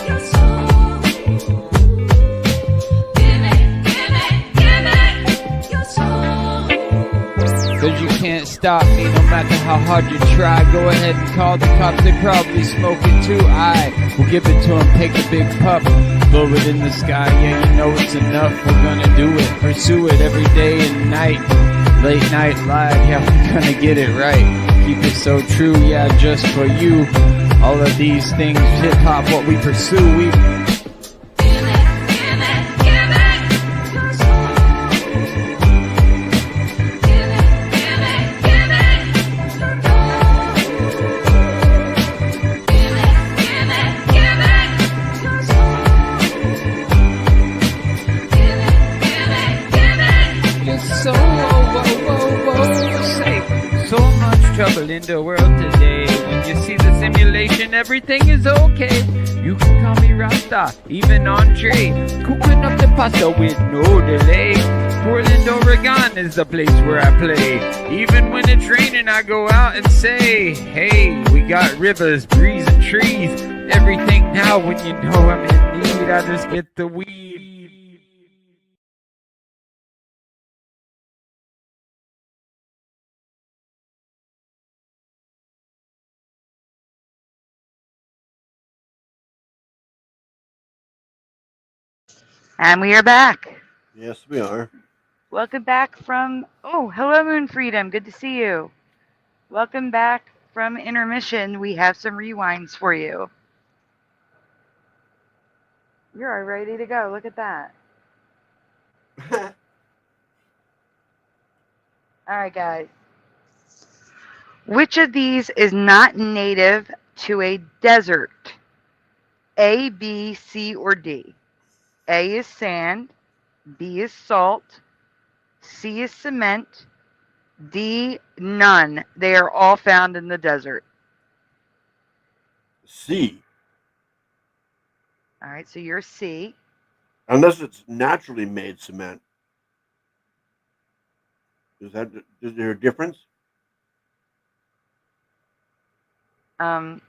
your soul. Give it your soul. Cause you can't stop me no matter how hard you try. Go ahead and call the cops, they probably smoke it too. I will give it to them, take a big puff, blow it in the sky, yeah you know it's enough. We're gonna do it, pursue it every day and night. Late night live, yeah we're gonna get it right. Keep it so true, yeah just for you. All of these things, hip hop, what we pursue, we trouble in the world today. When you see the simulation, everything is okay. You can call me Rasta, even Andre. Cooking up the pasta with no delay. Portland, Oregon is the place where I play. Even when it's raining, I go out and say, hey, we got rivers, breeze, and trees. Everything now when you know I'm in need, I just get the weed. And we are back. Yes, we are. Welcome back from, oh, hello, Moon Freedom. Good to see you. Welcome back from intermission. We have some rewinds for you. You're ready to go. Look at that. All right, guys. Which of these is not native to a desert? A, B, C, or D? A is sand, B is salt, C is cement, D, none. They are all found in the desert. C. All right, so you're C. Unless it's naturally made cement. Is there a difference? I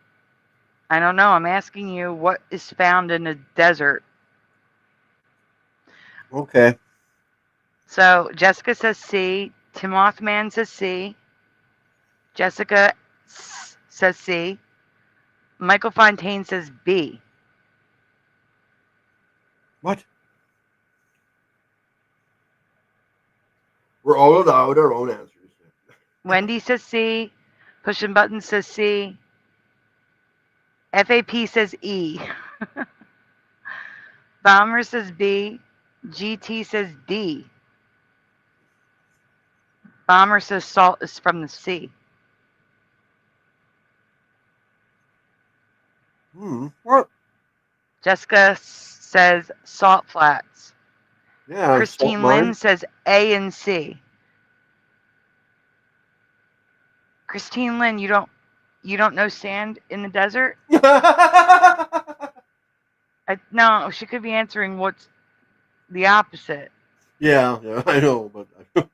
I don't know. I'm asking you what is found in a desert. Okay. So Jessica says C. Timothman says C. Jessica says C. Michael Fontaine says B. What? We're all allowed our own answers. Wendy says C. Pushing Buttons says C. FAP says E. Bomber says B. GT says D. Bomber says salt is from the sea. What? Jessica says salt flats. Yeah. Christine salt mine. Lynn says A and C. Christine Lynn, you don't know sand in the desert? No, she could be answering what's the opposite. yeah, I know, but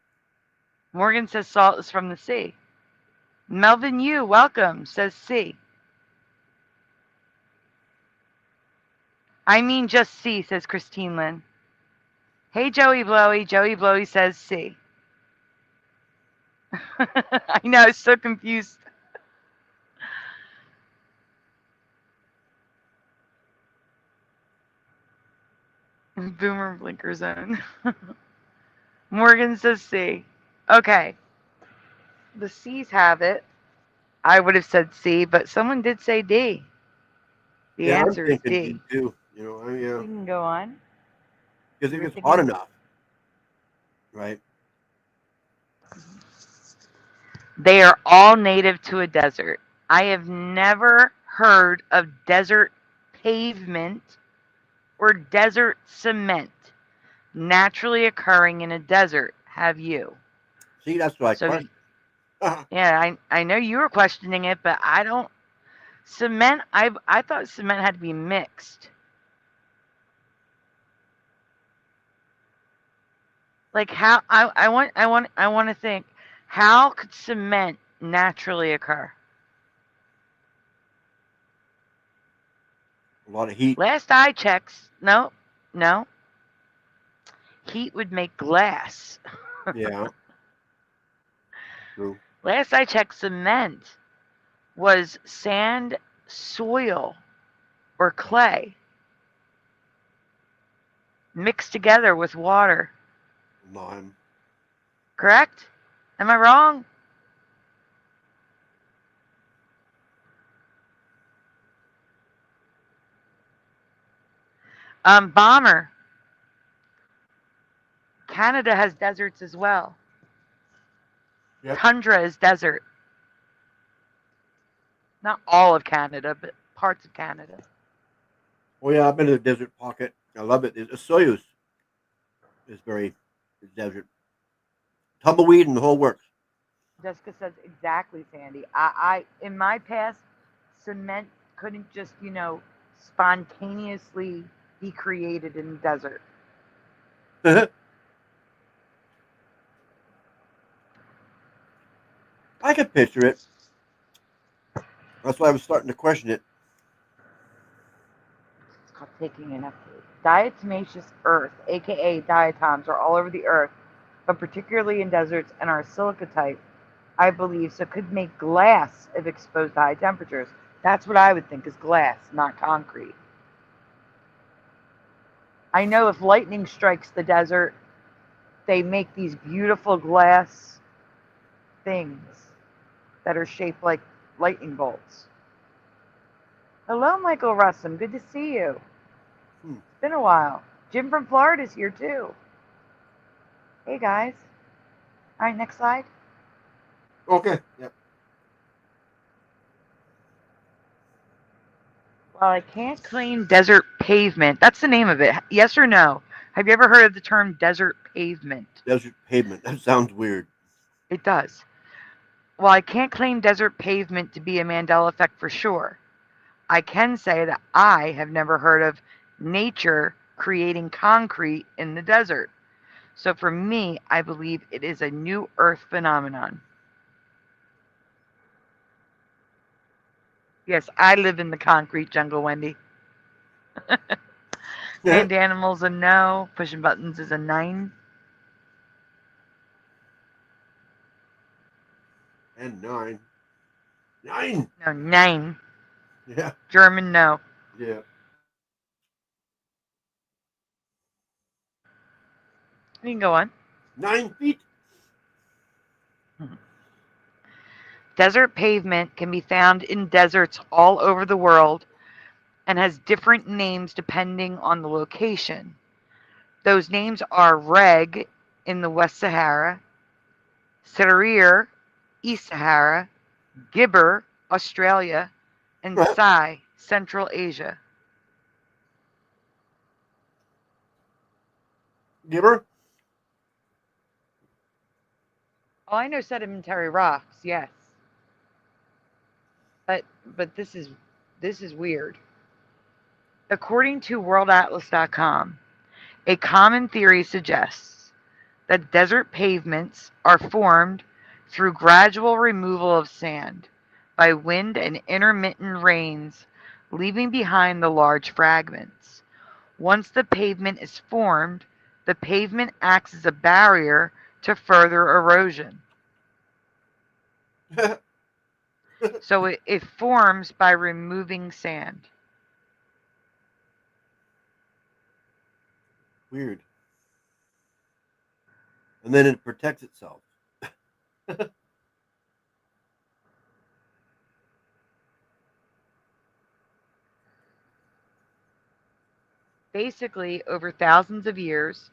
Morgan says salt is from the sea. Melvin Yu, welcome, says C. I mean just C, says Christine Lynn. Hey, Joey Blowy. Joey Blowy says C. I know, I'm so confused. Boomer blinker zone. Morgan says C. Okay. The C's have it. I would have said C, but someone did say D. The yeah, answer I'm is thinking D. D too. You know, We can go on. because if You're it's hot thinking- enough, right? They are all native to a desert. I have never heard of desert pavement or desert cement naturally occurring in a desert. Have you? See, that's what I So, question. yeah, I know you were questioning it, but I don't. Cement, I thought cement had to be mixed. Like how I want to think, how could cement naturally occur? A lot of heat. Last I checked, no. Heat would make glass. Yeah. True. Last I checked, cement was sand, soil, or clay mixed together with water. Lime. Correct? Am I wrong? Bomber. Canada has deserts as well. Yep. Tundra is desert. Not all of Canada, but parts of Canada. Oh yeah, I've been to the desert pocket. I love it. The Soyuz is very desert. Tumbleweed and the whole works. Jessica says exactly, Sandy. I in my past, cement couldn't just, spontaneously be created in the desert. I could picture it. That's why I was starting to question it. It's called taking an update. Diatomaceous earth, aka diatoms, are all over the earth, but particularly in deserts and are silica type, I believe, so could make glass if exposed to high temperatures. That's what I would think is glass, not concrete. I know if lightning strikes the desert, they make these beautiful glass things that are shaped like lightning bolts. Hello, Michael Russum. Good to see you. It's been a while. Jim from Florida is here too. Hey guys. All right, next slide. Okay. Yep. Well, I can't claim desert pavement. That's the name of it. Yes or no? Have you ever heard of the term desert pavement? Desert pavement. That sounds weird. It does. Well, I can't claim desert pavement to be a Mandela effect for sure. I can say that I have never heard of nature creating concrete in the desert. So for me, I believe it is a new Earth phenomenon. Yes, I live in the concrete jungle, Wendy. Hand animals a no. Pushing buttons is a 9. And 9. 9. No, 9. Yeah. German no. Yeah. You can go on. 9 feet. Desert pavement can be found in deserts all over the world and has different names depending on the location. Those names are Reg in the West Sahara, Sarir, East Sahara, Gibber, Australia, and Sai, Central Asia. Gibber? Oh, I know sedimentary rocks, yes. But this is weird. According to worldatlas.com, a common theory suggests that desert pavements are formed through gradual removal of sand by wind and intermittent rains, leaving behind the large fragments. Once the pavement is formed, the pavement acts as a barrier to further erosion. So it forms by removing sand. Weird. And then it protects itself. Basically, over thousands of years,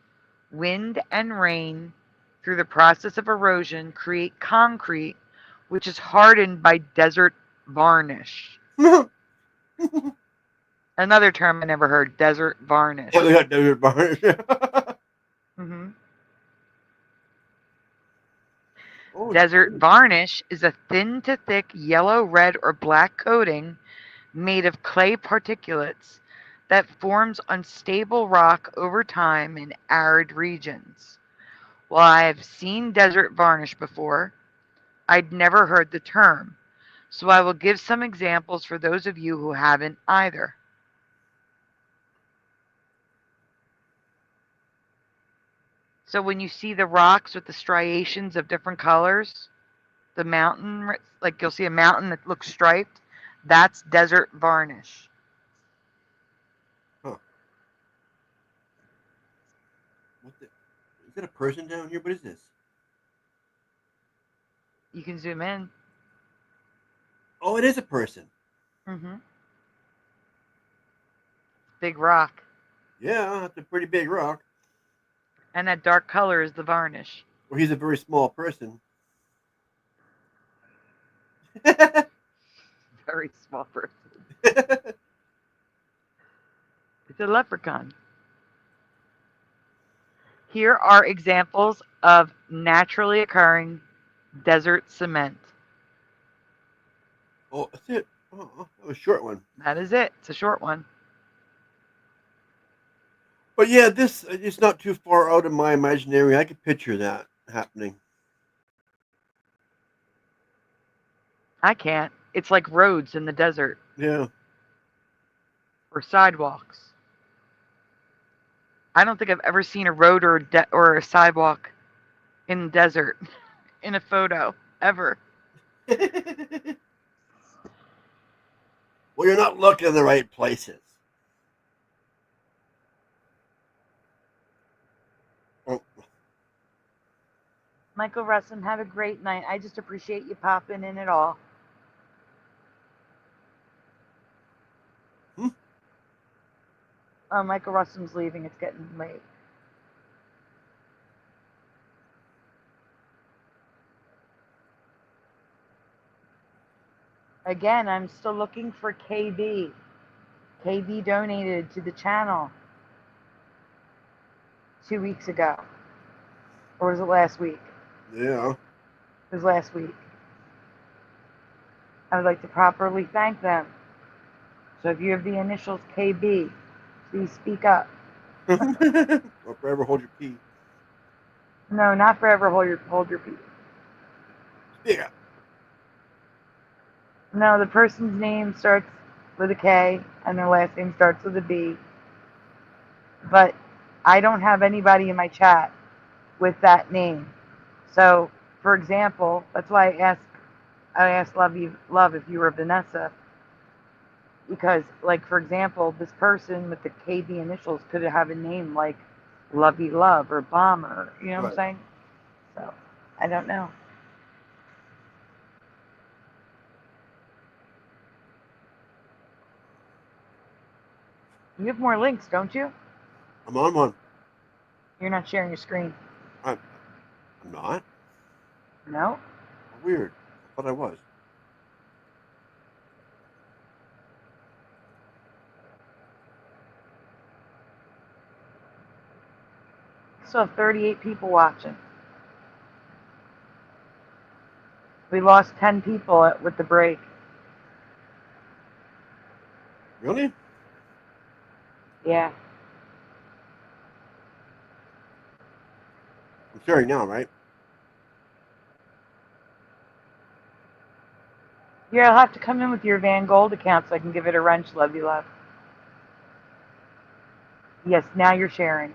wind and rain, through the process of erosion, create concrete, which is hardened by desert varnish. Another term I never heard, desert varnish. They got desert varnish. hmm Oh, Desert varnish is a thin to thick yellow, red, or black coating made of clay particulates that forms on stable rock over time in arid regions. While I have seen desert varnish before, I'd never heard the term, so I will give some examples for those of you who haven't either. So when you see the rocks with the striations of different colors, the mountain, like you'll see a mountain that looks striped, that's desert varnish. Huh. Is that a person down here? What is this? You can zoom in. Oh, it is a person. Mm-hmm. Big rock. Yeah, that's a pretty big rock. And that dark color is the varnish. Well, he's a very small person. Very small person. It's a leprechaun. Here are examples of naturally occurring desert cement. Oh, that's it. Oh, that was a short one. That is it. It's a short one. But yeah, this is not too far out of my imaginary. I could picture that happening. I can't. It's like roads in the desert Yeah. or sidewalks. I don't think I've ever seen a road or a sidewalk in the desert in a photo ever. Well, you're not looking in the right places. Oh. Michael Russum, have a great night. I just appreciate you popping in at all. Oh, Michael Russum's leaving. It's getting late. Again, I'm still looking for KB. KB donated to the channel 2 weeks ago. Or was it last week? Yeah. It was last week. I would like to properly thank them. So if you have the initials KB, please speak up. Or forever hold your pee. No, not forever hold your peace. Speak up. No, the person's name starts with a K and their last name starts with a B. But I don't have anybody in my chat with that name. So, for example, that's why I asked Love if you were Vanessa, because, like, for example, this person with the KB initials could have a name like Lovey Love or Bomber. You know what I'm Right. saying? So, I don't know. You have more links, don't you? I'm on one. You're not sharing your screen. I'm not. No? Weird. I thought I was. Still have 38 people watching. We lost 10 people with the break. Really? Yeah. I'm sharing now, right? Yeah, I'll have to come in with your Van Gold account so I can give it a wrench, love you, love. Yes, now you're sharing.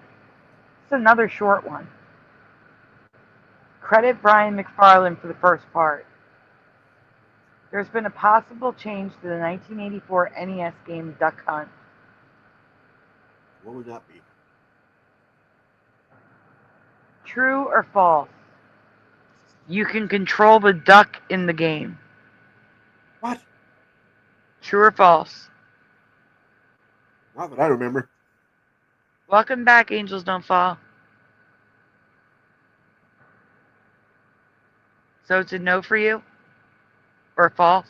It's another short one. Credit Brian McFarlane for the first part. There's been a possible change to the 1984 NES game Duck Hunt. What would that be? True or false? You can control the duck in the game. What? True or false? Not that I remember. Welcome back, Angels Don't Fall. So it's a no for you? Or false?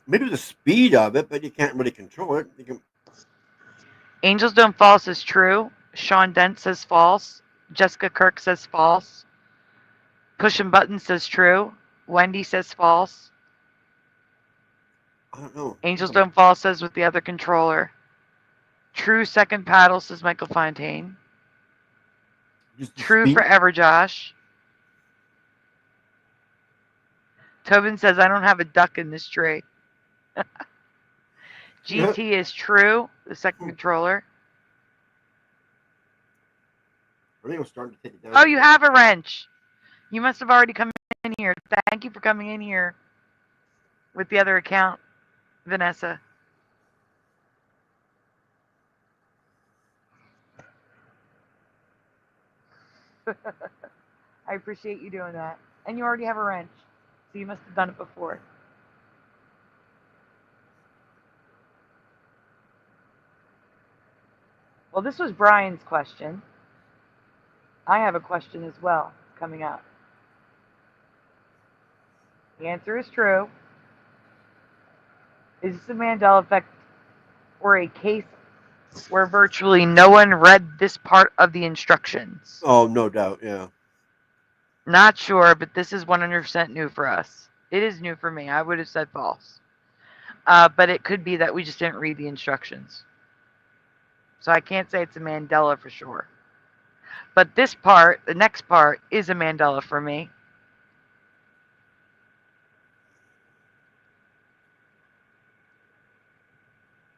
Maybe the speed of it, but you can't really control it. You can. Angels Don't Fall says true. Sean Dent says false. Jessica Kirk says false. Pushing Button says true. Wendy says false. I don't know. Angels Don't Fall says with the other controller. True second paddle says Michael Fontaine. Just the True speed? forever, Josh. Tobin says I don't have a duck in this tree. GT is true, the second controller. I think I'm starting to take it down. Oh, you have a wrench. You must have already come in here. Thank you for coming in here with the other account, Vanessa. I appreciate you doing that. And you already have a wrench, so you must have done it before. Well, this was Brian's question. I have a question as well coming up. The answer is true. Is this a Mandela effect or a case where virtually no one read this part of the instructions? Oh, no doubt, yeah. Not sure, but this is 100% new for us. It is new for me. I would have said false. But it could be that we just didn't read the instructions. So I can't say it's a Mandela for sure. But this part, the next part, is a Mandela for me.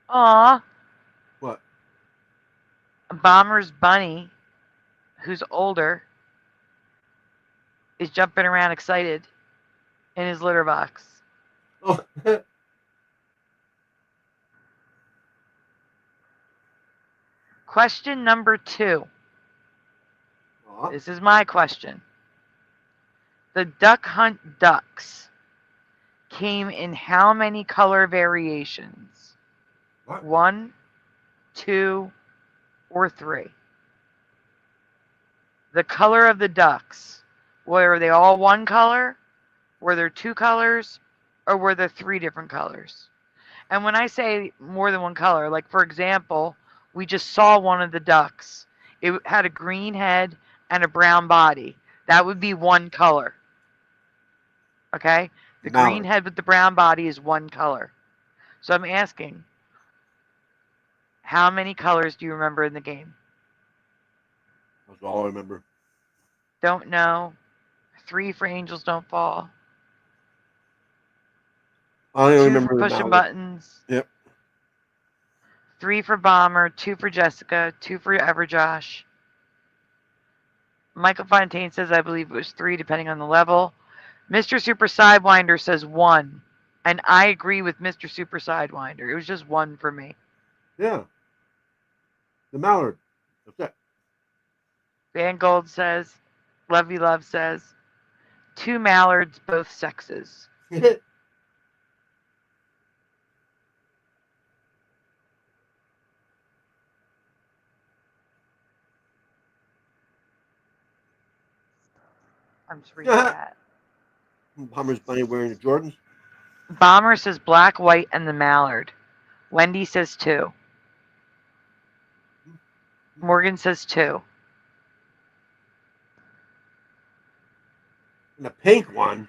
Aw. What? Bomber's bunny, who's older, is jumping around excited in his litter box. Oh. Question number 2. Aw. This is my question. The Duck Hunt ducks came in how many color variations? What? 1, 2, or 3? The color of the ducks. Were they all one color? Were there 2 colors? Or were there 3 different colors? And when I say more than one color, like for example, we just saw one of the ducks. It had a green head and a brown body. That would be one color. Okay? The Mallard. green head with the brown body is one color. So I'm asking, how many colors do you remember in the game? That's all I remember. Don't know. 3 for Angels Don't Fall. I only 2 remember for the pushing mallard. buttons. Yep. 3 for Bomber, 2 for Jessica, 2 for Everjosh. Michael Fontaine says I believe it was 3 depending on the level. Mr. Super Sidewinder says 1. And I agree with Mr. Super Sidewinder. It was just 1 for me. Yeah. The mallard. That's it. Van Gold says, Lovey Love says, 2 mallards, both sexes. I'm just reading that. Bomber's bunny wearing the Jordans. Bomber says black, white, and the mallard. Wendy says 2. Morgan says 2. And the pink one.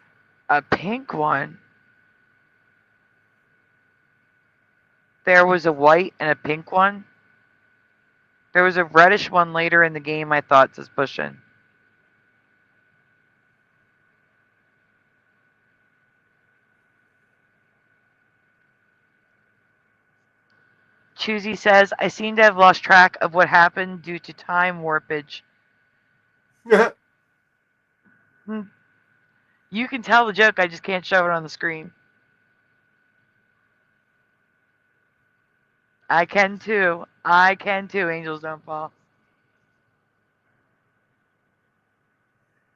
A pink one. There was a white and a pink one. There was a reddish one later in the game, I thought, says Bushin. Choosy says, I seem to have lost track of what happened due to time warpage. You can tell the joke, I just can't show it on the screen. I can too. I can too, Angels Don't Fall.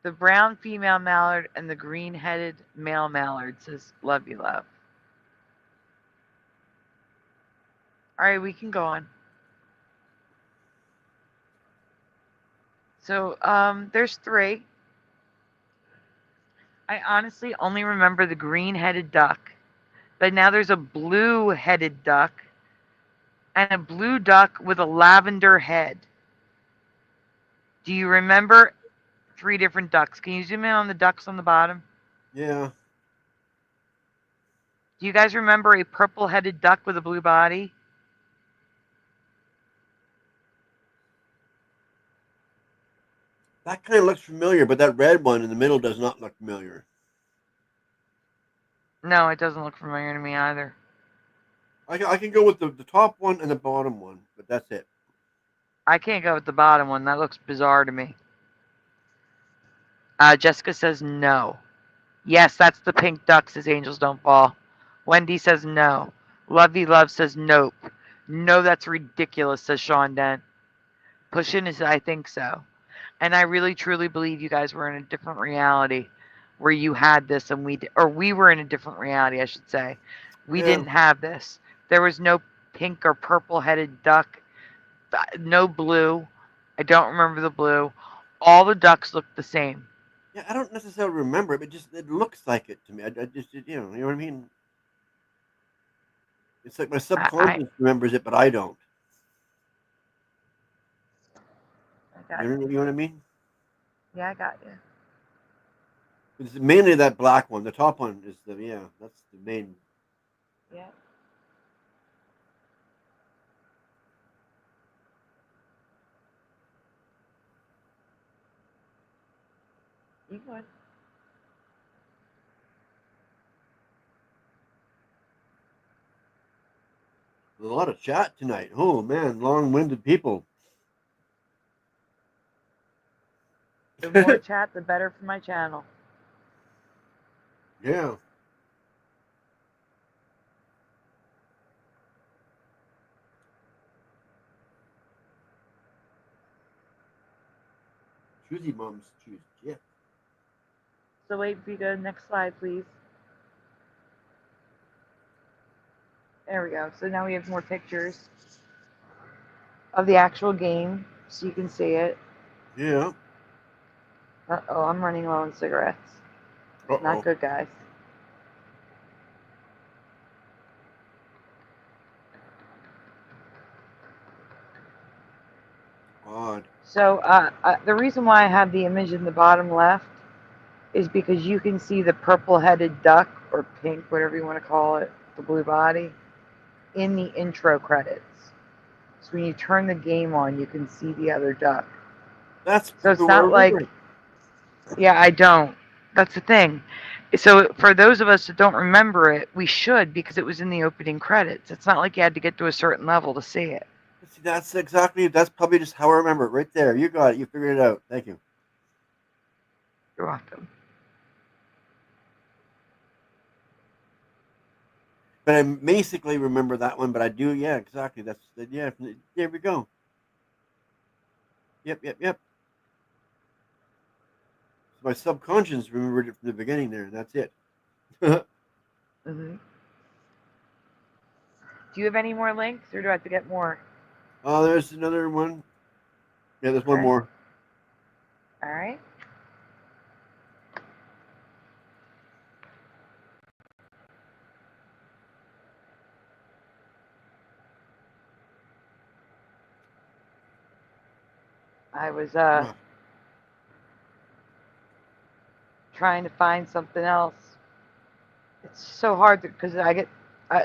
The brown female mallard and the green-headed male mallard, says Love You Love. Alright, we can go on. So, there's 3. I honestly only remember the green-headed duck. But now there's a blue-headed duck. And a blue duck with a lavender head. Do you remember 3 different ducks? Can you zoom in on the ducks on the bottom? Yeah. Do you guys remember a purple-headed duck with a blue body? That kind of looks familiar, but that red one in the middle does not look familiar. No, it doesn't look familiar to me either. I can go with the top one and the bottom one, but that's it. I can't go with the bottom one. That looks bizarre to me. Jessica says no. Yes, that's the pink duck, says Angels Don't Fall. Wendy says no. Lovey Love says nope. No, that's ridiculous, says Sean Dent. Pushin is I think so. And I really truly believe you guys were in a different reality where you had this and we were in a different reality, I should say. We didn't have this. There was no pink or purple headed duck. No blue. I don't remember the blue. All the ducks looked the same. Yeah, I don't necessarily remember it, but it looks like it to me. I just, you know what I mean? It's like my subconscious remembers it, but I don't. You know what I mean? Yeah, I got you. It's mainly that black one. The top one is that's the main. Yeah. You would. There's a lot of chat tonight. Oh man, long-winded people. The more chat, the better for my channel. Yeah. Choosy moms choose. Yeah. So wait for you to go next slide, please. There we go. So now we have more pictures of the actual game, so you can see it. Yeah. Uh-oh, I'm running low on cigarettes. Uh-oh. Not good, guys. Odd. So the reason why I have the image in the bottom left is because you can see the purple-headed duck, or pink, whatever you want to call it, the blue body, in the intro credits. So when you turn the game on, you can see the other duck. That's so it's not like, yeah, I don't. That's the thing. So for those of us that don't remember it, we should, because it was in the opening credits. It's not like you had to get to a certain level to see it. See, that's probably just how I remember it right there. You got it. You figured it out. Thank you. You're welcome. But I basically remember that one. But I do, yeah, exactly. Yeah. There we go. Yep. My subconscious remembered it from the beginning there. That's it. Mm-hmm. Do you have any more links, or do I have to get more? Oh, there's another one. Yeah, there's one Okay. more. All right. I was trying to find something else. It's so hard because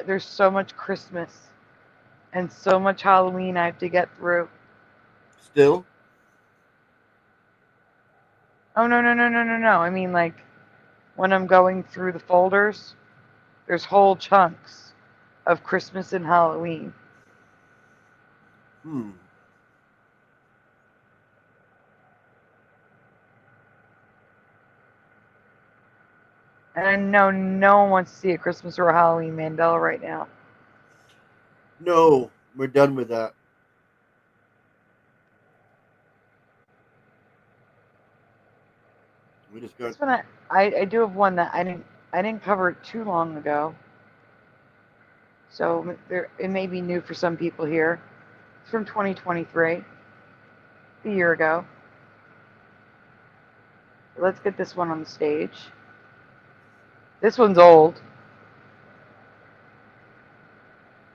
there's so much Christmas and so much Halloween I have to get through. Still? Oh, no. I mean, like, when I'm going through the folders, there's whole chunks of Christmas and Halloween. And I know no one wants to see a Christmas or a Halloween Mandela right now. No, we're done with that. We just got. This one I do have one that I didn't cover it too long ago. So it may be new for some people here. It's from 2023, a year ago. Let's get this one on the stage. This one's old.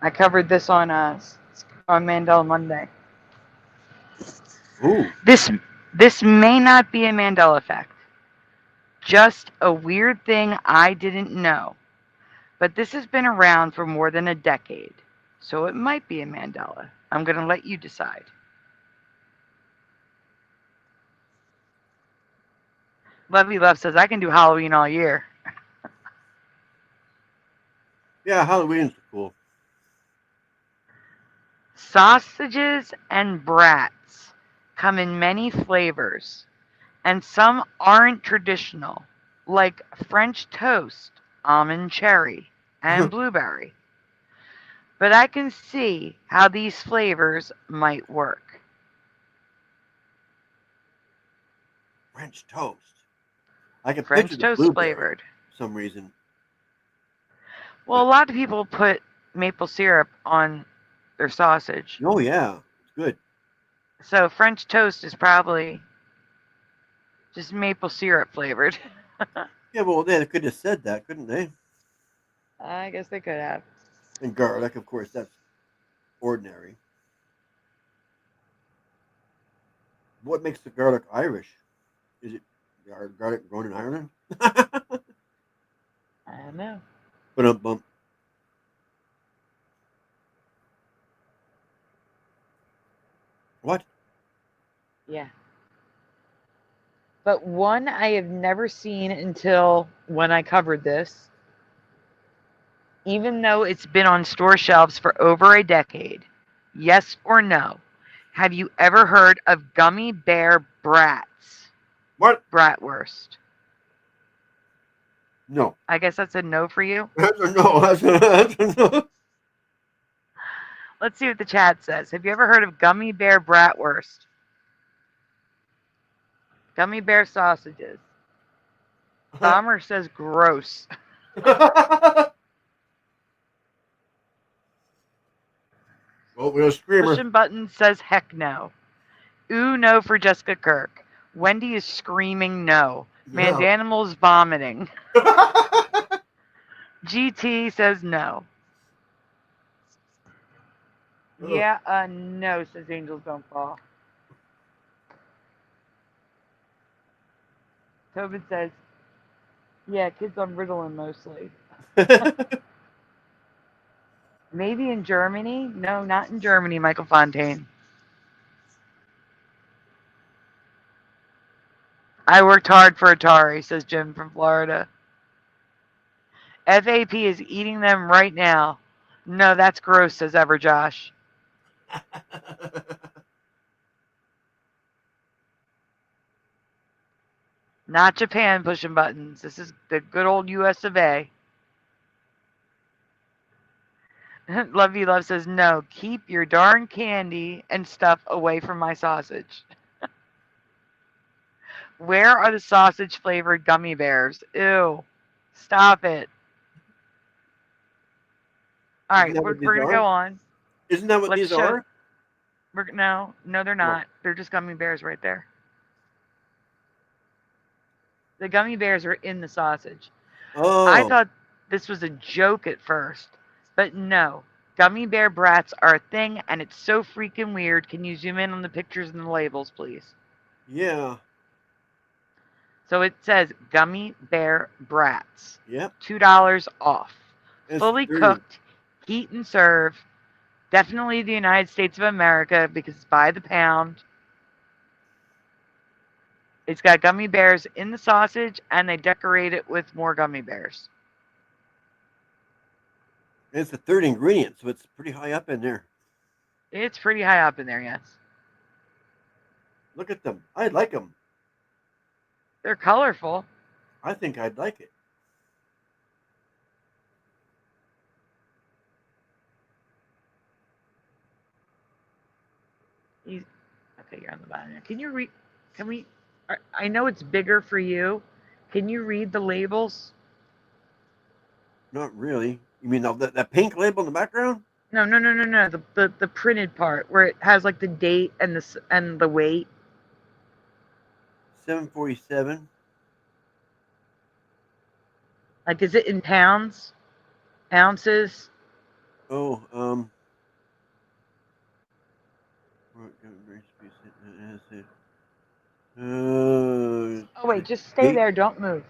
I covered this on Mandela Monday. Ooh. This may not be a Mandela effect. Just a weird thing I didn't know. But this has been around for more than a decade. So it might be a Mandela. I'm going to let you decide. Lovey Love says, I can do Halloween all year. Yeah, Halloween's cool. Sausages and brats come in many flavors, and some aren't traditional, like French toast, almond cherry, and blueberry. But I can see how these flavors might work. French toast. I can French picture the toast blueberry flavored. for some reason. Well, a lot of people put maple syrup on their sausage. Oh yeah, it's good. So French toast is probably just maple syrup flavored. Yeah, well, they could have said that, couldn't they? I guess they could have. And garlic, of course, that's ordinary. What makes the garlic Irish? Is it garlic grown in Ireland? I don't know. Bump. What? Yeah. But one I have never seen until when I covered this, even though it's been on store shelves for over a decade. Yes or no? Have you ever heard of gummy bear brats? What? Bratwurst. No. I guess that's a no for you. That's a no. That's a no. Let's see what the chat says. Have you ever heard of gummy bear bratwurst? Gummy bear sausages. Bomber says gross. Well, we're a screamer. Pushing Button says heck no. Ooh, no for Jessica Kirk. Wendy is screaming no. Mandanimal's vomiting. GT says no. Yeah, no, says Angels Don't Fall. Tobin says, yeah, kids on Ritalin mostly. Maybe in Germany? No, not in Germany, Michael Fontaine. I worked hard for Atari, says Jim from Florida. FAP is eating them right now. No, that's gross, says Ever Josh. Not Japan pushing buttons. This is the good old US of A. Love You Love says, no, keep your darn candy and stuff away from my sausage. Where are the sausage flavored gummy bears? Ew. Stop it. All Isn't right, that we're what these going to are? go on. Isn't that what Let's these show. are? No, they're not. They're just gummy bears right there. The gummy bears are in the sausage. Oh. I thought this was a joke at first, but no. Gummy bear brats are a thing, and it's so freaking weird. Can you zoom in on the pictures and the labels, please? Yeah. So it says gummy bear brats. Yep. $2 off. It's Fully 30. cooked, heat and serve. Definitely the United States of America because it's by the pound. It's got gummy bears in the sausage, and they decorate it with more gummy bears. And it's the third ingredient, so it's pretty high up in there. It's pretty high up in there, yes. Look at them. I like them. They're colorful. I think I'd like it. Okay, you're on the bottom. Can you read? Can we? I know it's bigger for you. Can you read the labels? Not really. You mean that pink label in the background? No. The printed part where it has like the date and the weight. 747. Like, is it in pounds, ounces? Oh, Oh wait, just stay there. Don't move.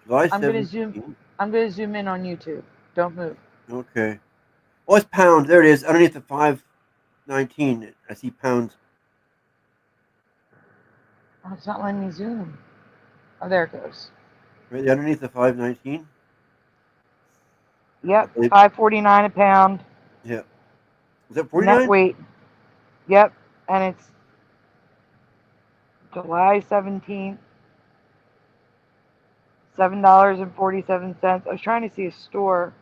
July I'm gonna 17th. zoom. I'm gonna zoom in on YouTube. Don't move. Okay. Oh, it's pound. There it is. Underneath the 519. I see pounds. Oh, it's not letting me zoom. Oh, there it goes. Right underneath the 519. Yep, $5.49 a pound. Yeah. Is that Net 49? weight. Yep, and it's July 17th. $7.47. I was trying to see a store.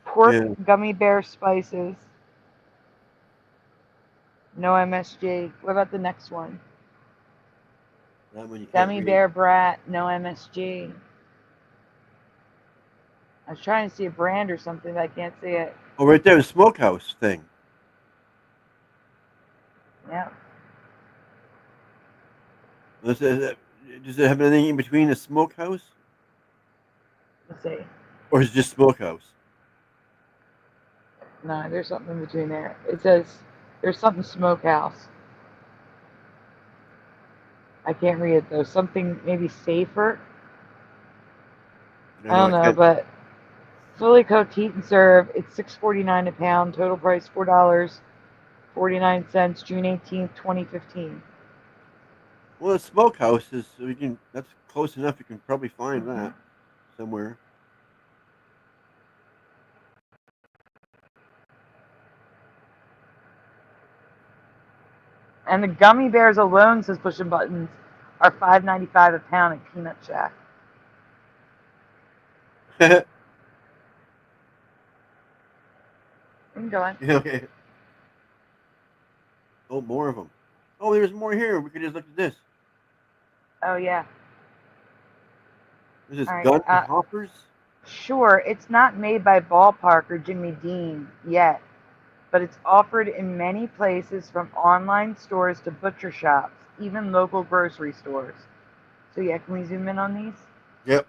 Pork Yeah. gummy bear spices. No MSG. What about the next one? That one you can't Gummy read. bear brat. No MSG. I was trying to see a brand or something, but I can't see it. Oh, right there, the smokehouse thing. Yeah. Does it have anything in between the smokehouse? Let's see. Or is it just smokehouse? No, there's something in between there. It says there's something smokehouse. I can't read it though. Something maybe safer. I don't know, but fully cooked, heat and serve. It's $6.49 a pound. Total price $4.49. June 18th, 2015. Well, the smokehouse is that's close enough. You can probably find that somewhere. And the gummy bears alone, says Pushing Buttons, are $5.95 a pound at Peanut Shack. You can go on. Okay. Oh, more of them. Oh, there's more here. We could just look at this. Oh yeah. This is All right, gun hoppers. Sure, it's not made by Ballpark or Jimmy Dean yet, but it's offered in many places from online stores to butcher shops, even local grocery stores. So yeah, can we zoom in on these? Yep.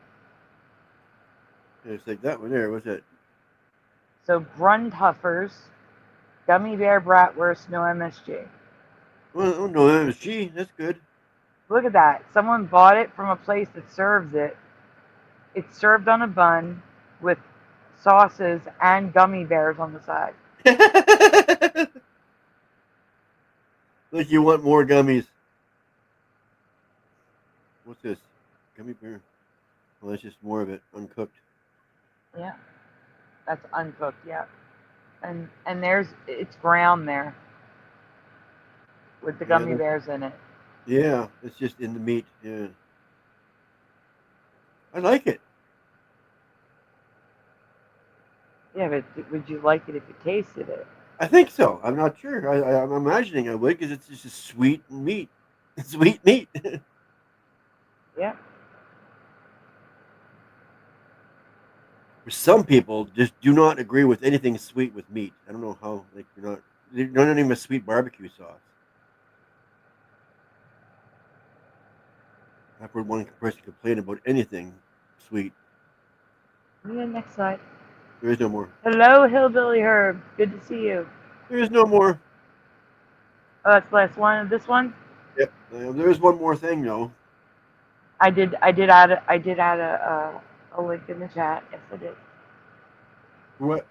It's like that one there. What's that? So Brundhuffers, gummy bear bratwurst, no MSG. Well, oh no, MSG. That's good. Look at that. Someone bought it from a place that serves it. It's served on a bun with sauces and gummy bears on the side. Like you want more gummies. What's this? Gummy bear. Well, that's just more of it, uncooked. Yeah, that's uncooked. Yeah, and it's brown there with the Yeah, gummy bears in it. yeah, it's just in the meat. Yeah, I like it. Yeah, but would you like it if you tasted it? I think so. I'm not sure. I'm imagining I would because it's just a sweet meat. Sweet meat. Yeah. For some people, just do not agree with anything sweet with meat. I don't know how. Like you're not even a sweet barbecue sauce. I've heard one person complain about anything sweet. Yeah, next slide. There is no more. Hello, Hillbilly Herb. Good to see you. There is no more. Oh, that's the last one. This one, Yep. There is one more thing though. I did add a link in the chat. Yes, I did. What?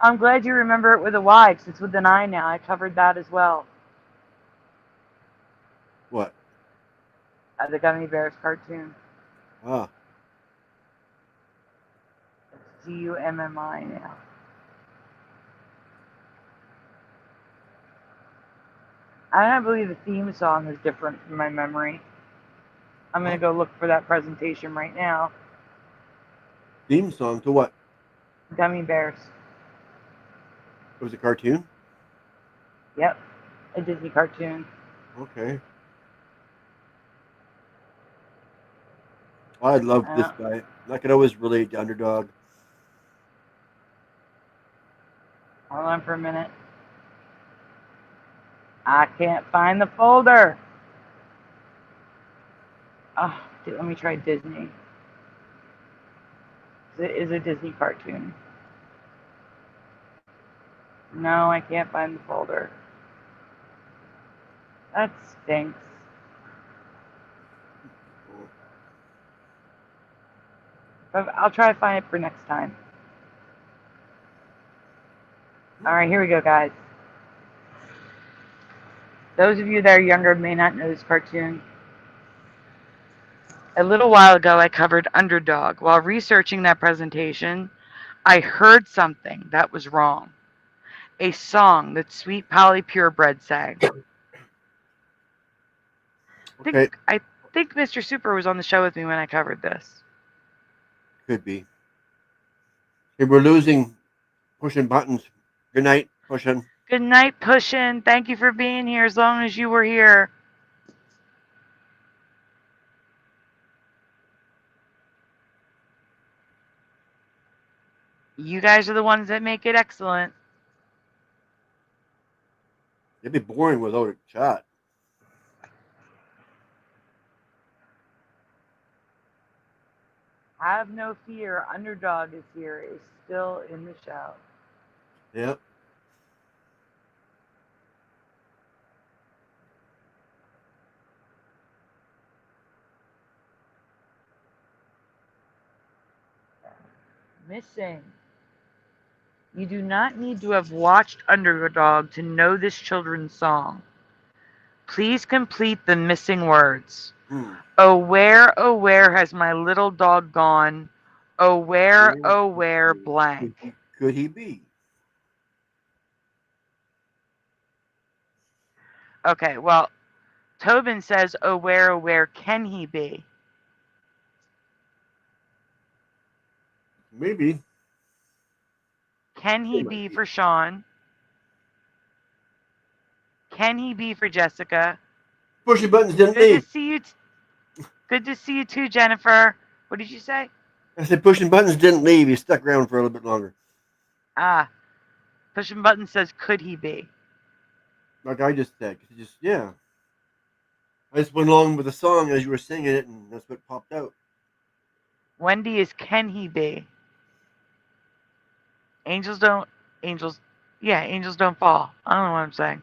I'm glad you remember it with a Y, 'cause it's with an I now. I covered that as well. What? The Gummy Bears cartoon. Ah. It's GUMMI now. I don't believe the theme song is different from my memory. I'm gonna go look for that presentation right now. Theme song to what? Gummy Bears. It was a cartoon. Yep, a Disney cartoon. Okay. I love this Uh, guy. I could always relate to Underdog. Hold on for a minute. I can't find the folder. Oh, let me try Disney. It is a Disney cartoon. No, I can't find the folder. That stinks. But I'll try to find it for next time. Alright, here we go, guys. Those of you that are younger may not know this cartoon. A little while ago, I covered Underdog. While researching that presentation, I heard something that was wrong. A song that Sweet Polly Purebred sang. Okay. I think Mr. Super was on the show with me when I covered this. Could be. Hey, we're losing pushing buttons. Good night, pushing. Good night, Pushin'. Thank you for being here as long as you were here. You guys are the ones that make it excellent. It'd be boring without a chat. Have no fear. Underdog is here. Is still in the show. Yep. Missing. You do not need to have watched Underdog to know this children's song. Please complete the missing words. Oh, where has my little dog gone? Oh, where, blank. Could he be? Okay, well, Tobin says, oh, where can he be? Maybe. Can he be for Sean? Can he be for Jessica? Pushing buttons didn't Good to leave. see you. Good to see you too, Jennifer. What did you say? I said pushing buttons didn't leave. He stuck around for a little bit longer. Ah, Pushing Button says, could he be? Like I just said. Yeah. I just went along with the song as you were singing it, and that's what popped out. Wendy is, can he be? Angels don't fall. I don't know what I'm saying.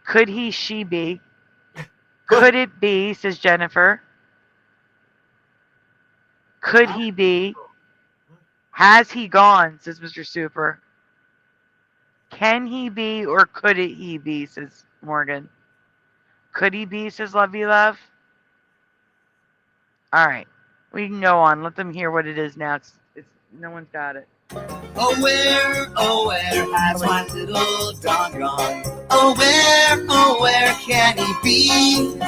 Could he, she be? Could it be, says Jennifer. Could he be? Has he gone, says Mr. Super. Can he be or could it he be, says Morgan. Could he be, says Lovey Love. All right. We can go on. Let them hear what it is now. It's no one's got it. Oh where has my little dog gone? Oh where can he be?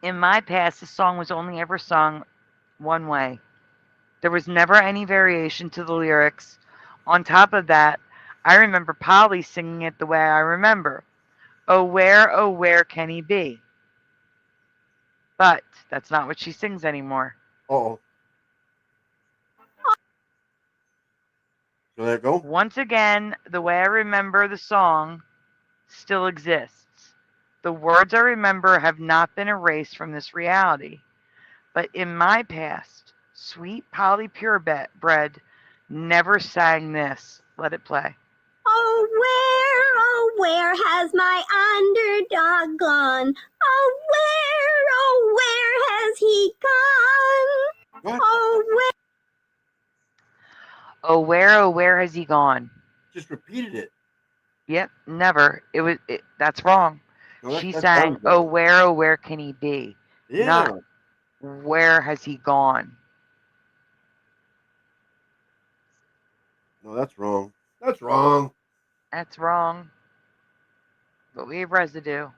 In my past, the song was only ever sung one way. There was never any variation to the lyrics. On top of that, I remember Polly singing it the way I remember. Oh where can he be? But that's not what she sings anymore. Oh. So there you go. Once again, the way I remember the song still exists. The words I remember have not been erased from this reality. But in my past, sweet Polly Purebred never sang this. Let it play. Oh, where has my underdog gone? Oh, where has he gone? What? Oh, where has he gone? Just repeated it. Yep, never. That's wrong. No, She that sang, sounds right. oh, where can he be? Yeah. Not where has he gone? No, that's wrong. That's wrong. That's wrong. But we have residue.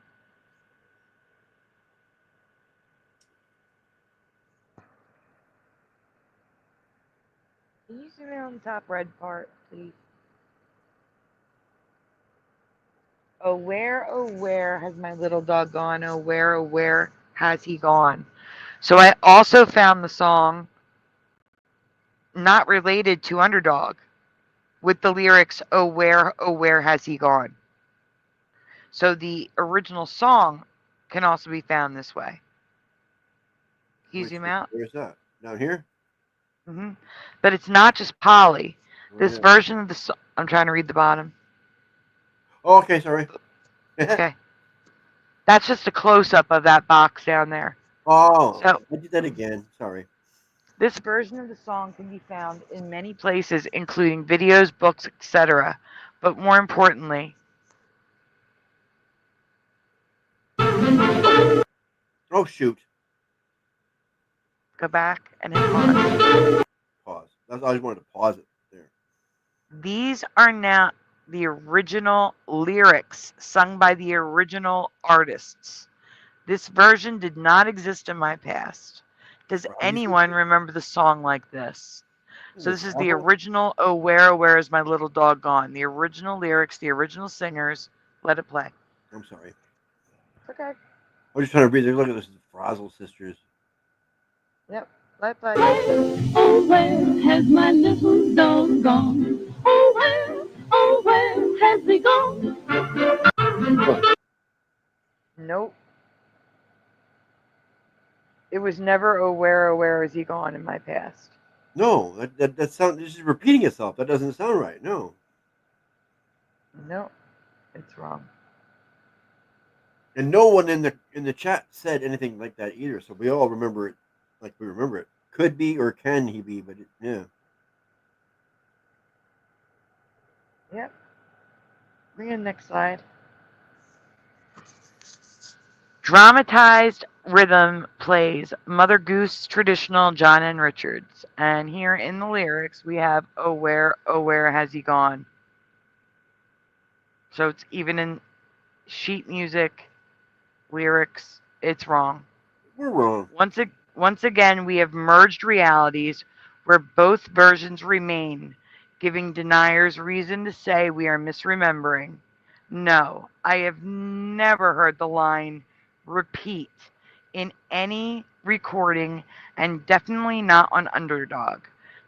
Can you zoom in on the top red part, please? Oh, where has my little dog gone? Oh, where has he gone? So I also found the song not related to Underdog with the lyrics, oh, where has he gone? So the original song can also be found this way. Can you zoom out? Where's that? Down here? But it's not just Polly. This Where's that? version of the song, I'm trying to read the bottom. Oh, okay, sorry. Okay. That's just a close-up of that box down there. Oh, So I did that again. Sorry. this version of the song can be found in many places, including videos, books, etc. But more importantly, Oh, shoot. go back and hit pause. Pause. That's, I just wanted to pause it there. These are now the original lyrics sung by the original artists. This version did not exist in my past. Does anyone remember the song like this? So this is the original, oh, where is my little dog gone? The original lyrics, the original singers. Let it play. I'm sorry. Okay. I was just trying to read. Look at this. Frazzle Sisters. Yep. Let it play. Oh, where has my little dog gone? Oh, where has he gone? Nope. It was never, oh, where is he gone in my past. No, that sounds. This is repeating itself. That doesn't sound right. No. Nope. It's wrong. And no one in the chat said anything like that either. So we all remember it like we remember it. Could be or can he be, but yeah. Yep. Bring in the next slide. Dramatized rhythm plays Mother Goose traditional John and Richards. And here in the lyrics we have oh where has he gone? So it's even in sheet music lyrics, it's wrong. We're wrong. Once again, we have merged realities where both versions remain, giving deniers reason to say we are misremembering. No, I have never heard the line repeat in any recording, and definitely not on Underdog.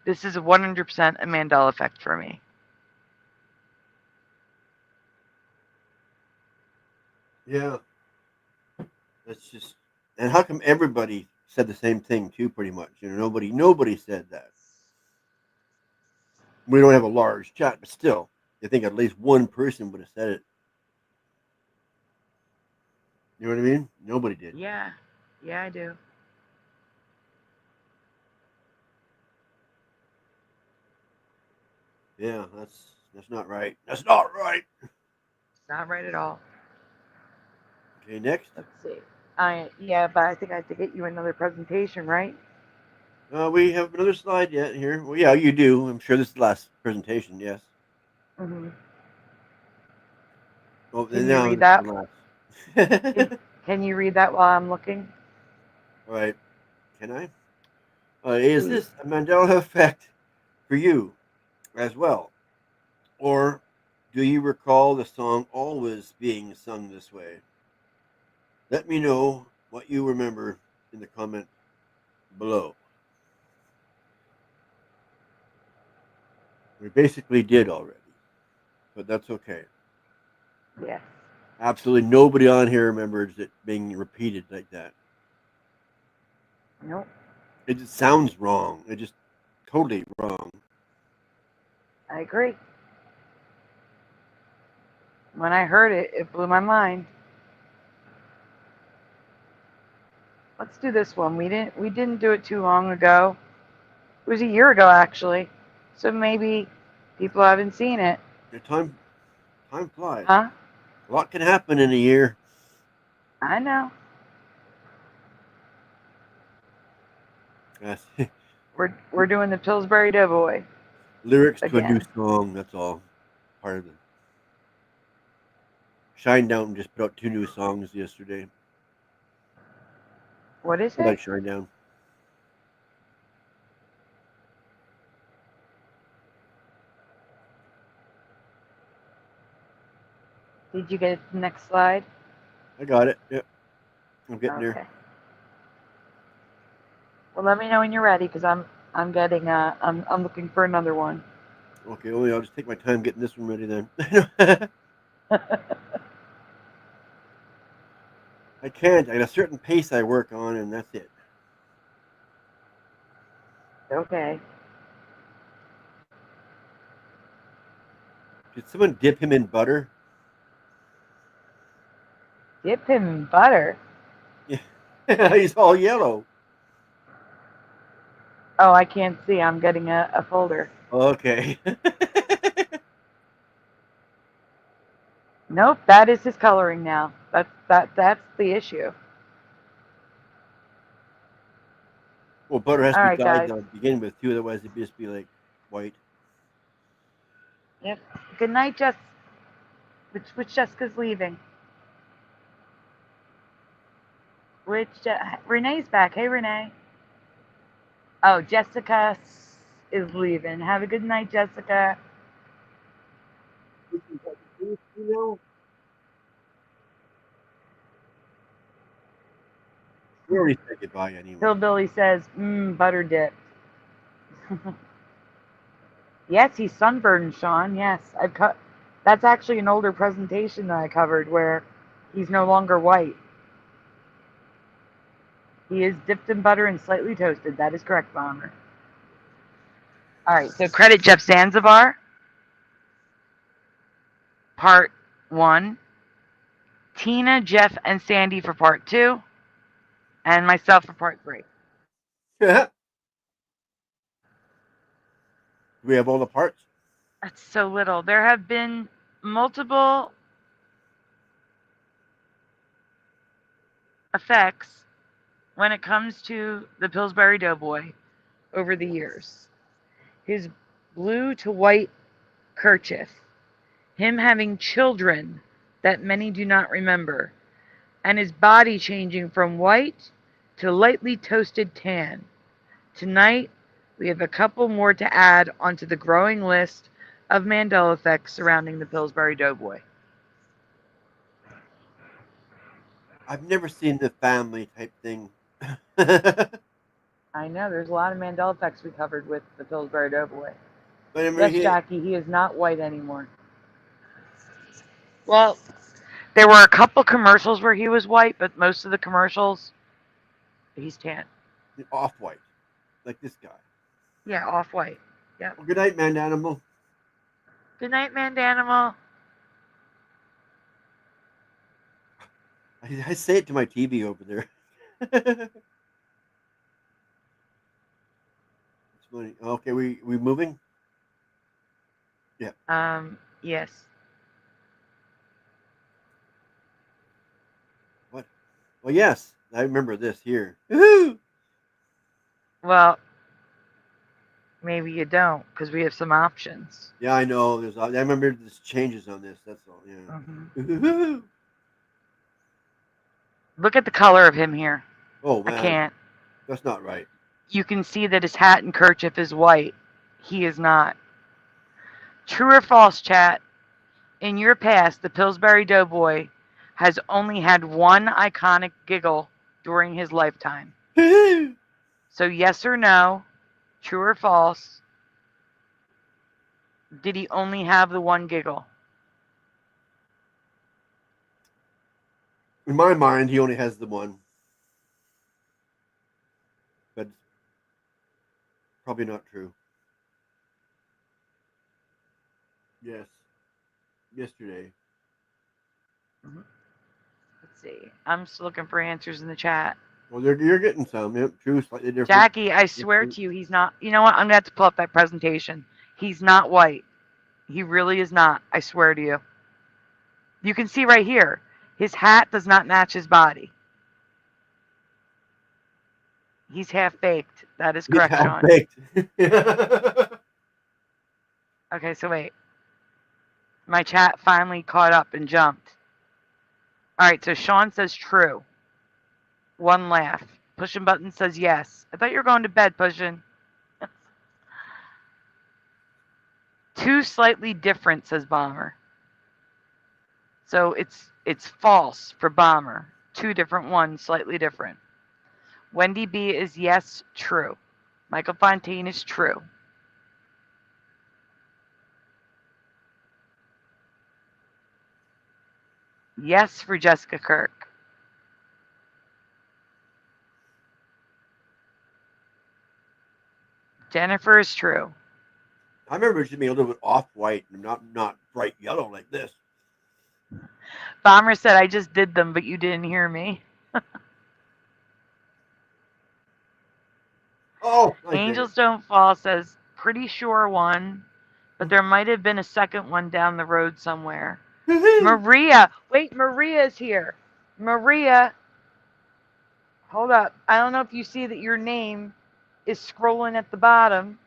This is 100% a Mandela effect for me. Yeah. That's just. And how come everybody said the same thing too? Pretty much, nobody said that. We don't have a large chat, but still, I think at least one person would have said it. You know what I mean? Nobody did. Yeah, I do. Yeah, that's not right. That's not right. It's not right at all. Okay, next. Let's see. Yeah, but I think I have to get you another presentation, right? We have another slide yet here. Well, yeah, you do. I'm sure this is the last presentation. Yes. Hmm. Oh, Can and you now read this is that? the last. Can you read that while I'm looking? All right. Can I? Is Please. this a Mandela effect for you as well? Or do you recall the song always being sung this way? Let me know what you remember in the comment below. We basically did already, but that's okay. Yes. Absolutely nobody on here remembers it being repeated like that. Nope. It just sounds wrong. It just totally wrong. I agree. When I heard it, it blew my mind. Let's do this one. We didn't do it too long ago. It was a year ago actually. So maybe people haven't seen it. The time flies. Huh? A lot can happen in a year. I know. Yes. We're doing the Pillsbury Doughboy. Lyrics to a new Again. song. That's all. Part of it. Shinedown just put out 2 new songs yesterday. What is I like it? Shinedown. Did you get the next slide? I got it. Yep. I'm getting Okay. there. Well, let me know when you're ready, because I'm getting I'm looking for another one. Okay, only I'll just take my time getting this one ready then. I can't. I got a certain pace I work on, and that's it. Okay. Did someone dip him in butter? Dip him in butter. Yeah. He's all yellow. Oh, I can't see. I'm getting a folder. Okay. Nope, that is his coloring now. That's the issue. Well, butter has All to be right, dyed guys. to begin with, too. Otherwise, it'd just be like white. Yep. Good night, Jess. Which Jessica's leaving? Renee's back. Hey, Renee. Oh, Jessica is leaving. Have a good night, Jessica. We already said goodbye anyway. Hillbilly says, butter dip. Yes, he's sunburned, Sean. Yes, that's actually an older presentation that I covered where he's no longer white. He is dipped in butter and slightly toasted. That is correct, Bomber. All right, so credit Jeff Zanzibar, part 1. Tina, Jeff, and Sandy for part 2. And myself for part 3. Do we have all the parts? That's so little. There have been multiple effects when it comes to the Pillsbury Doughboy over the years. His blue to white kerchief, him having children that many do not remember, and his body changing from white to lightly toasted tan. Tonight, we have a couple more to add onto the growing list of Mandela effects surrounding the Pillsbury Doughboy. I've never seen the family type thing. I know, there's a lot of Mandela effects we covered with the Pillsbury Doughboy. But I mean, Yes, Jackie, he is not white anymore. Well, there were a couple commercials where he was white, but most of the commercials, he's tan. Off-white, like this guy. Yeah, off-white. Yeah. Well, good night, man animal. Good night, man animal. I say it to my TV over there. It's funny. Okay, we moving? Yeah. Yes. What Well, yes, I remember this here. Woohoo! Well, maybe you don't, because we have some options. Yeah, I know. I remember there's changes on this. That's all. Yeah. Mhm. Look at the color of him here. Oh I man, can't. that's not right. You can see that his hat and kerchief is white. He is not. True or false, chat? In your past, the Pillsbury Doughboy has only had one iconic giggle during his lifetime. So yes or no, true or false, did he only have the one giggle? In my mind, he only has the one, but probably not true. Yes, yesterday. Let's see. I'm just looking for answers in the chat. Well, you're getting some. Yep, true, slightly different. Jackie, I swear to you, he's not. You know what? I'm going to have to pull up that presentation. He's not white. He really is not. I swear to you. You can see right here. His hat does not match his body. He's half baked. That is correct, Sean. Baked. Okay, so wait. My chat finally caught up and jumped. All right, so Sean says true. One laugh. Pushing Button says yes. I thought you were going to bed, Pushing. Two slightly different, says Bomber. So it's false for Bomber. Two different ones, slightly different. Wendy B is yes, true. Michael Fontaine is true. Yes for Jessica Kirk. Jennifer is true. I remember it should be a little bit off-white and not bright yellow like this. Bomber said, I just did them, but you didn't hear me. Oh, Angels Don't Fall says, pretty sure one, but there might have been a second one down the road somewhere. Maria, wait, Maria's here. Maria, hold up. I don't know if you see that your name is scrolling at the bottom.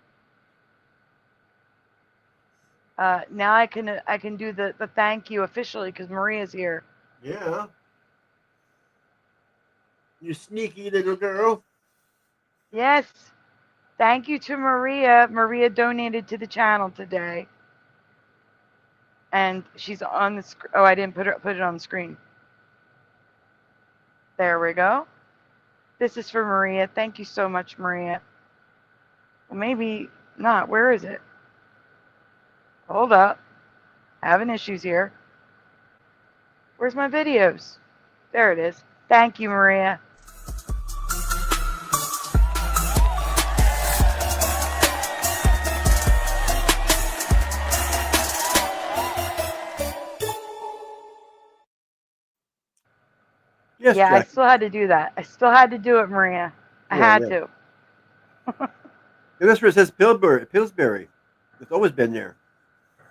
Now I can do the thank you officially because Maria's here. Yeah. You sneaky little girl. Yes. Thank you to Maria. Maria donated to the channel today. And she's on the screen. Oh, I didn't put it on the screen. There we go. This is for Maria. Thank you so much, Maria. Well, maybe not. Where is it? Hold up. Having issues here. Where's my videos? There it is. Thank you, Maria. Yes, yeah, Jack. I still had to do that. I still had to do it, Maria. I had to. This one says Pillsbury. It's always been there.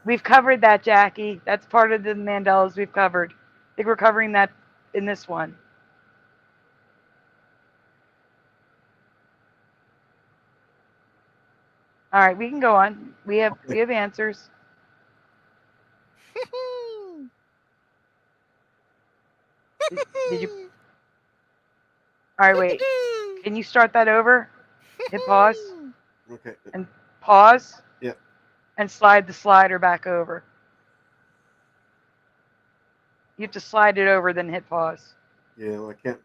We've covered that, Jackie. That's part of the Mandelas we've covered. I think we're covering that in this one. All right, we can go on. We have answers. Did you? All right, wait. Can you start that over? Hit pause. Okay. And pause. Yeah. And slide the slider back over. You have to slide it over, then hit pause. Yeah, well, I can't.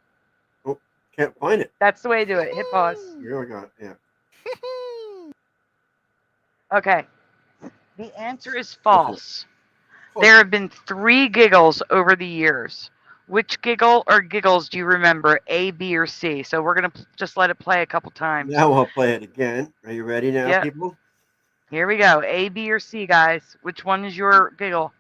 Oh, can't find it. That's the way to do it. Hit pause. Here we got it. Yeah. Okay. The answer is false. There have been 3 giggles over the years. Which giggle or giggles do you remember? A, B, or C? So we're going to just let it play a couple times. Now I'll play it again. Are you ready now, Yep. people? Here we go. A, B, or C, guys. Which one is your giggle?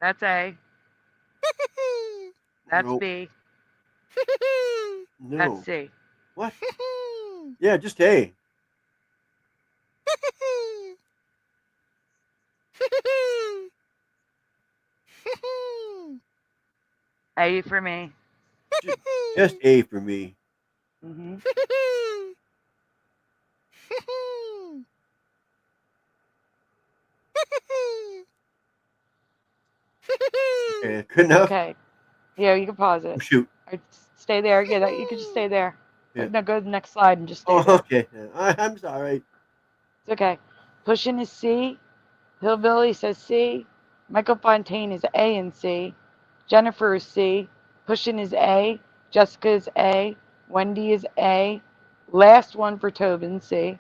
That's A. That's Nope. B. No. That's C. What? Yeah, just A. A for me. Just A for me. Mm-hmm. Okay, good enough. Okay. Yeah, you can pause Oh, it. shoot. Or stay there. Yeah, you can just stay there. Yeah. No, go to the next slide and just stay Oh, there. okay. Yeah, I'm sorry. It's okay. Pushing is C. Hillbilly says C. Michael Fontaine is A and C. Jennifer is C. Pushing is A. Jessica is A. Wendy is A. Last one for Tobin, C.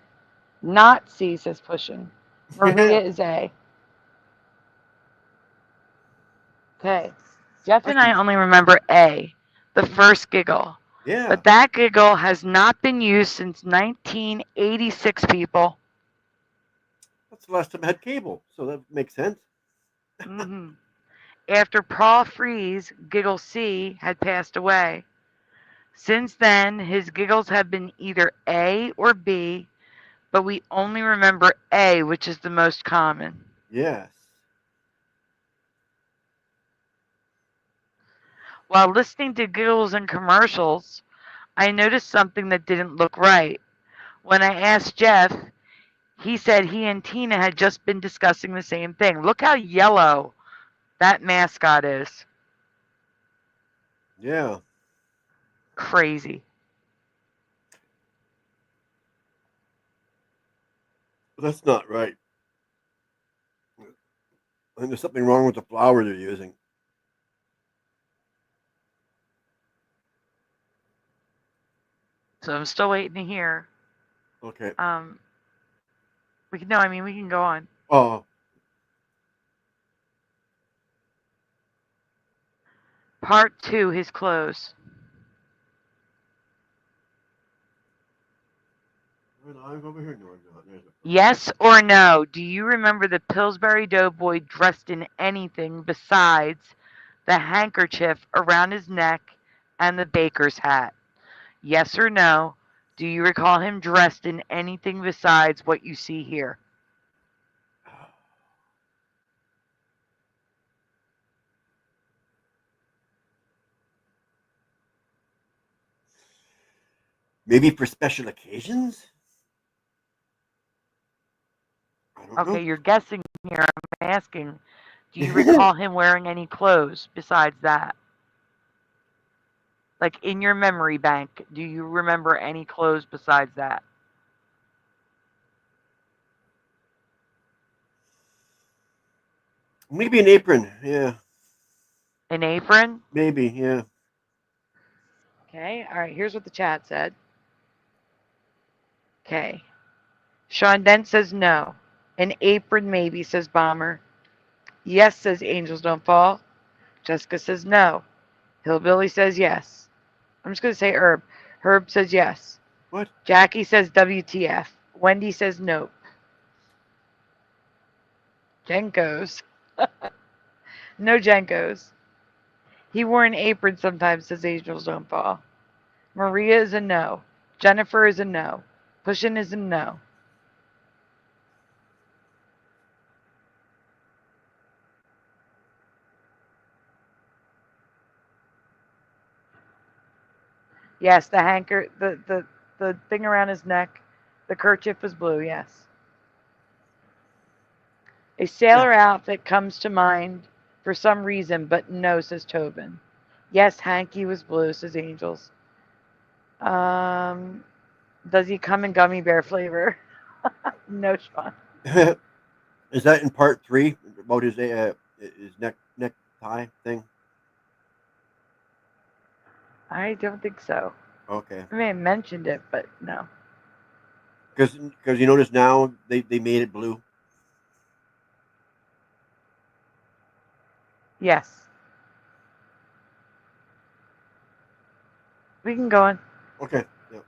Not C, says Pushing. Maria is A. Okay. Jeff and I only remember A, the first giggle. Yeah. But that giggle has not been used since 1986, people. That's the last time I had cable, so that makes sense. Mm-hmm. After Paul Frees, Giggle C had passed away. Since then, his giggles have been either A or B, but we only remember A, which is the most common. Yes. While listening to giggles and commercials, I noticed something that didn't look right. When I asked Jeff, he said he and Tina had just been discussing the same thing. Look how yellow that mascot is. Yeah. Crazy. That's not right. I think there's something wrong with the flour they're using. So I'm still waiting to hear. Okay. We can go on. Oh. Part 2, his clothes. I'm over here. No, I'm not. Yes or no, do you remember the Pillsbury Doughboy dressed in anything besides the handkerchief around his neck and the baker's hat? Yes or no, do you recall him dressed in anything besides what you see here? Maybe for special occasions? I don't know. Okay, you're guessing here. I'm asking, do you recall him wearing any clothes besides that? Like in your memory bank, do you remember any clothes besides that? Maybe an apron. Yeah. An apron? Maybe. Yeah. Okay, all right, here's what the chat said. Okay. Sean Dent says no. An apron maybe, says Bomber. Yes, says Angels Don't Fall. Jessica says no. Hillbilly says yes. I'm just going to say Herb. Herb says yes. What? Jackie says WTF. Wendy says nope. Jenkos. No Jenkos. He wore an apron sometimes, says Angels Don't Fall. Maria is a no. Jennifer is a no. Pushin is a no. Yes, the hanker, the thing around his neck, the kerchief was blue, yes. A sailor outfit comes to mind for some reason, but no, says Tobin. Yes, hanky was blue, says Angels. Does he come in gummy bear flavor? No, Sean. Is that in part 3 about his necktie thing? I don't think so. Okay. I may have mentioned it, but no. Because you notice now they made it blue. Yes. We can go on. Okay. Yeah.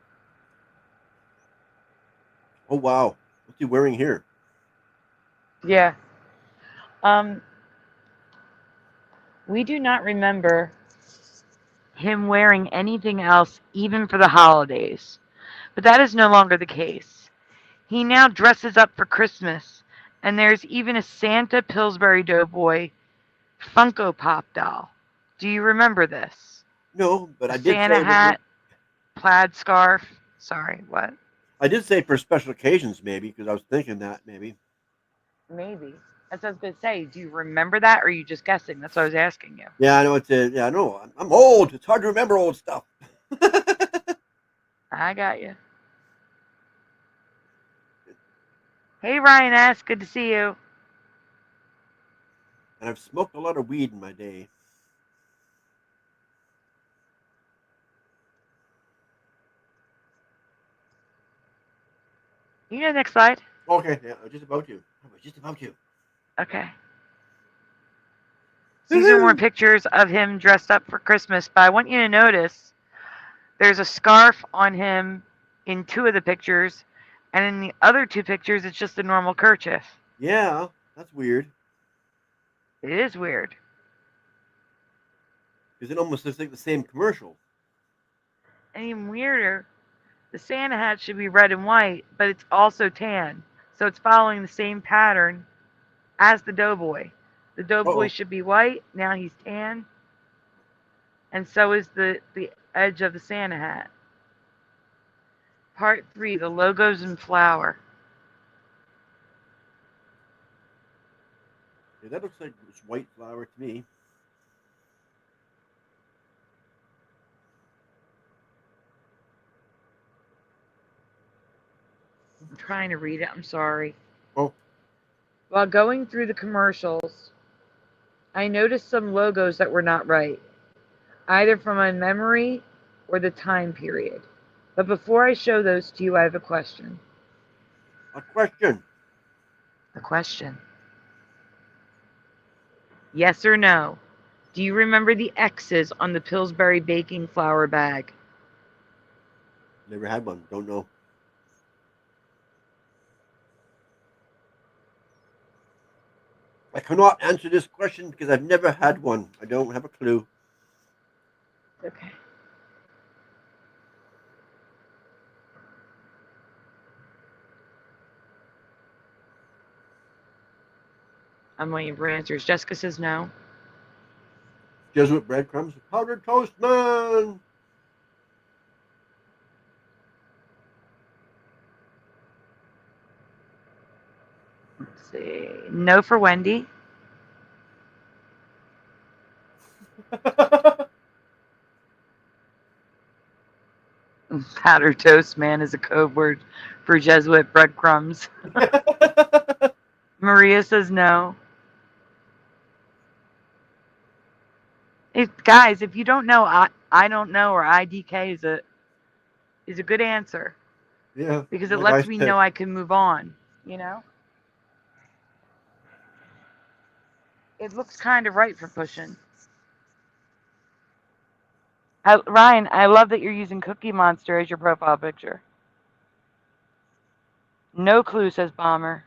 Oh wow, what's he wearing here? Yeah. We do not remember him wearing anything else, even for the holidays. But that is no longer the case. He now dresses up for Christmas, and there's even a Santa Pillsbury Doughboy Funko Pop doll. Do you remember this? No, but A I did Santa say hat, plaid scarf. Sorry, what? I did say for special occasions, maybe, because I was thinking that maybe. Maybe. That's what I was going to say. Do you remember that, or are you just guessing? That's what I was asking you. Yeah, I know it's a. Yeah, I know. I'm old. It's hard to remember old stuff. I got you. Hey, Ryan S. Good to see you. And I've smoked a lot of weed in my day. You know, next slide. Okay, yeah, I was just about to. Okay. These are more pictures of him dressed up for Christmas, but I want you to notice there's a scarf on him in 2 of the pictures, and in the other 2 pictures, it's just a normal kerchief. Yeah, that's weird. It is weird. Because it almost looks like the same commercial. And even weirder, the Santa hat should be red and white, but it's also tan. So it's following the same pattern as the Doughboy. The Doughboy should be white, now he's tan. And so is the edge of the Santa hat. Part 3, the logos and flower. Yeah, that looks like it's white flour to me. I'm trying to read it, I'm sorry. Oh. While going through the commercials, I noticed some logos that were not right, either from my memory or the time period. But before I show those to you, I have a question. A question. A question. Yes or no? Do you remember the X's on the Pillsbury baking flour bag? Never had one. Don't know. I cannot answer this question because I've never had one. I don't have a clue. Okay. I'm waiting for answers. Jessica says no. Jesuit breadcrumbs. Powdered toast, man. Let's see. No for Wendy. Powdered toast, man, is a code word for Jesuit breadcrumbs. Maria says no. Guys, if you don't know, I don't know, or IDK is a good answer. Yeah. Because it like lets me know I can move on, you know? It looks kind of right for pushing. Ryan, I love that you're using Cookie Monster as your profile picture. No clue, says Bomber.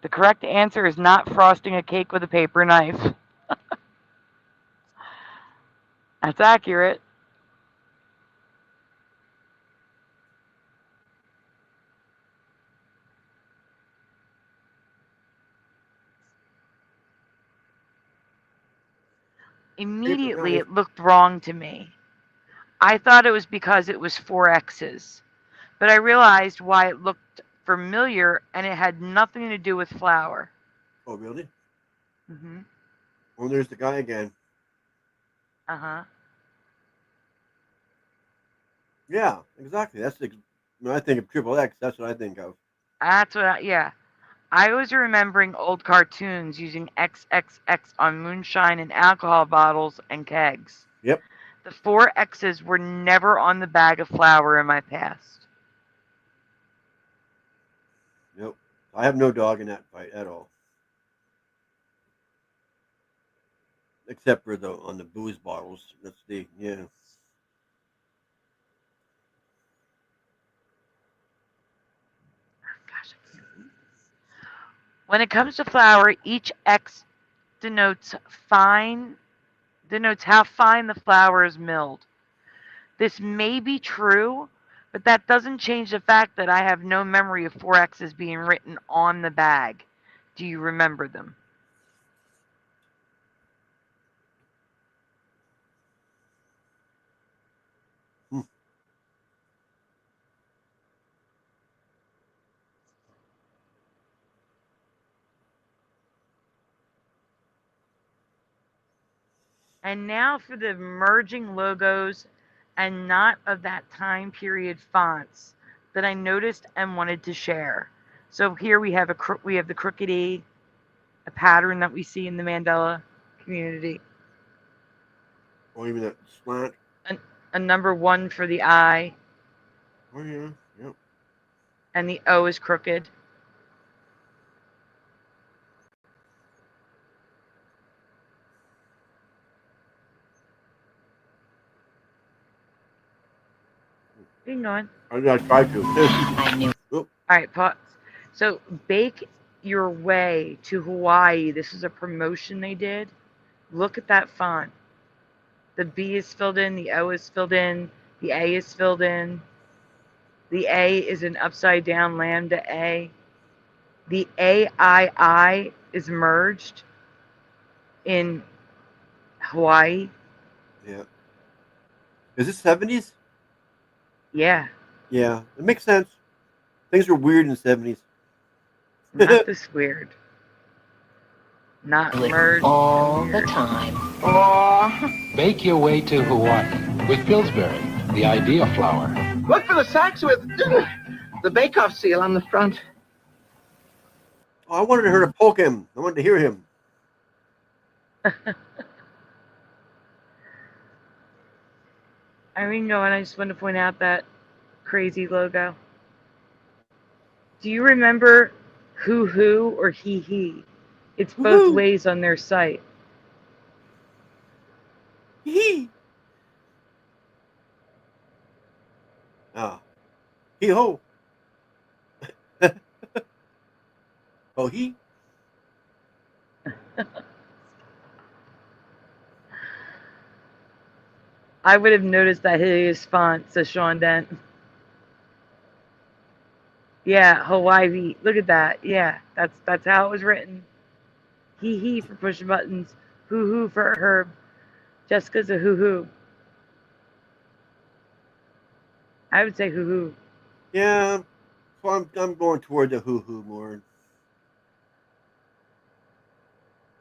The correct answer is not frosting a cake with a paper knife. That's accurate. Immediately, it looked wrong to me. I thought it was because it was 4 X's. But I realized why it looked familiar, and it had nothing to do with flour. Oh, really? Mm-hmm. Oh, there's the guy again. Uh-huh. Yeah, exactly. That's when I think of Triple X, that's what I think of. That's what yeah. I was remembering old cartoons using XXX on moonshine and alcohol bottles and kegs. Yep. The 4 X's were never on the bag of flour in my past. Nope. I have no dog in that fight at all. Except for on the booze bottles. That's yeah. Gosh, I can't read this. When it comes to flour, each X denotes denotes how fine the flour is milled. This may be true, but that doesn't change the fact that I have no memory of 4 X's being written on the bag. Do you remember them? And now for the merging logos and not of that time period fonts that I noticed and wanted to share. So here we have the crooked E, a pattern that we see in the Mandela community. Oh, you mean that slant? A number 1 for the I. Oh yeah, yep. And the O is crooked. Keep going. I tried to. I knew. All right, pause. So bake your way to Hawaii. This is a promotion they did. Look at that font. The B is filled in, the O is filled in, the A is filled in. The A is an upside down lambda A. The AII is merged in Hawaii. Yeah. Is this 70s? Yeah. Yeah, it makes sense. Things were weird in the 70s. Not this weird. Not merged. All the time. Bake your way to Hawaii with Pillsbury, the idea flour. Look for the sacks with the bake-off seal on the front. Oh, I wanted her to poke him. I wanted to hear him. Ringo, and I just want to point out that crazy logo. Do you remember hoo-hoo or hee-hee? It's both Woo-hoo. ways on their site. Hee. Ah. Hee-ho. Oh, he. I would have noticed that hideous font, says Sean Dent. Yeah, Hawaii. Look at that. Yeah, that's how it was written. Hee for push buttons. Hoo for Herb. Jessica's a hoo. I would say hoo. Yeah. So I'm going toward the hoo more.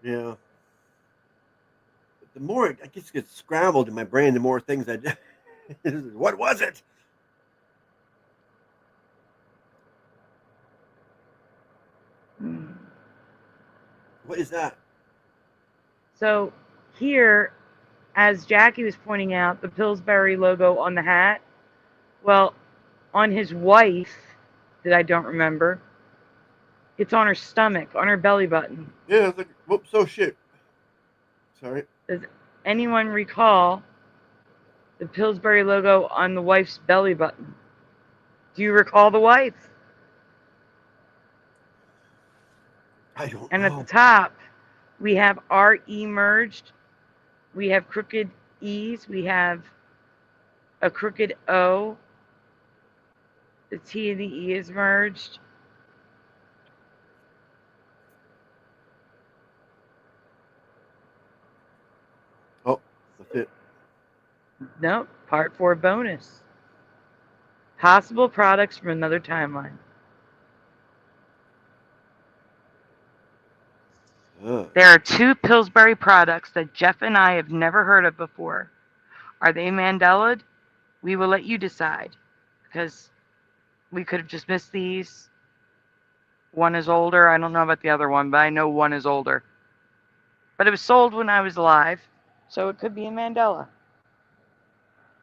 Yeah. But the more I just get scrambled in my brain, the more things I do. What was it? What is that? So here, as Jackie was pointing out, the Pillsbury logo on the hat, well, on his wife, that I don't remember, it's on her stomach, on her belly button. Yeah, it's like, whoops, oh shit. Sorry. Does anyone recall the Pillsbury logo on the wife's belly button? Do you recall the wife? I don't And know. at the top, we have RE merged. We have crooked E's. We have a crooked O. The T and the E is merged. Oh, that's it. Nope. Part 4 bonus. Possible products from another timeline. There are 2 Pillsbury products that Jeff and I have never heard of before. Are they Mandela? We will let you decide, because we could have just missed these. One is older. I don't know about the other one, but I know one is older. But it was sold when I was alive, so it could be a Mandela.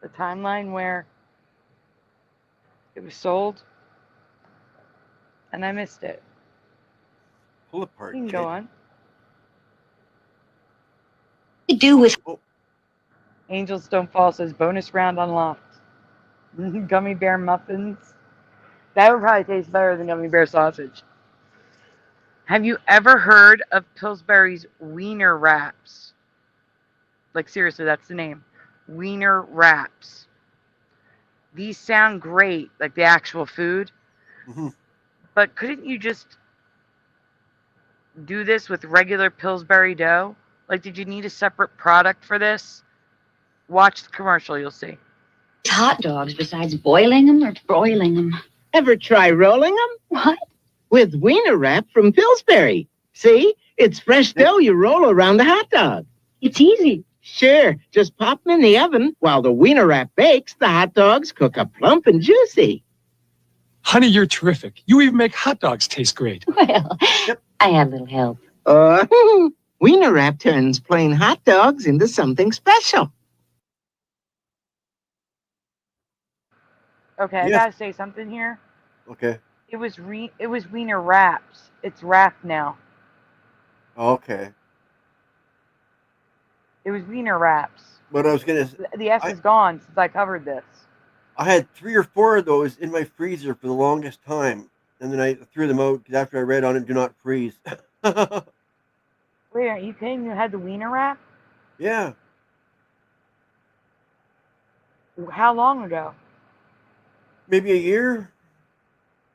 The timeline where it was sold, and I missed it. Pull apart. You can go on. To do with Angels Don't Fall says bonus round unlocked. Gummy bear muffins. That would probably taste better than gummy bear sausage. Have you ever heard of Pillsbury's wiener wraps? Like seriously, that's the name. Wiener wraps. These sound great, like the actual food. Mhm. But couldn't you just do this with regular Pillsbury dough? Like, did you need a separate product for this? Watch the commercial, you'll see. Hot dogs besides boiling them or broiling them. Ever try rolling them? What? With wiener wrap from Pillsbury. See? It's fresh dough you roll around the hot dog. It's easy. Sure, just pop them in the oven. While the wiener wrap bakes, the hot dogs cook up plump and juicy. Honey, you're terrific. You even make hot dogs taste great. Well, I had a little help. Wiener wrap turns plain hot dogs into something special. Okay, I Yes. gotta say something here. Okay. It was Wiener wraps. It's wrapped now. Okay. It was Wiener wraps. But I was gonna. The S is gone since I covered this. I had 3 or 4 of those in my freezer for the longest time, and then I threw them out because after I read on it, "Do not freeze." Wait, are you kidding? You had the Wiener wrap? Yeah. How long ago? Maybe a year.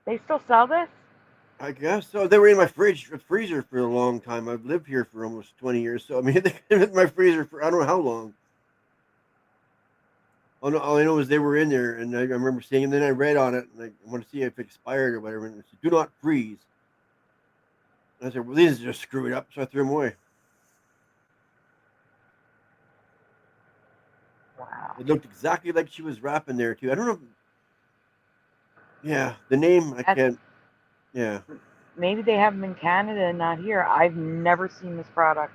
They still sell this? I guess so. They were in my freezer for a long time. I've lived here for almost 20 years, so I mean, they've been in my freezer for I don't know how long. All I know is they were in there, and I remember seeing them. Then I read on it, and I want to see if it expired or whatever. And it said, "Do not freeze." And I said, "Well, these are just screwed up," so I threw them away. Wow. It looked exactly like she was wrapping there too. I don't know. Yeah, the name I can't. Yeah. Maybe they have them in Canada and not here. I've never seen this product.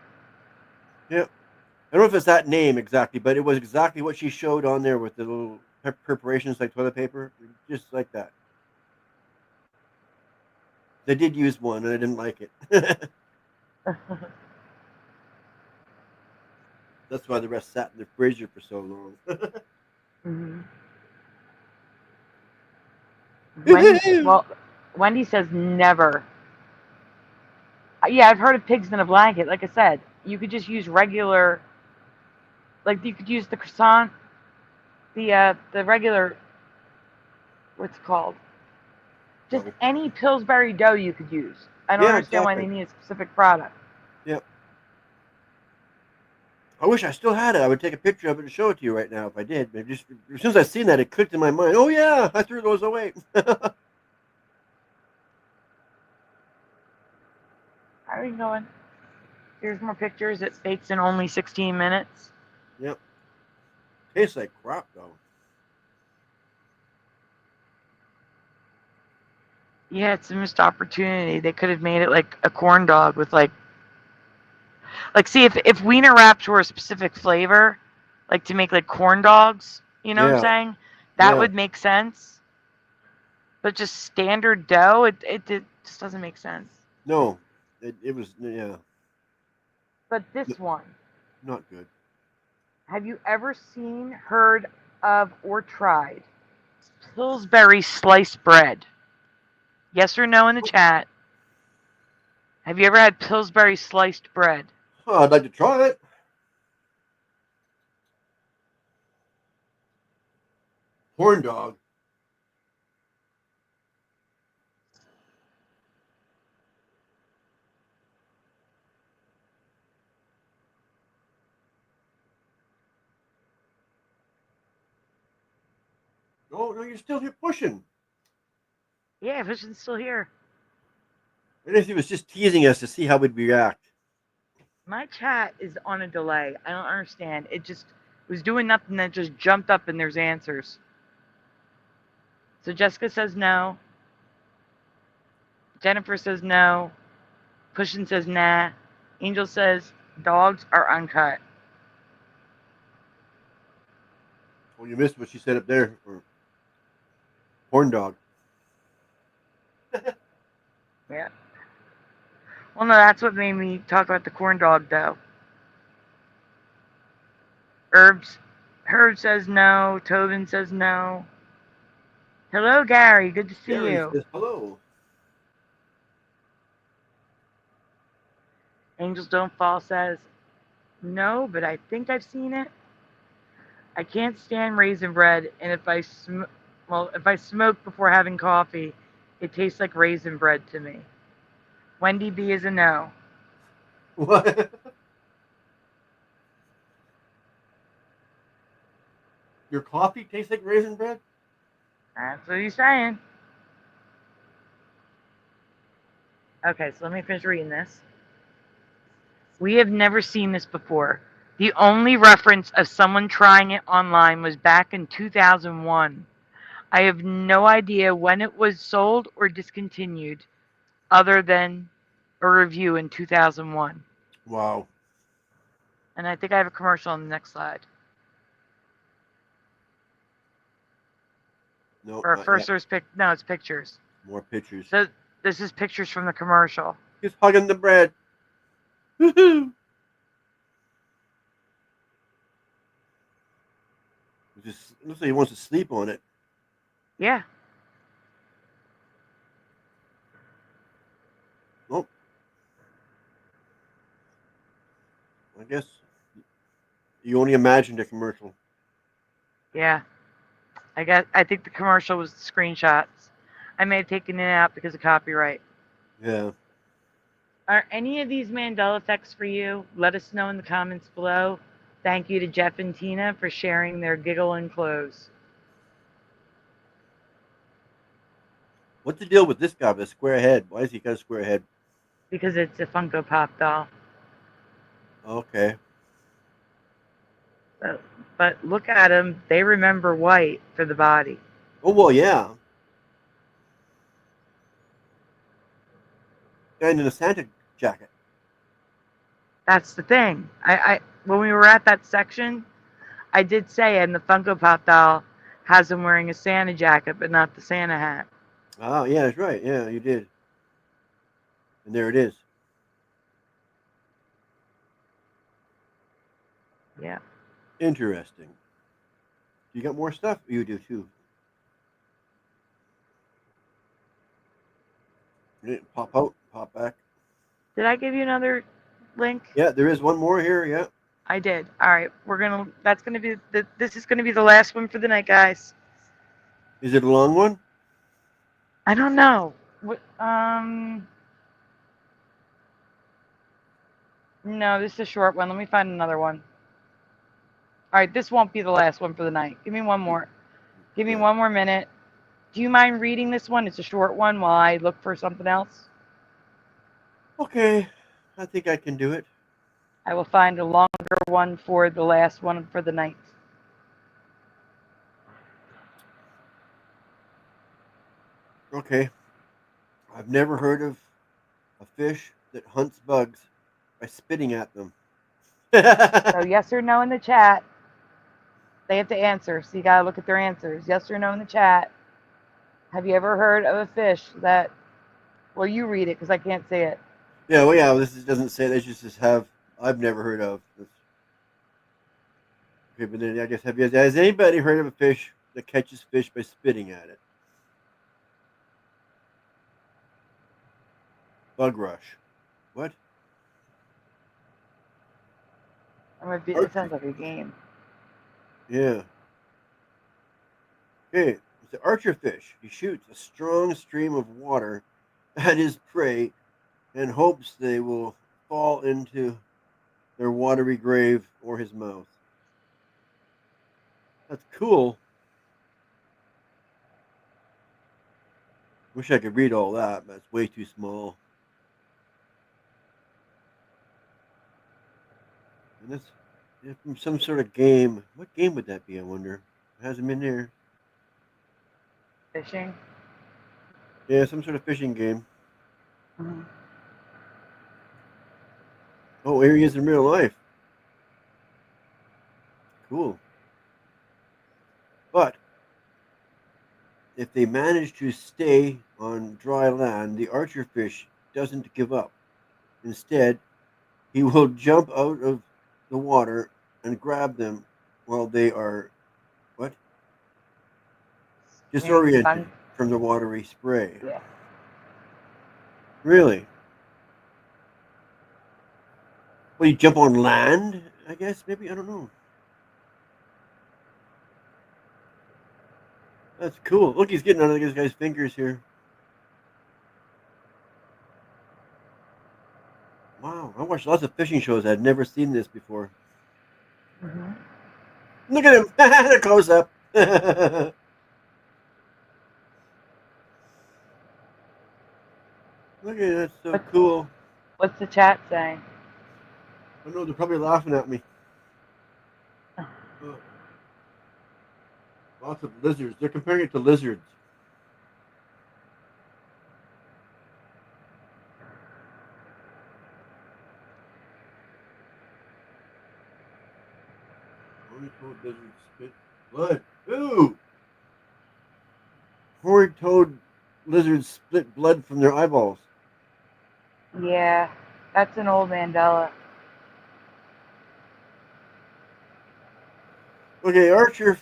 Yeah. I don't know if it's that name exactly, but it was exactly what she showed on there with the little preparations like toilet paper, just like that. They did use one, and I didn't like it. That's why the rest sat in the freezer for so long. Mm-hmm. Wendy says never. Yeah, I've heard of pigs in a blanket. Like I said, you could just use regular. Like you could use the croissant, the regular. What's it called? Just any Pillsbury dough you could use. I don't understand why they need a specific product. Yep. I wish I still had it. I would take a picture of it and show it to you right now if I did. But just as soon as I seen that, it clicked in my mind. Oh yeah, I threw those away. How are you going? Here's more pictures. It bakes in only 16 minutes. Yep. Tastes like crap though. Yeah, it's a missed opportunity. They could have made it like a corn dog with like see if Wiener wraps were a specific flavor, like to make like corn dogs, you know what I'm saying? That would make sense. But just standard dough, it just doesn't make sense. No, it was But this one, not good. have you ever seen, heard of, or tried Pillsbury sliced bread? Yes or no in the chat. Have you ever had Pillsbury sliced bread? Oh, I'd like to try it. Corn dog. Oh, no, you're still here pushing. Yeah, Vision's still here. I guess he was just teasing us to see how we'd react. My chat is on a delay. I don't understand. It just was doing nothing, then just jumped up and there's answers. So Jessica says no. Jennifer says no. Pushin says nah. Angel says dogs are uncut. Oh, you missed what she said up there. Corn dog. Yeah. Well, no, that's what made me talk about the corn dog, though. Herb says no. Tobin says no. Hello, Gary. Good to see Gary you. says hello. Angels Don't Fall says, No, but I think I've seen it. I can't stand raisin bread, and if I smoke before having coffee, it tastes like raisin bread to me. Wendy B is a no. What? Your coffee tastes like raisin bread? That's what he's saying. Okay, so let me finish reading this. We have never seen this before. The only reference of someone trying it online was back in 2001. I have no idea when it was sold or discontinued, other than a review in 2001. Wow. And I think I have a commercial on the next slide. No, Or not first yet. there's no, it's pictures. More pictures. So this is pictures from the commercial. He's hugging the bread. Woohoo! Just looks like he wants to sleep on it. Yeah. Oh. I guess you only imagined a commercial. Yeah. I think the commercial was screenshots. I may have taken it out because of copyright. Yeah. Are any of these Mandela effects for you? Let us know in the comments below. Thank you to Jeff and Tina for sharing their giggle and clothes. What's the deal with this guy with a square head? Why has he got a square head? Because it's a Funko Pop doll. Okay. But look at them. They remember white for the body. Oh, well, yeah. And in a Santa jacket. That's the thing. I when we were at that section, I did say, and the Funko Pop doll has him wearing a Santa jacket, but not the Santa hat. Oh, yeah, that's right. Yeah, you did. And there it is. Yeah. Interesting. You got more stuff? You do too. Pop out, pop back. Did I give you another link? Yeah, there is one more here. Yeah. I did. All right, this is gonna be the last one for the night, guys. Is it a long one? I don't know. No, this is a short one. Let me find another one. All right, this won't be the last one for the night. Give me one more. Give me one more minute. Do you mind reading this one? It's a short one while I look for something else. Okay, I think I can do it. I will find a longer one for the last one for the night. Okay. I've never heard of a fish that hunts bugs by spitting at them. So yes or no in the chat. They have to answer, so you gotta look at their answers. Yes or no in the chat. Have you ever heard of a fish that? Well, you read it because I can't say it. Yeah, well, yeah. This doesn't say. They just have. I've never heard of. Okay, but then I guess has anybody heard of a fish that catches fish by spitting at it? Bug rush. What? It sounds like a game. Yeah. Okay, it's an archer fish. He shoots a strong stream of water at his prey and hopes they will fall into their watery grave or his mouth. That's cool. Wish I could read all that, but it's way too small. And that's from some sort of game. What game would that be, I wonder? It hasn't been there. Fishing? Yeah, some sort of fishing game. Mm-hmm. Oh, here he is in real life. Cool. But if they manage to stay on dry land, the archer fish doesn't give up. Instead, he will jump out of the water and grab them while they are what? Disoriented from the watery spray. Yeah. Really? Well, you jump on land I guess maybe I don't know. That's cool. Look, he's getting under this guy's fingers here. Wow, I watched lots of fishing shows. I'd never seen this before. Mhm. Look at him, the close up. Look at that, so cool. What's the chat saying? I know they're probably laughing at me. Lots of lizards. They're comparing it to lizards. Horned-toed lizards spit blood. Ooh! Horned-toed lizards split blood from their eyeballs. Yeah, that's an old Mandela. Okay, archer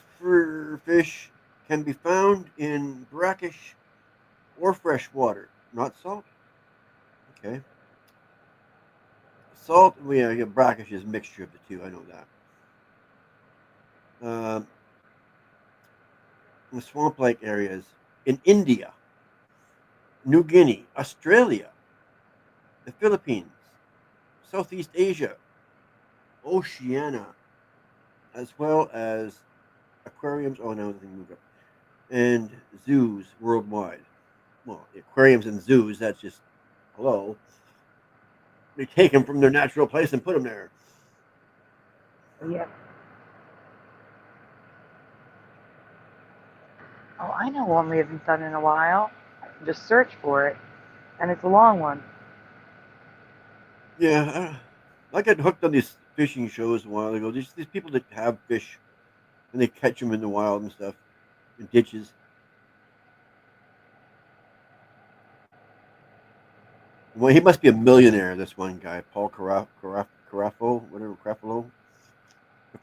fish can be found in brackish or fresh water, not salt. Okay. Salt, well, yeah, brackish is a mixture of the two. I know that. In swamp-like areas in India, New Guinea, Australia, the Philippines, Southeast Asia, Oceania, as well as aquariums. Oh, now everything moved up. And zoos worldwide. Well, aquariums and zoos, that's just, hello. They take them from their natural place and put them there. Yep. Oh, I know one we haven't done in a while. Just search for it, and it's a long one. Yeah, I got hooked on these fishing shows a while ago. These people that have fish and they catch them in the wild and stuff in ditches. Well, he must be a millionaire. This one guy, Paul Carafo, whatever, Carafalo. He's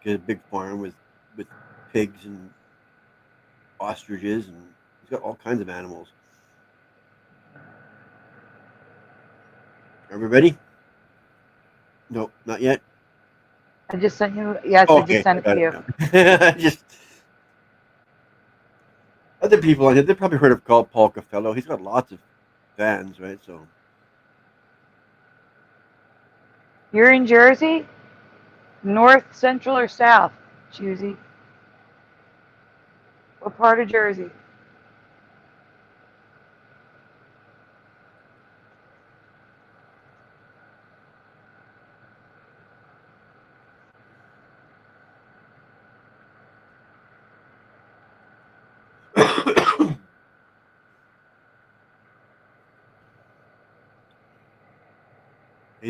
got a big farm with pigs and ostriches, and he's got all kinds of animals. Are we ready? No, not yet. I just sent you. Yes, I just sent it to you. Just other people on here, they've probably heard of Paul Cafello. He's got lots of fans, right? So You're in Jersey? North, Central, or South? Choosy. What part of Jersey?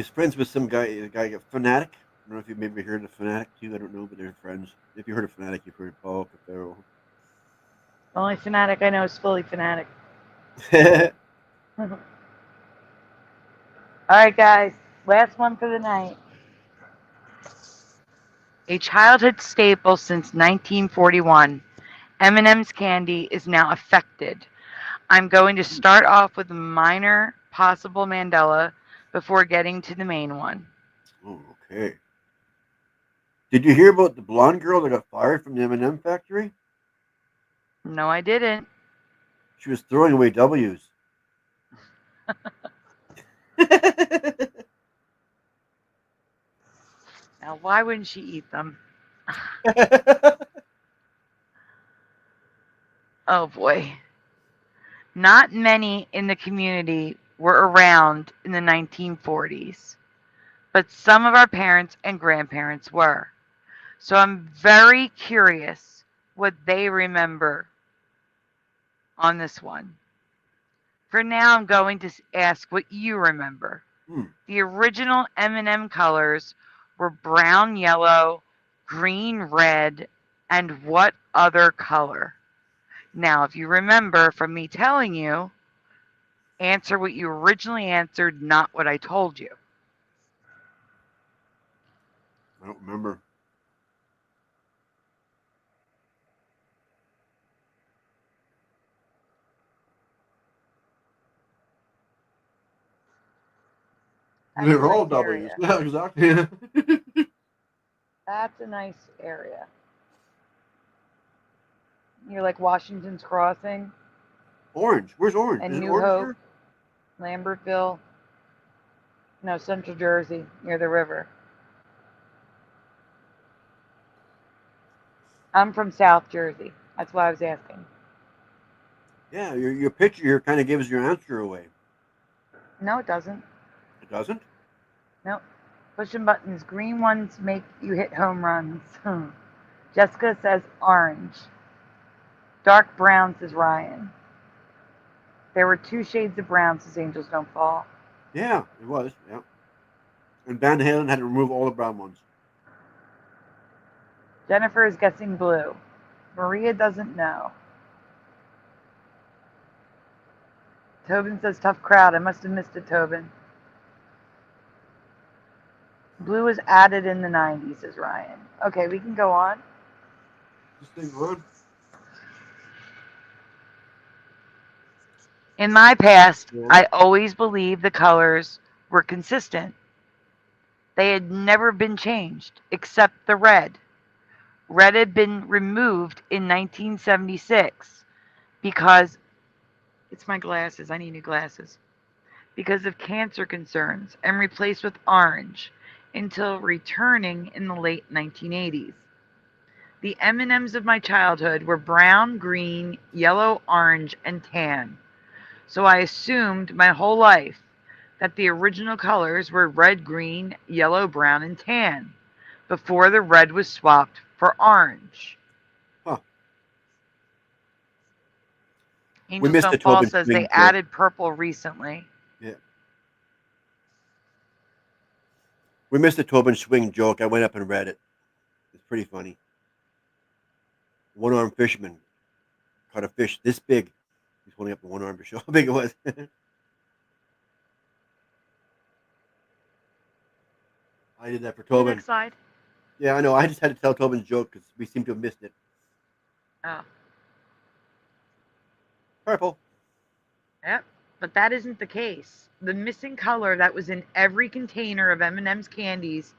he's friends with some guy, a fanatic. I don't know if you maybe heard of Fanatic too. I don't know, but they're friends. If you heard of Fanatic, you've heard of Paul Cafello. The only fanatic I know is fully fanatic. All right, guys. Last one for the night. A childhood staple since 1941, M&M's candy is now affected. I'm going to start off with a minor possible Mandela before getting to the main one. Oh, okay. Did you hear about the blonde girl that got fired from the M&M factory? No, I didn't. She was throwing away W's. Now, why wouldn't she eat them? Oh, boy. Not many in the community were around in the 1940s, but some of our parents and grandparents were. So I'm very curious what they remember on this one. For now, I'm going to ask what you remember. The original M&M colors were brown, yellow, green, red, and what other color? Now, if you remember from me telling you, answer what you originally answered, not what I told you. I don't remember. That's They're a all nice W's. area. Yeah, exactly. That's a nice area. You're like Washington's Crossing Orange. Where's Orange? and Is it New Orange Hope, here? Lambertville. No, Central Jersey, near the river. I'm from South Jersey. That's why I was asking. Yeah, your picture here kind of gives your answer away. No, it doesn't. It doesn't? Nope. Pushing buttons. Green ones make you hit home runs. Jessica says orange. Dark brown, says Ryan. There were 2 shades of brown, says Angels Don't Fall. Yeah, it was. Yeah. And Van Halen had to remove all the brown ones. Jennifer is guessing blue. Maria doesn't know. Tobin says tough crowd. I must have missed it, Tobin. Blue was added in the 90s, says Ryan. Okay, we can go on. This thing on? In my past, Yeah. I always believed the colors were consistent. They had never been changed, except the red. Red had been removed in 1976 because, it's my glasses, I need new glasses, because of cancer concerns, and replaced with orange until returning in the late 1980s. The M&Ms of my childhood were brown, green, yellow, orange, and tan. So I assumed my whole life that the original colors were red, green, yellow, brown, and tan before the red was swapped for orange. Huh. Angels missed the Don't Fall Tobin says swing they joke. added purple recently. Yeah. We missed the Tobin swing joke. I went up and read it. It's pretty funny. One-armed fisherman caught a fish this big. He's holding up the one arm to show how big it was. I did that for Tobin. Next slide. Yeah, I know. I just had to tell Tobin's joke because we seem to have missed it. Oh. Purple. Yep, but that isn't the case. The missing color that was in every container of M&M's candies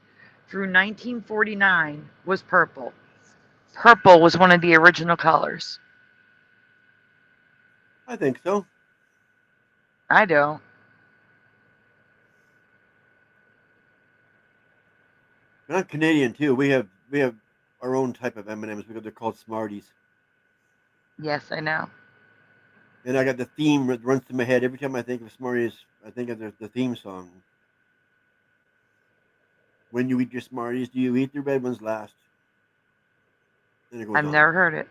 through 1949 was purple. Purple was one of the original colors. I think so. I don't. And I'm Canadian too. We have our own type of M&Ms because they're called Smarties. Yes, I know. And I got the theme that runs through my head every time I think of Smarties. I think of the theme song. When you eat your Smarties, do you eat the red ones last? And it goes I've on. never heard it.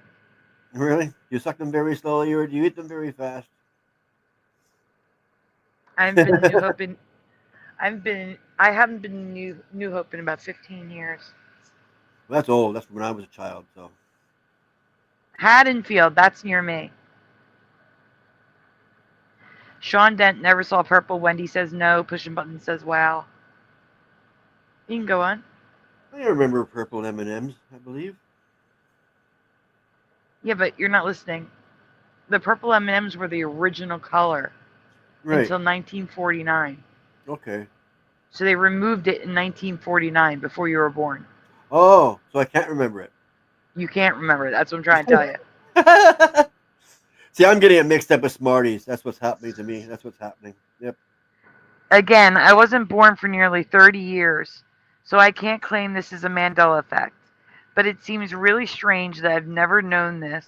Really? Do you suck them very slowly or do you eat them very fast? I haven't been New Hope in I haven't been New Hope in about 15 years. Well, that's old. That's when I was a child. So Haddonfield, that's near me. Sean Dent never saw purple. Wendy says no. Pushing Button says wow. You can go on. I remember purple M&Ms, I believe. Yeah, but you're not listening. The purple M&Ms were the original color until 1949. Okay. So they removed it in 1949 before you were born. Oh, so I can't remember it. You can't remember it. That's what I'm trying to tell you. See, I'm getting it mixed up with Smarties. That's what's happening to me. That's what's happening. Yep. Again, I wasn't born for nearly 30 years, so I can't claim this is a Mandela effect. But it seems really strange that I've never known this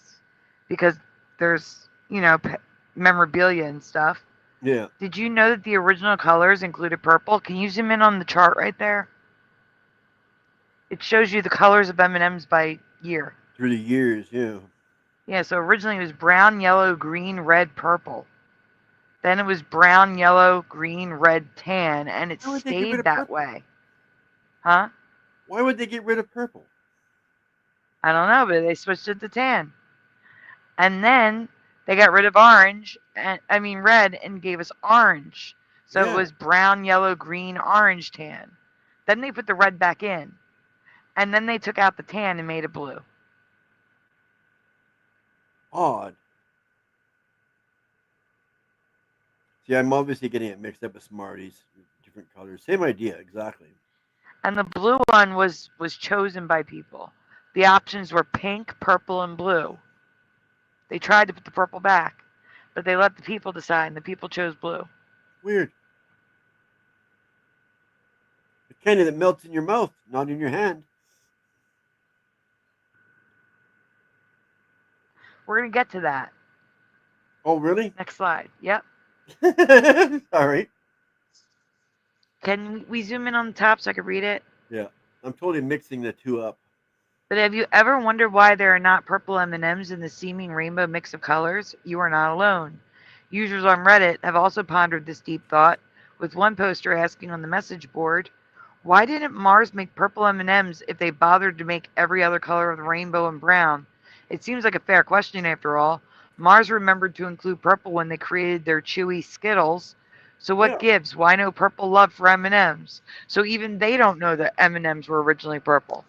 because there's, memorabilia and stuff. Yeah. Did you know that the original colors included purple? Can you zoom in on the chart right there? It shows you the colors of M&Ms by year. Through the years, yeah. Yeah, so originally it was brown, yellow, green, red, purple. Then it was brown, yellow, green, red, tan, and it stayed that way. Huh? Why would they get rid of purple? I don't know, but they switched it to tan. And then they got rid of red, and gave us orange. So Yeah. it was brown, yellow, green, orange, tan. Then they put the red back in. And then they took out the tan and made it blue. Odd. See, I'm obviously getting it mixed up with Smarties different colors. Same idea, exactly. And the blue one was chosen by people. The options were pink, purple, and blue. They tried to put the purple back, but they let the people decide, and the people chose blue. Weird. The candy that melts in your mouth, not in your hand. We're going to get to that. Oh, really? Next slide. Yep. All right. Can we zoom in on the top so I can read it? Yeah, I'm totally mixing the two up. But have you ever wondered why there are not purple M&Ms in the seeming rainbow mix of colors? You are not alone. Users on Reddit have also pondered this deep thought, with one poster asking on the message board, why didn't Mars make purple M&Ms if they bothered to make every other color of the rainbow and brown? It seems like a fair question after all. Mars remembered to include purple when they created their chewy Skittles. So what gives? Why no purple love for M&Ms? So even they don't know that M&Ms were originally purple.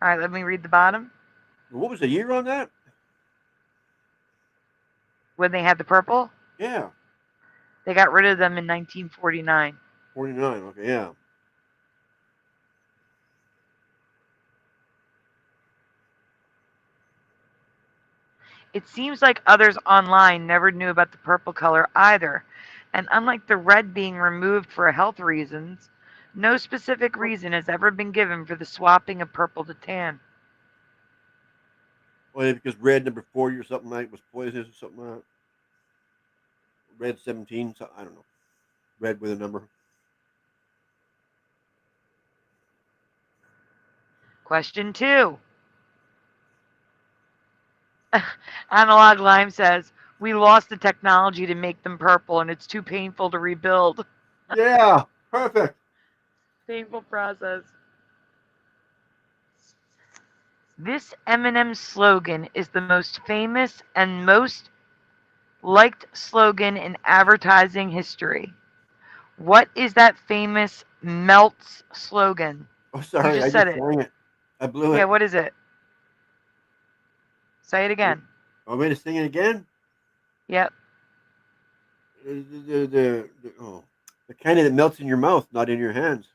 All right, let me read the bottom. What was the year on that? When they had the purple? Yeah. They got rid of them in 1949. 49, okay, yeah. It seems like others online never knew about the purple color either. And unlike the red being removed for health reasons, no specific reason has ever been given for the swapping of purple to tan. Well, yeah, because red number 40 or something like was poisonous or something like that. Red 17, so I don't know. Red with a number. Question 2. Analog Lime says, we lost the technology to make them purple and it's too painful to rebuild. Yeah, perfect. Painful process. This M&M slogan is the most famous and most liked slogan in advertising history. What is that famous Melts slogan? Oh, sorry, You I just said just it. sang it. I blew it. Yeah, what is it? Say it again. Want me to sing it again? Yep. The candy that melts in your mouth, not in your hands.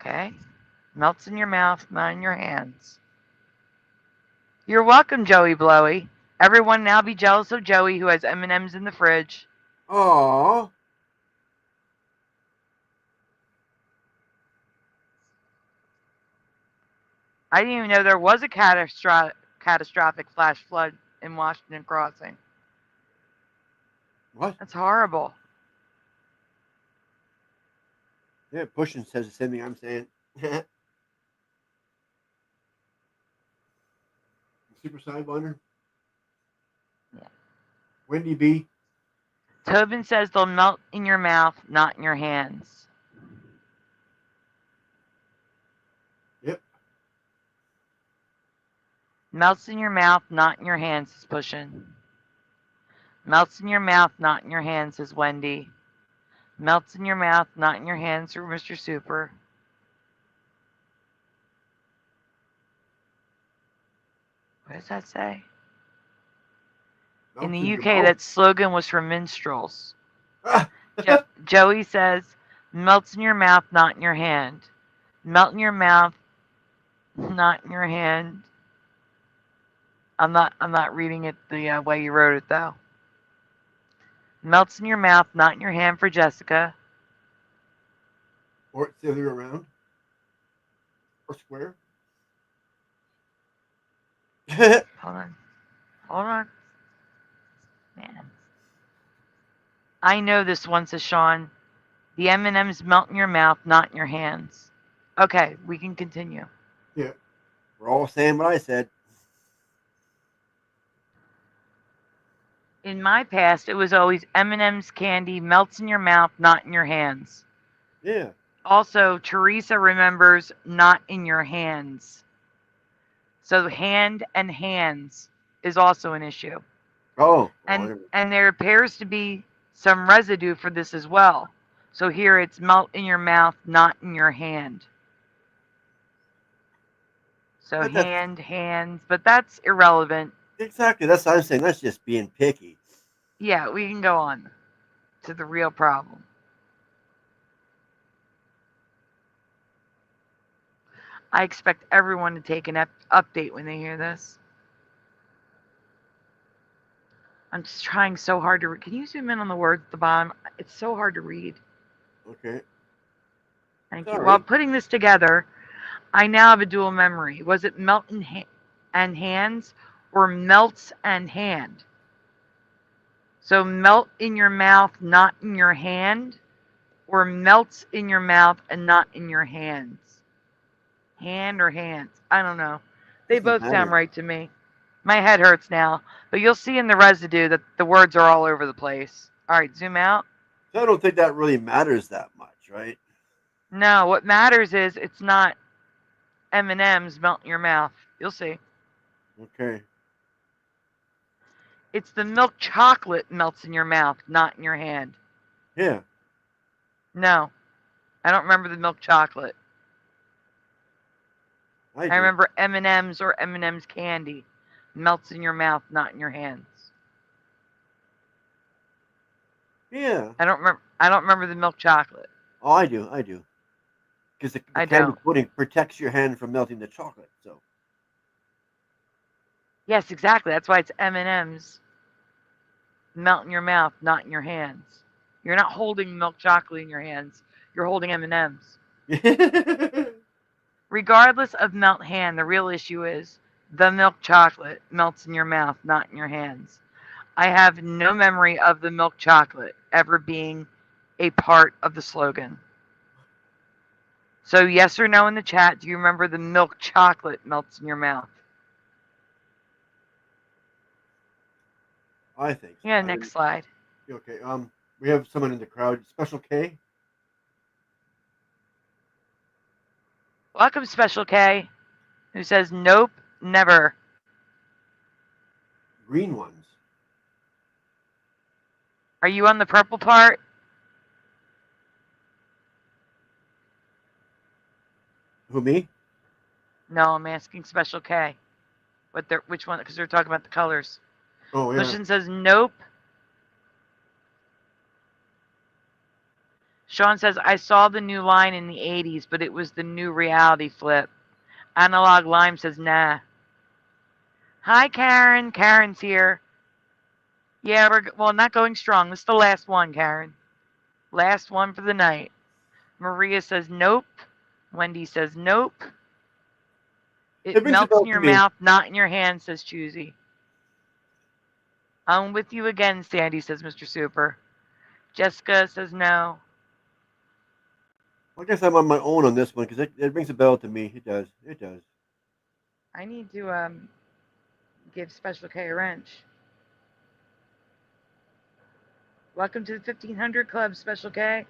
Okay. Melts in your mouth, not in your hands. You're welcome, Joey Blowy. Everyone now be jealous of Joey who has M&Ms in the fridge. Aww. I didn't even know there was a catastrophic flash flood in Washington Crossing. What? That's horrible. Yeah, Pushin says the same thing I'm saying. Super Sidewinder. Yeah. Wendy B. Tobin says they'll melt in your mouth, not in your hands. Yep. Melts in your mouth, not in your hands, is Pushin. Melts in your mouth, not in your hands, is Wendy. Melts in your mouth, not in your hands, for Mr. Super. What does that say? In the UK, that slogan was for minstrels. Joey says, melts in your mouth, not in your hand. Melt in your mouth, not in your hand. I'm not reading it the way you wrote it, though. Melts in your mouth, not in your hand, for Jessica. Or it's the other way around. Or square. Hold on. Man. I know this one, says Sean. The M&Ms melt in your mouth, not in your hands. Okay, we can continue. Yeah. We're all saying what I said. In my past, it was always M&M's candy melts in your mouth, not in your hands. Yeah. Also, Teresa remembers not in your hands. So hand and hands is also an issue. Oh. And there appears to be some residue for this as well. So here it's melt in your mouth, not in your hand. So hands, but that's irrelevant. Exactly. That's what I'm saying. That's just being picky. Yeah, we can go on to the real problem. I expect everyone to take an update when they hear this. I'm just trying so hard to read. Can you zoom in on the words at the bottom? It's so hard to read. Okay. Thank Sorry. you. While putting this together, I now have a dual memory. Was it melt and hands or melts and hand? So melt in your mouth, not in your hand, or melts in your mouth and not in your hands? Hand or hands? I don't know. They both sound right to me. My head hurts now, but you'll see in the residue that the words are all over the place. All right, zoom out. So I don't think that really matters that much, right? No, what matters is it's not M&M's melt in your mouth. You'll see. Okay. It's the milk chocolate melts in your mouth, not in your hand. Yeah. No, I don't remember the milk chocolate. I remember M&M's or M&M's candy melts in your mouth, not in your hands. Yeah. I don't remember the milk chocolate. Oh, I do. Because the candy pudding protects your hand from melting the chocolate. So. Yes, exactly. That's why it's M&M's. Melt in your mouth, not in your hands. You're not holding milk chocolate in your hands. You're holding M&M's. Regardless of melt hand, the real issue is the milk chocolate melts in your mouth, not in your hands. I have no memory of the milk chocolate ever being a part of the slogan. So yes or no in the chat, do you remember the milk chocolate melts in your mouth? I think so. Yeah, next slide. Okay. We have someone in the crowd. Special K. Welcome, Special K, who says nope, never. Green ones. Are you on the purple part? Who, me? No, I'm asking Special K. Which one? Because they're talking about the colors. Oh, yeah. Lucian says nope. Sean says, I saw the new line in the 80s, but it was the new reality flip. Analog Lime says, nah. Hi, Karen. Karen's here. Yeah, we're not going strong. This is the last one, Karen. Last one for the night. Maria says, nope. Wendy says, nope. It melts in your mouth, not in your hand, says Choosy. I'm with you again, Sandy, says Mr. Super. Jessica says no. I guess I'm on my own on this one because it rings a bell to me. It does. It does. I need to give Special K a wrench. Welcome to the 1500 Club, Special K.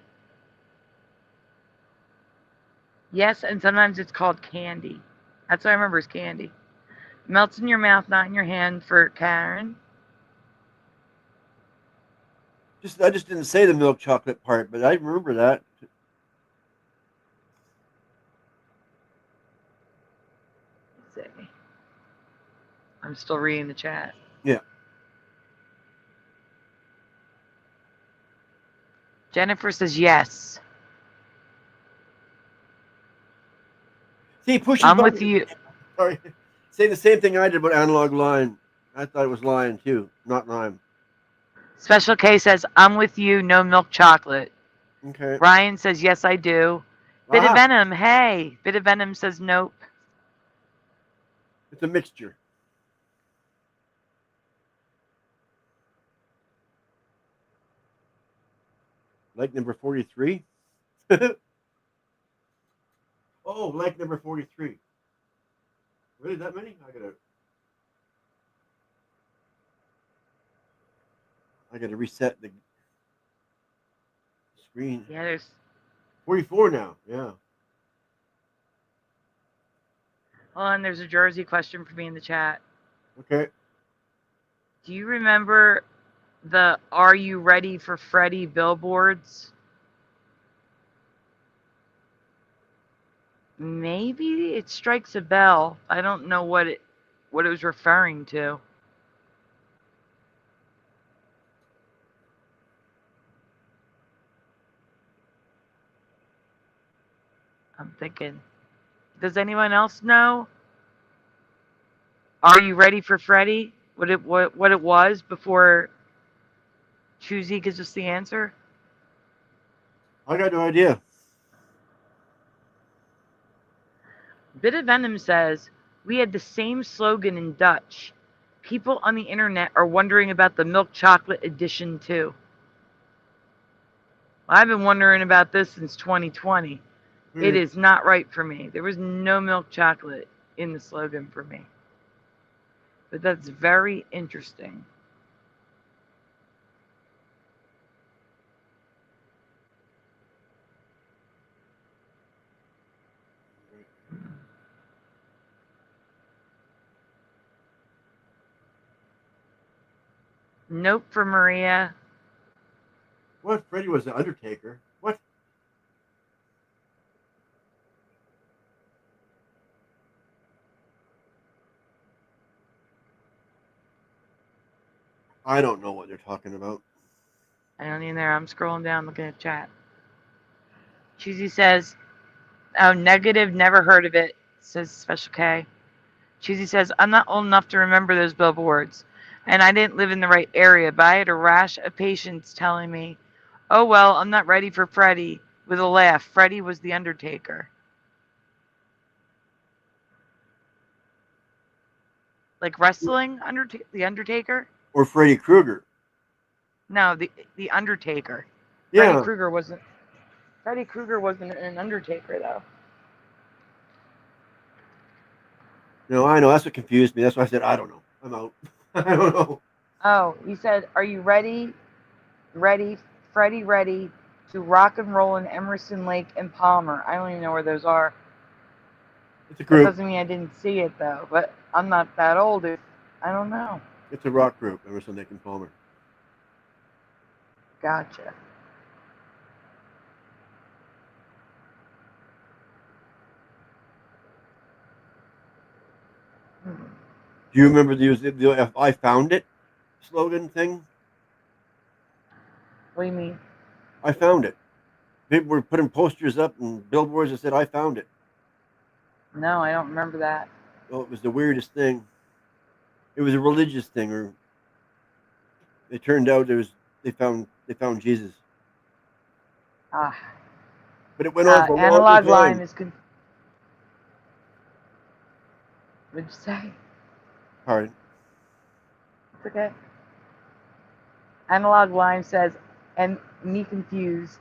Yes, and sometimes it's called candy. That's what I remember is candy. Melts in your mouth, not in your hand for Karen. I just didn't say the milk chocolate part, but I remember that. Let's see. I'm still reading the chat. Yeah. Jennifer says yes. See, pushing I'm buttons. with you. Sorry. Say the same thing I did about analog line. I thought it was lion too, not lime. Special K says, I'm with you, no milk chocolate. Okay. Ryan says, yes, I do. Bit of Venom, hey. Bit of Venom says, nope. It's a mixture. Like number 43? Oh, like number 43. Really, that many? I gotta reset the screen. Yeah, there's 44 now. Yeah. Hold on, there's a Jersey question for me in the chat. Okay. Do you remember the Are You Ready for Freddy billboards? Maybe it strikes a bell. I don't know what it was referring to. I'm thinking, does anyone else know? Are you ready for Freddy? What it was before Choosy gives us the answer? I got no idea. Bit of Venom says, we had the same slogan in Dutch. People on the internet are wondering about the milk chocolate edition too. I've been wondering about this since 2020. It is not right for me. There was no milk chocolate in the slogan for me. But that's very interesting. Nope for Maria. What? Freddy was the Undertaker? What? I don't know what they're talking about. I don't either. I'm scrolling down looking at chat. Cheesy says, oh, negative, never heard of it, says Special K. Cheesy says, I'm not old enough to remember those billboards, and I didn't live in the right area, but I had a rash of patients telling me, oh, well, I'm not ready for Freddy, with a laugh. Freddy was the Undertaker. Like wrestling, the Undertaker? Or Freddy Krueger. No, the Undertaker. Yeah. Freddy Krueger wasn't an Undertaker, though. No, I know. That's what confused me. That's why I said, I don't know. I'm out. I don't know. Oh, he said, are you ready, Freddy ready to rock and roll in Emerson Lake and Palmer? I don't even know where those are. It's a group. That doesn't mean I didn't see it, though. But I'm not that old. I don't know. It's a rock group, Emerson Lake and Palmer. Gotcha. Do you remember the I found it slogan thing? What do you mean? I found it. People were putting posters up and billboards that said, I found it. No, I don't remember that. Oh, it was the weirdest thing. It was a religious thing, or it turned out they found Jesus. Ah. But it went on for a long analog time. line is What'd you say? Pardon. It's okay. Analog line says, and me confused.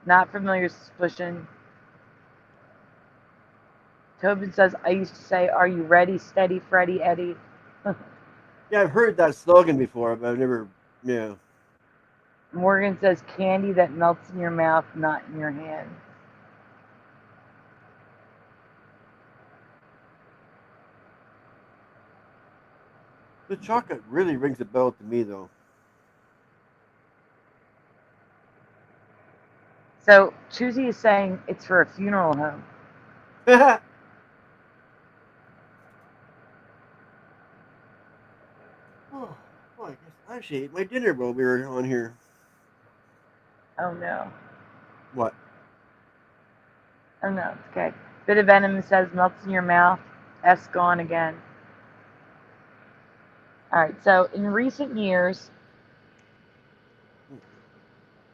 Not familiar suspicion. Tobin says, I used to say, are you ready, steady, Freddy, Eddie? Yeah, I've heard that slogan before, but I've never, yeah. Morgan says, candy that melts in your mouth, not in your hand. The chocolate really rings a bell to me, though. So, Choosy is saying it's for a funeral home. Oh, I guess I actually ate my dinner while we were on here. Oh, no. What? Oh, no, it's okay. Bit of venom says melts in your mouth. S gone again. All right, so in recent years,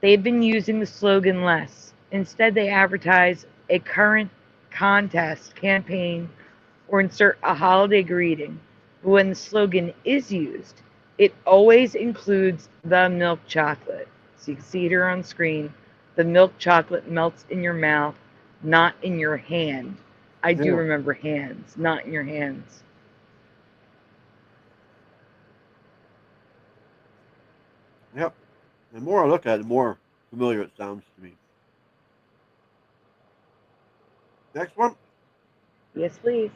they've been using the slogan less. Instead, they advertise a current contest campaign or insert a holiday greeting. But when the slogan is used, it always includes the milk chocolate. So you can see it here on screen. The milk chocolate melts in your mouth, not in your hand. I do remember hands, not in your hands. Yep. The more I look at it, the more familiar it sounds to me. Next one? Yes, please.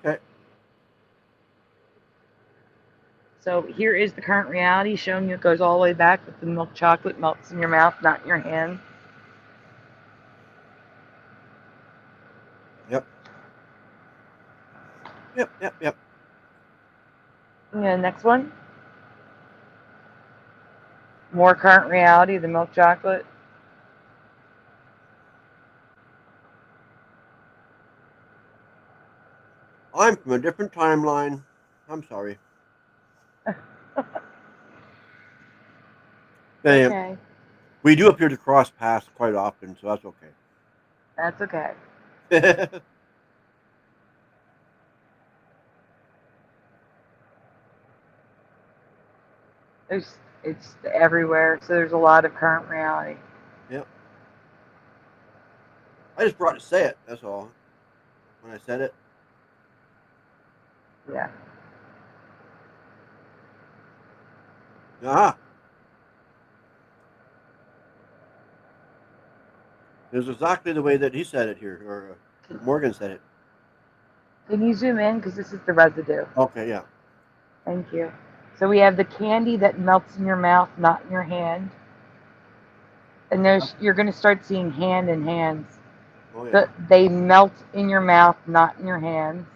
Okay. So here is the current reality showing you it goes all the way back with the milk chocolate melts in your mouth, not in your hand. Yep. Yep. Yeah, next one. More current reality, the milk chocolate. I'm from a different timeline. I'm sorry. Okay. We do appear to cross paths quite often, so that's okay. That's okay. It's everywhere, so there's a lot of current reality. Yep. I just brought to say it, that's all. When I said it. Yeah. Ah. It was exactly the way that he said it here, or Morgan said it. Can you zoom in? Because this is the residue. Okay, yeah. Thank you. So we have the candy that melts in your mouth, not in your hand. And you're going to start seeing hand in hands. Oh, yeah. They melt in your mouth, not in your hands.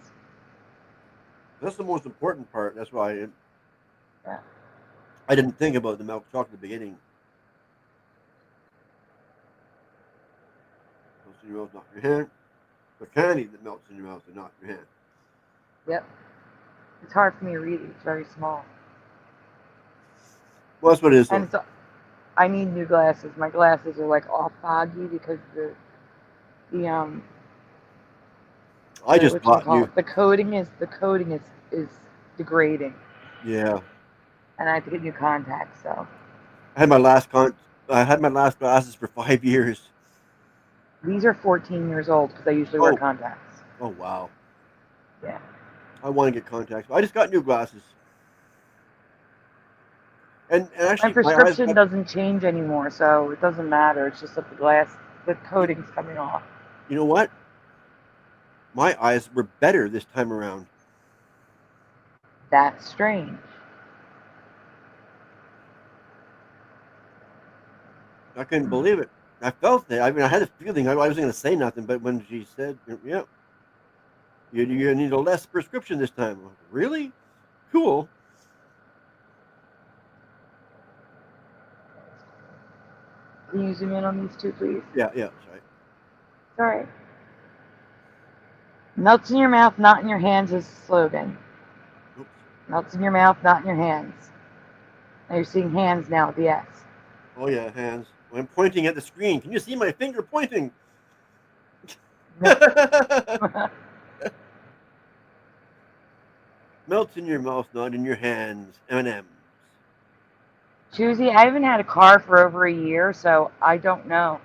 That's the most important part. That's why Yeah. I didn't think about the milk chocolate at the beginning. Melts in your mouth, not in your hand. The candy that melts in your mouth and not in your hand. Yep. It's hard for me to read it. It's very small. Well, that's what it is. And so I need new glasses. My glasses are like all foggy because the I just bought new. The coating is degrading. Yeah. And I have to get new contacts. So I had my last glasses for 5 years. These are 14 years old because I usually wear contacts. Oh wow. Yeah. I want to get contacts. I just got new glasses. And actually, my prescription doesn't change anymore, so it doesn't matter. It's just that the coating's coming off. You know what? My eyes were better this time around. That's strange. I couldn't believe it. I felt it. I mean, I had a feeling I wasn't going to say nothing, but when she said, "Yeah, you need a less prescription this time," I'm like, really? Cool. Can you zoom in on these two, please? Yeah, sorry. Melts in your mouth, not in your hands is the slogan. Oops. Melts in your mouth, not in your hands. Now you're seeing hands now at the S. Oh yeah, hands. I'm pointing at the screen. Can you see my finger pointing? Melts in your mouth, not in your hands. M&M's. Choosy, I haven't had a car for over a year, so I don't know.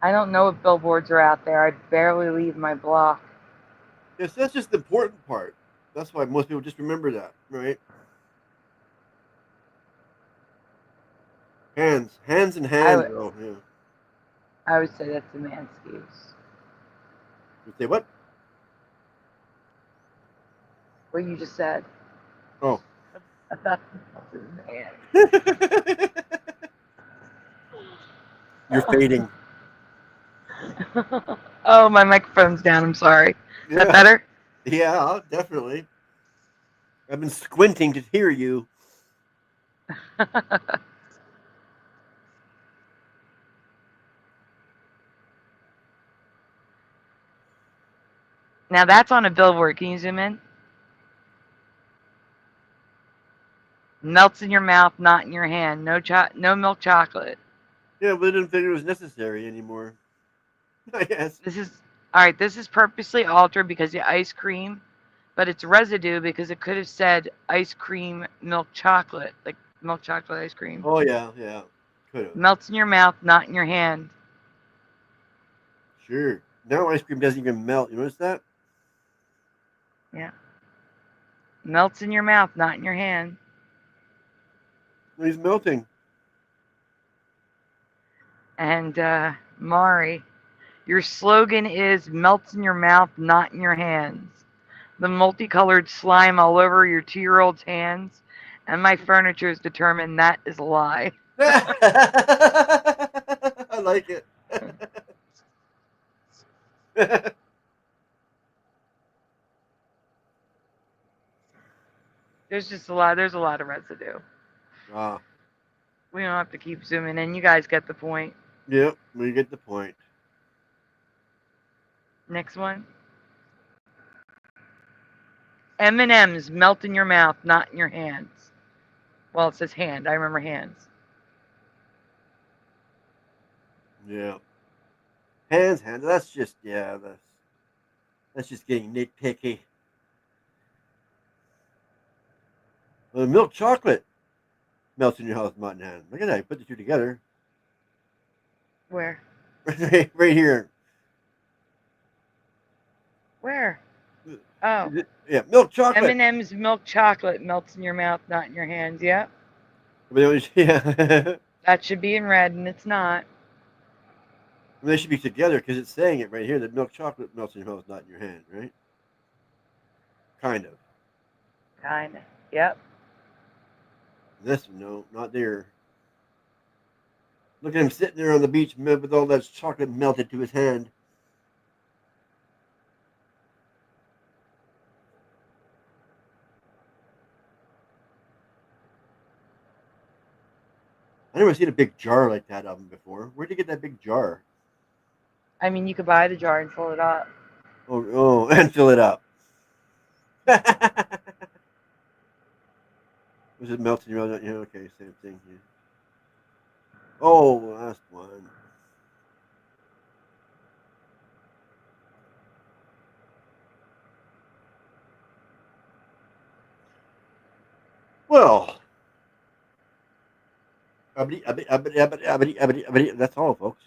I don't know if billboards are out there. I barely leave my block. Yes, that's just the important part. That's why most people just remember that, right? Hands and hands. Yeah. I would say that's a man's excuse. You say what? What you just said. Oh. I thought that was man. You're fading. Oh, my microphone's down. I'm sorry. Is that better? Yeah, definitely. I've been squinting to hear you. Now that's on a billboard. Can you zoom in? Melts in your mouth, not in your hand. No milk chocolate. Yeah, but I didn't think it was necessary anymore. I guess. This is purposely altered because the ice cream, but it's residue because it could have said ice cream milk chocolate, like milk chocolate ice cream. Oh yeah, could have. Melts in your mouth, not in your hand. Sure. Now ice cream doesn't even melt. You notice that? Yeah. Melts in your mouth, not in your hand. He's melting. And Mari, your slogan is melts in your mouth, not in your hands. The multicolored slime all over your 2-year-old's hands, and my furniture is determined that is a lie. I like it. There's a lot of residue. Ah. We don't have to keep zooming in. You guys get the point. Yep, we get the point. Next one. M&M's melt in your mouth, not in your hands. Well, it says hand. I remember hands. Yeah. Hands. That's just that's just getting nitpicky. Well, the milk chocolate melts in your house, not in hand. Look at that. You put the two together. Where? Right here. Where? Oh. Yeah, milk chocolate. M&M's milk chocolate melts in your mouth, not in your hands. Yep. Yeah. That should be in red, and it's not. They should be together because it's saying it right here that milk chocolate melts in your mouth, not in your hand, right? Kind of. Kind of. Yep. This one, no, not there. Look at him sitting there on the beach with all that chocolate melted to his hand. I never seen a big jar like that of them before. Where'd you get that big jar? I mean, you could buy the jar and fill it up. Oh, and fill it up. Was it melting your mouth? Yeah, okay, same thing here. Oh, last one. Well, that's all, folks.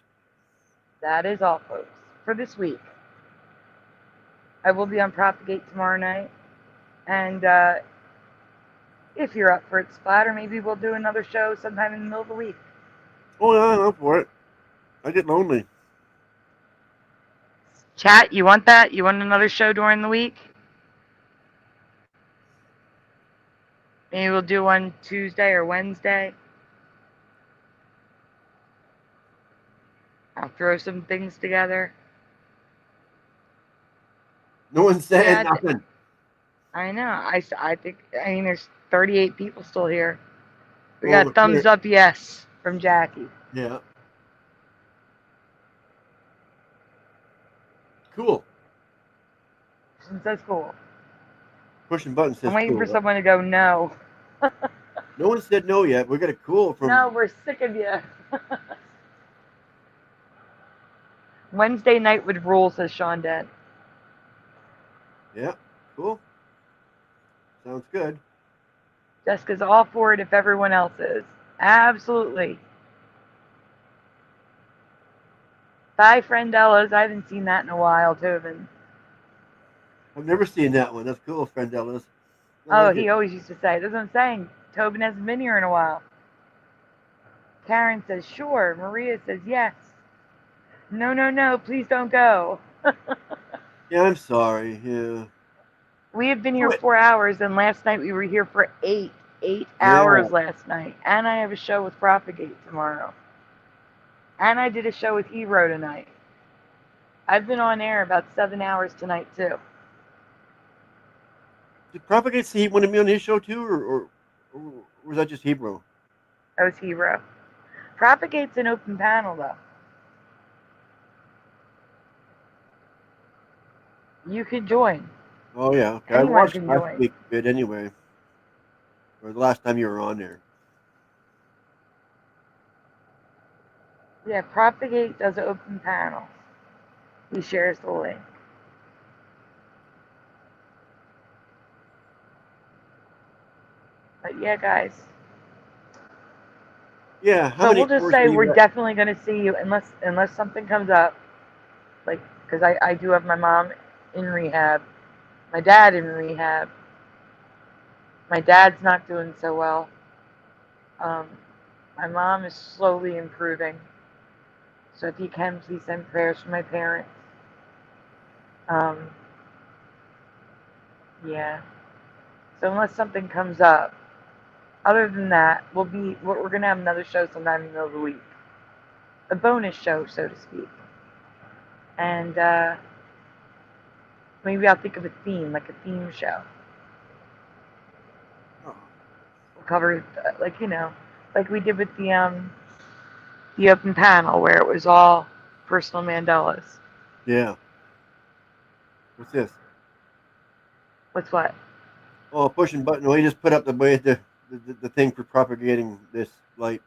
That is all, folks, for this week. I will be on Propagate tomorrow night. And if you're up for it, Splatter, maybe we'll do another show sometime in the middle of the week. Oh, yeah, I'm up for it. I get lonely. Chat, you want that? You want another show during the week? Maybe we'll do one Tuesday or Wednesday. I'll throw some things together. No one's saying nothing. I know. I think, I mean, there's 38 people still here. We Well, got thumbs here. up yes from Jackie. Yeah. Cool. That's cool. Pushing buttons says I'm waiting cool. for someone to go no. No one said no yet. We got a cool from. No, we're sick of you. Wednesday night would rule, says Sean Dent. Yeah, cool. Sounds good. Jessica's all for it if everyone else is. Absolutely. Bye, Friendellas. I haven't seen that in a while, Tobin. I've never seen that one. That's cool, Friendellas. Oh, he always used to say. That's what I'm saying. Tobin hasn't been here in a while. Karen says, sure. Maria says, yes. No, no, no. Please don't go. Yeah, I'm sorry. Yeah. We have been here 4 hours, and last night we were here for 8 hours last night. And I have a show with Propagate tomorrow. And I did a show with Hero tonight. I've been on air about 7 hours tonight, too. Did Propagate say he wanted me on his show, too, or was that just Hebrew? That was Hero. Propagate's an open panel, though. You could join. Oh, yeah. Okay. I watched last week a bit anyway. Or the last time you were on there. Yeah, Propagate does an open panel. He shares the link. But yeah, guys. Yeah. So we'll just say we're definitely going to see you unless something comes up. Like, because I do have my mom in rehab, my dad in rehab. My dad's not doing so well. My mom is slowly improving. So if you can, please send prayers for my parents. Yeah. So unless something comes up, other than that, we're going to have another show sometime in the middle of the week. A bonus show, so to speak. And maybe I'll think of a theme, like a theme show. We'll cover, like we did with the open panel where it was all personal Mandelas. Yeah. What's this? What's what? Oh, pushing button. Well, he just put up the thing for propagating this light.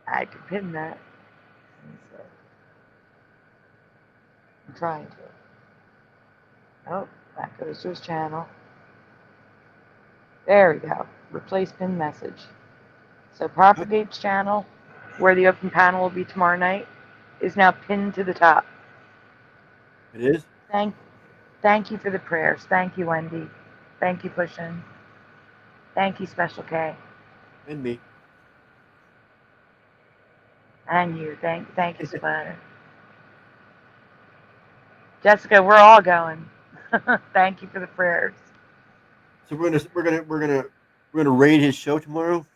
I can pin that. I'm trying to. Oh, that goes to his channel. There we go. Replace pin message. So propagate's channel, where the open panel will be tomorrow night, is now pinned to the top. It is? Thank you for the prayers. Thank you, Wendy. Thank you, Pushin. Thank you, Special K. And me. And you. Thank you, Splatter. Jessica, we're all going. Thank you for the prayers. So we're gonna raid his show tomorrow.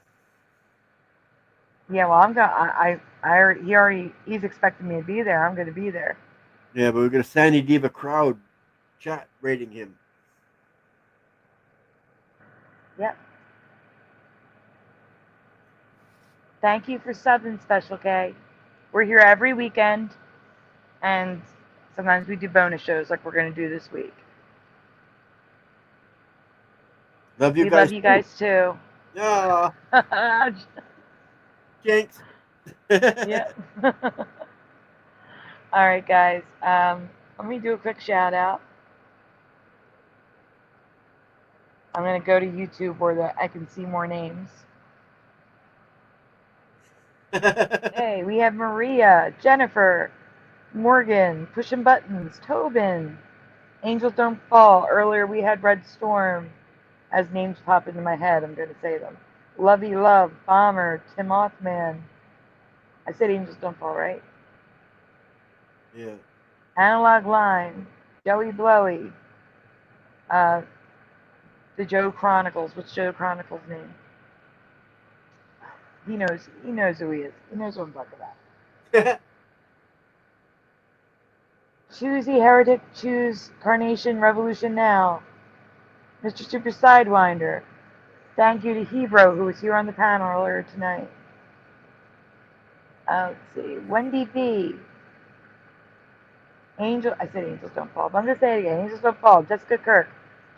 Yeah, well, I'm going. He's expecting me to be there. I'm going to be there. Yeah, but we're gonna Sandy Diva crowd chat rating him. Yep. Thank you for subbing, Special K. We're here every weekend, and sometimes we do bonus shows like we're going to do this week. Love you we guys. Love you guys too. Yeah. Jinx. Yeah. All right, guys. Let me do a quick shout out. I'm going to go to YouTube where I can see more names. Hey, we have Maria, Jennifer, Morgan, Pushing Buttons, Tobin, Angels Don't Fall. Earlier we had Red Storm. As names pop into my head, I'm going to say them. Lovey Love, Bomber, Tim Othman. I said Angels Don't Fall, right? Yeah. Analog Line, Joey Blowy, the Joe Chronicles. What's Joe Chronicles' name? He knows who he is. He knows what I'm talking about. Choosy Heretic, choose Carnation Revolution now. Mr. Super Sidewinder. Thank you to Hebro, who was here on the panel earlier tonight. Let's see. Wendy B. I said Angels Don't Fall, but I'm going to say it again. Angels Don't Fall. Jessica Kirk.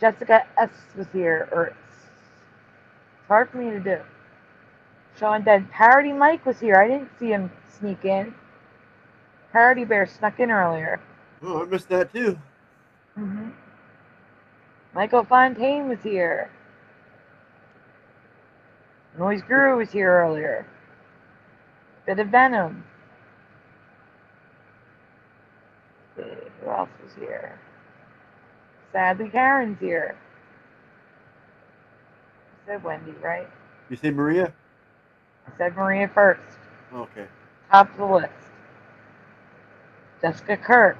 Jessica S. was here. It's hard for me to do. Sean Dead. Parody Mike was here. I didn't see him sneak in. Parody Bear snuck in earlier. Oh, I missed that too. Mm-hmm. Michael Fontaine was here. Noise Guru was here earlier. Bit of Venom. Let's see, who else was here? Sadly, Karen's here. I said Wendy, right? You say Maria? I said Maria first. Okay. Top of the list. Jessica Kirk.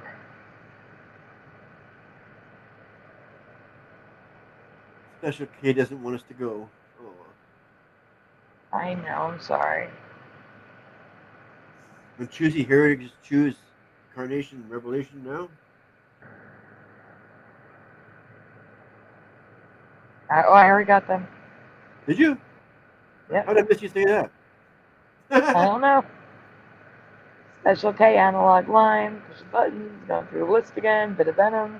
Special K doesn't want us to go. Oh. I know, I'm sorry. When Choosy Heritage choose Carnation Revelation now? I already got them. Did you? Yep. How did I miss you say that? I don't know. Special K, Analog Line, push buttons, going through the list again, bit of Venom.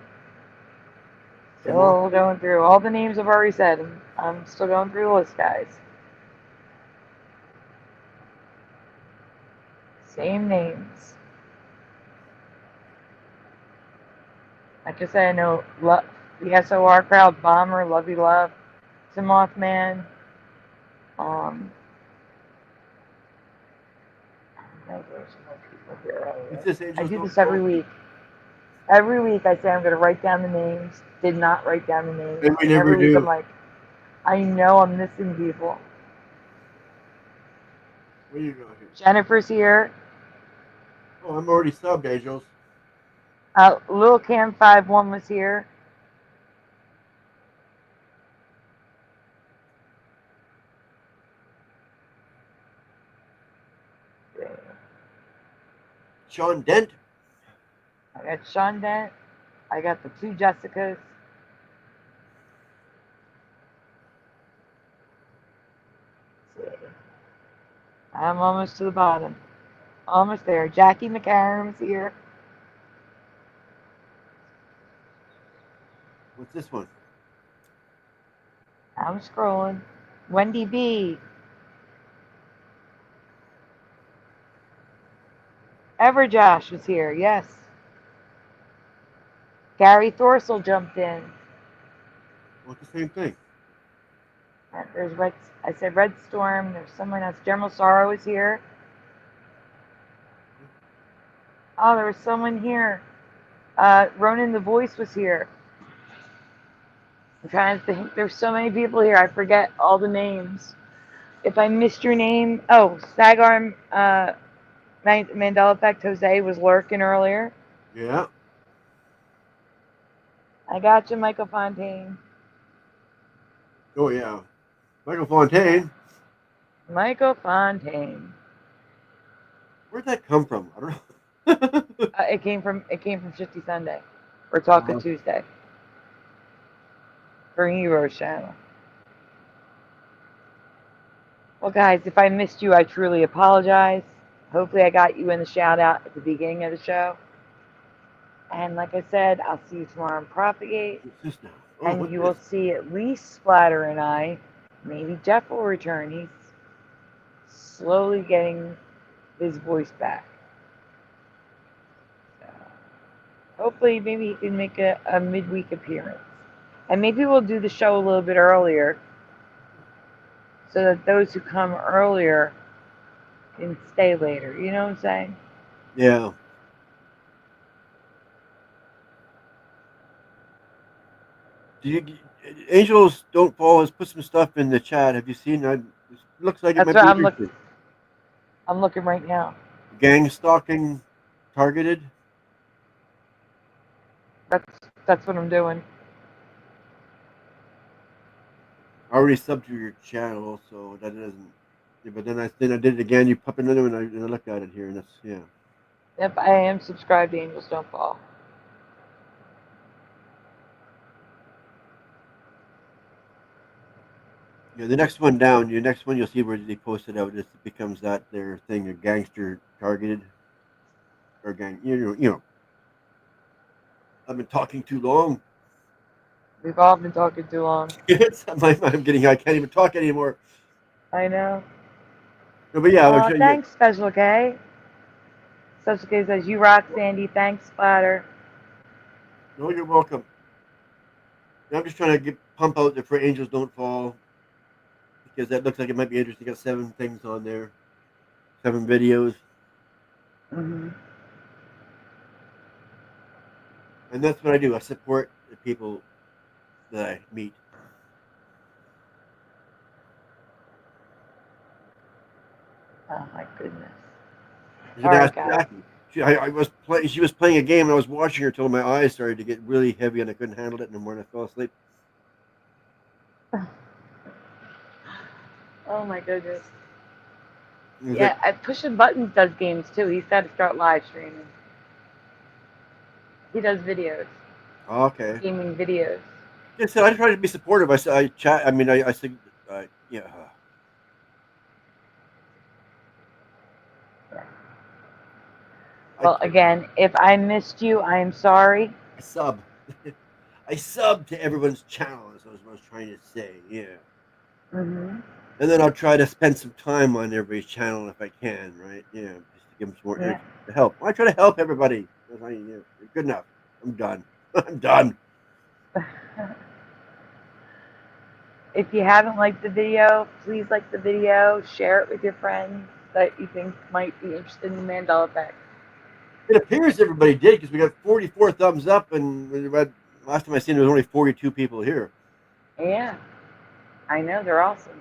Still going through all the names I've already said. I'm still going through the list, guys. Same names. Like I said, I know the SOR crowd, Bomber, Lovey Love, Tim Mothman. I do this every week. Every week I say I'm going to write down the names. Did not write down the names. And we never every week do. I'm like, I know I'm missing people. Where you go here? Jennifer's here. Oh, I'm already subbed, Angels. Lil Cam 51 was here. Sean Dent. I got Sean Dent. I got the two Jessicas. Let's see. I'm almost to the bottom. Almost there. Jackie McCarram's here. What's this one? I'm scrolling. Wendy B. Everjosh was here, yes. Gary Thorsel jumped in. Well, it's the same thing. There's Red. I said Red Storm. There's someone else. General Sorrow is here. Oh, there was someone here. Ronan the Voice was here. I'm trying to think. There's so many people here. I forget all the names. If I missed your name, oh, Stagarm, Mandela Effect Jose was lurking earlier. Yeah. I got you, Michael Fontaine. Oh yeah, Michael Fontaine. Michael Fontaine. Where'd that come from? I don't know. It came from Shifty Sunday. We're talking Tuesday. For Heroes channel. Well, guys, if I missed you, I truly apologize. Hopefully, I got you in the shout out at the beginning of the show. And like I said, I'll see you tomorrow on Propagate. And you will see at least Splatter and I. Maybe Jeff will return. He's slowly getting his voice back. So, hopefully, maybe he can make a midweek appearance. And maybe we'll do the show a little bit earlier so that those who come earlier can stay later. You know what I'm saying? Yeah. Angels Don't Fall has put some stuff in the chat. Have you seen that? It looks like it That's might what be interesting. I'm looking right now. Gang stalking targeted. That's what I'm doing. I already subbed to your channel, so that doesn't. Yeah, but then I did it again. You pop another one, and I looked at it here, and that's yeah. Yep, I am subscribed to Angels Don't Fall. Yeah, the next one down. Your next one, you'll see where they posted out. It becomes that their thing, a gangster targeted, or gang. You know. I've been talking too long. We've all been talking too long. I'm getting. I can't even talk anymore. I know. No, but yeah. Oh, thanks, Special K. Special K says, "You rock, Sandy." Thanks, Splatter. No, you're welcome. I'm just trying to pump out the for Angels Don't Fall because that looks like it might be interesting. Got 7 things on there, 7 videos. Mm-hmm. And that's what I do. I support the people that I meet. Oh my goodness! You can ask Jackie. She was playing a game, and I was watching her till my eyes started to get really heavy, and I couldn't handle it anymore, and I fell asleep. Oh my goodness! Yeah, Pushing Buttons does games too. He's got to start live streaming. He does videos. Okay. Gaming videos. Yeah, so I try to be supportive. I chat. I mean, I said, yeah. Well, again, if I missed you, I am sorry. I sub. I sub to everyone's channel. Is what I was trying to say. Yeah. Mm-hmm. And then I'll try to spend some time on everybody's channel if I can. Right? Yeah. Just to give them some more to help. I try to help everybody. Good enough. I'm done. I'm done. If you haven't liked the video, please like the video. Share it with your friends that you think might be interested in the Mandela Effect. It appears everybody did because we got 44 thumbs up, and last time I seen there was only 42 people here. Yeah, I know, they're awesome.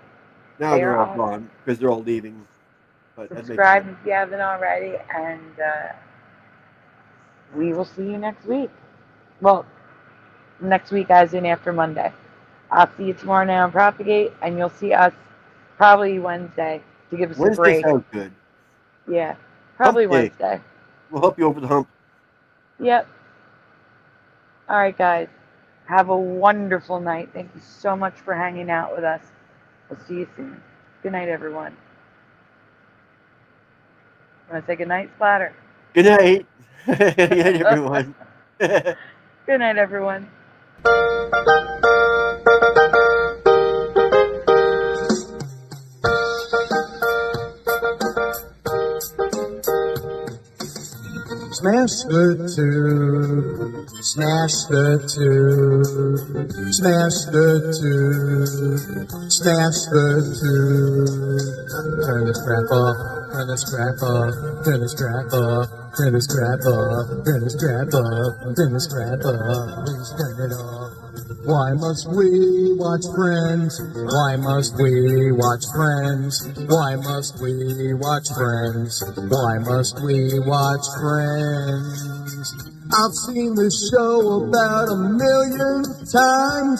Now they're all gone because they're all leaving. But subscribe if you haven't already, and we will see you next week. Well, next week as in after Monday. I'll see you tomorrow night on Propagate, and you'll see us probably Wednesday to give us a break. Wednesday sounds good. Yeah, probably Wednesday. We'll help you over the hump. Yep. All right, guys. Have a wonderful night. Thank you so much for hanging out with us. We'll see you soon. Good night, everyone. Want to say good night, Splatter? Good night. Good night, everyone. Good night, everyone. Smash the tube, smash the tube, smash the tube, smash the tube. Turn the strap off, turn the strap off, turn the strap off, turn the strap off, turn the strap off, turn the strap off, please turn it off. Why must we watch Friends? Why must we watch Friends? Why must we watch Friends? Why must we watch Friends? I've seen this show about 1,000,000 times.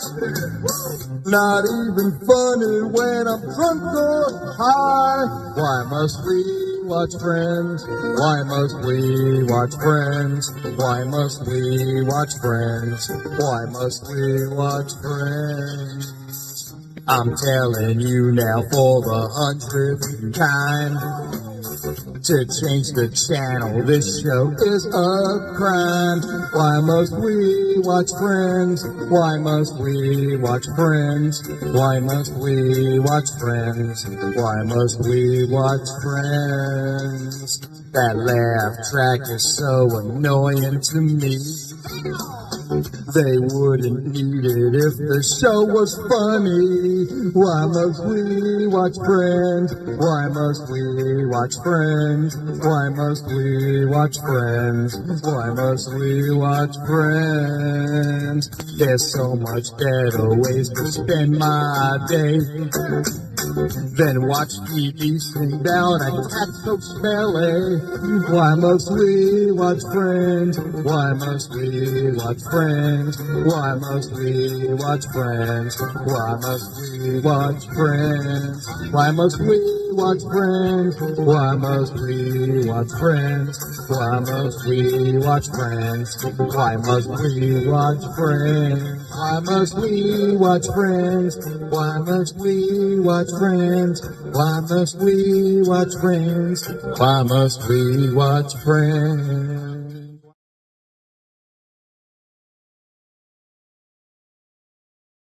Not even funny when I'm drunk or high. Why must we watch Friends? Why must we watch Friends? Why must we watch Friends? Why must we watch Friends? I'm telling you now for the 100th time. To change the channel, this show is a crime. Why must we watch Friends? Why must we watch Friends? Why must we watch Friends? Why must we watch Friends? That laugh track is so annoying to me. They wouldn't need it if the show was funny. Why must we watch Friends? Why must we watch Friends? Why must we watch Friends? Why must we watch Friends? There's so much better ways to spend my day than watch TV sing down a cat so smelly. Why must we watch Friends? Why must we watch Friends? Why must we watch Friends? Why must we watch Friends? Why must we watch Friends? Why must we watch Friends? Why must we watch Friends? Why must we watch Friends? Why must we watch Friends? Why must we watch Friends? Why must we watch Friends? Why must we watch Friends?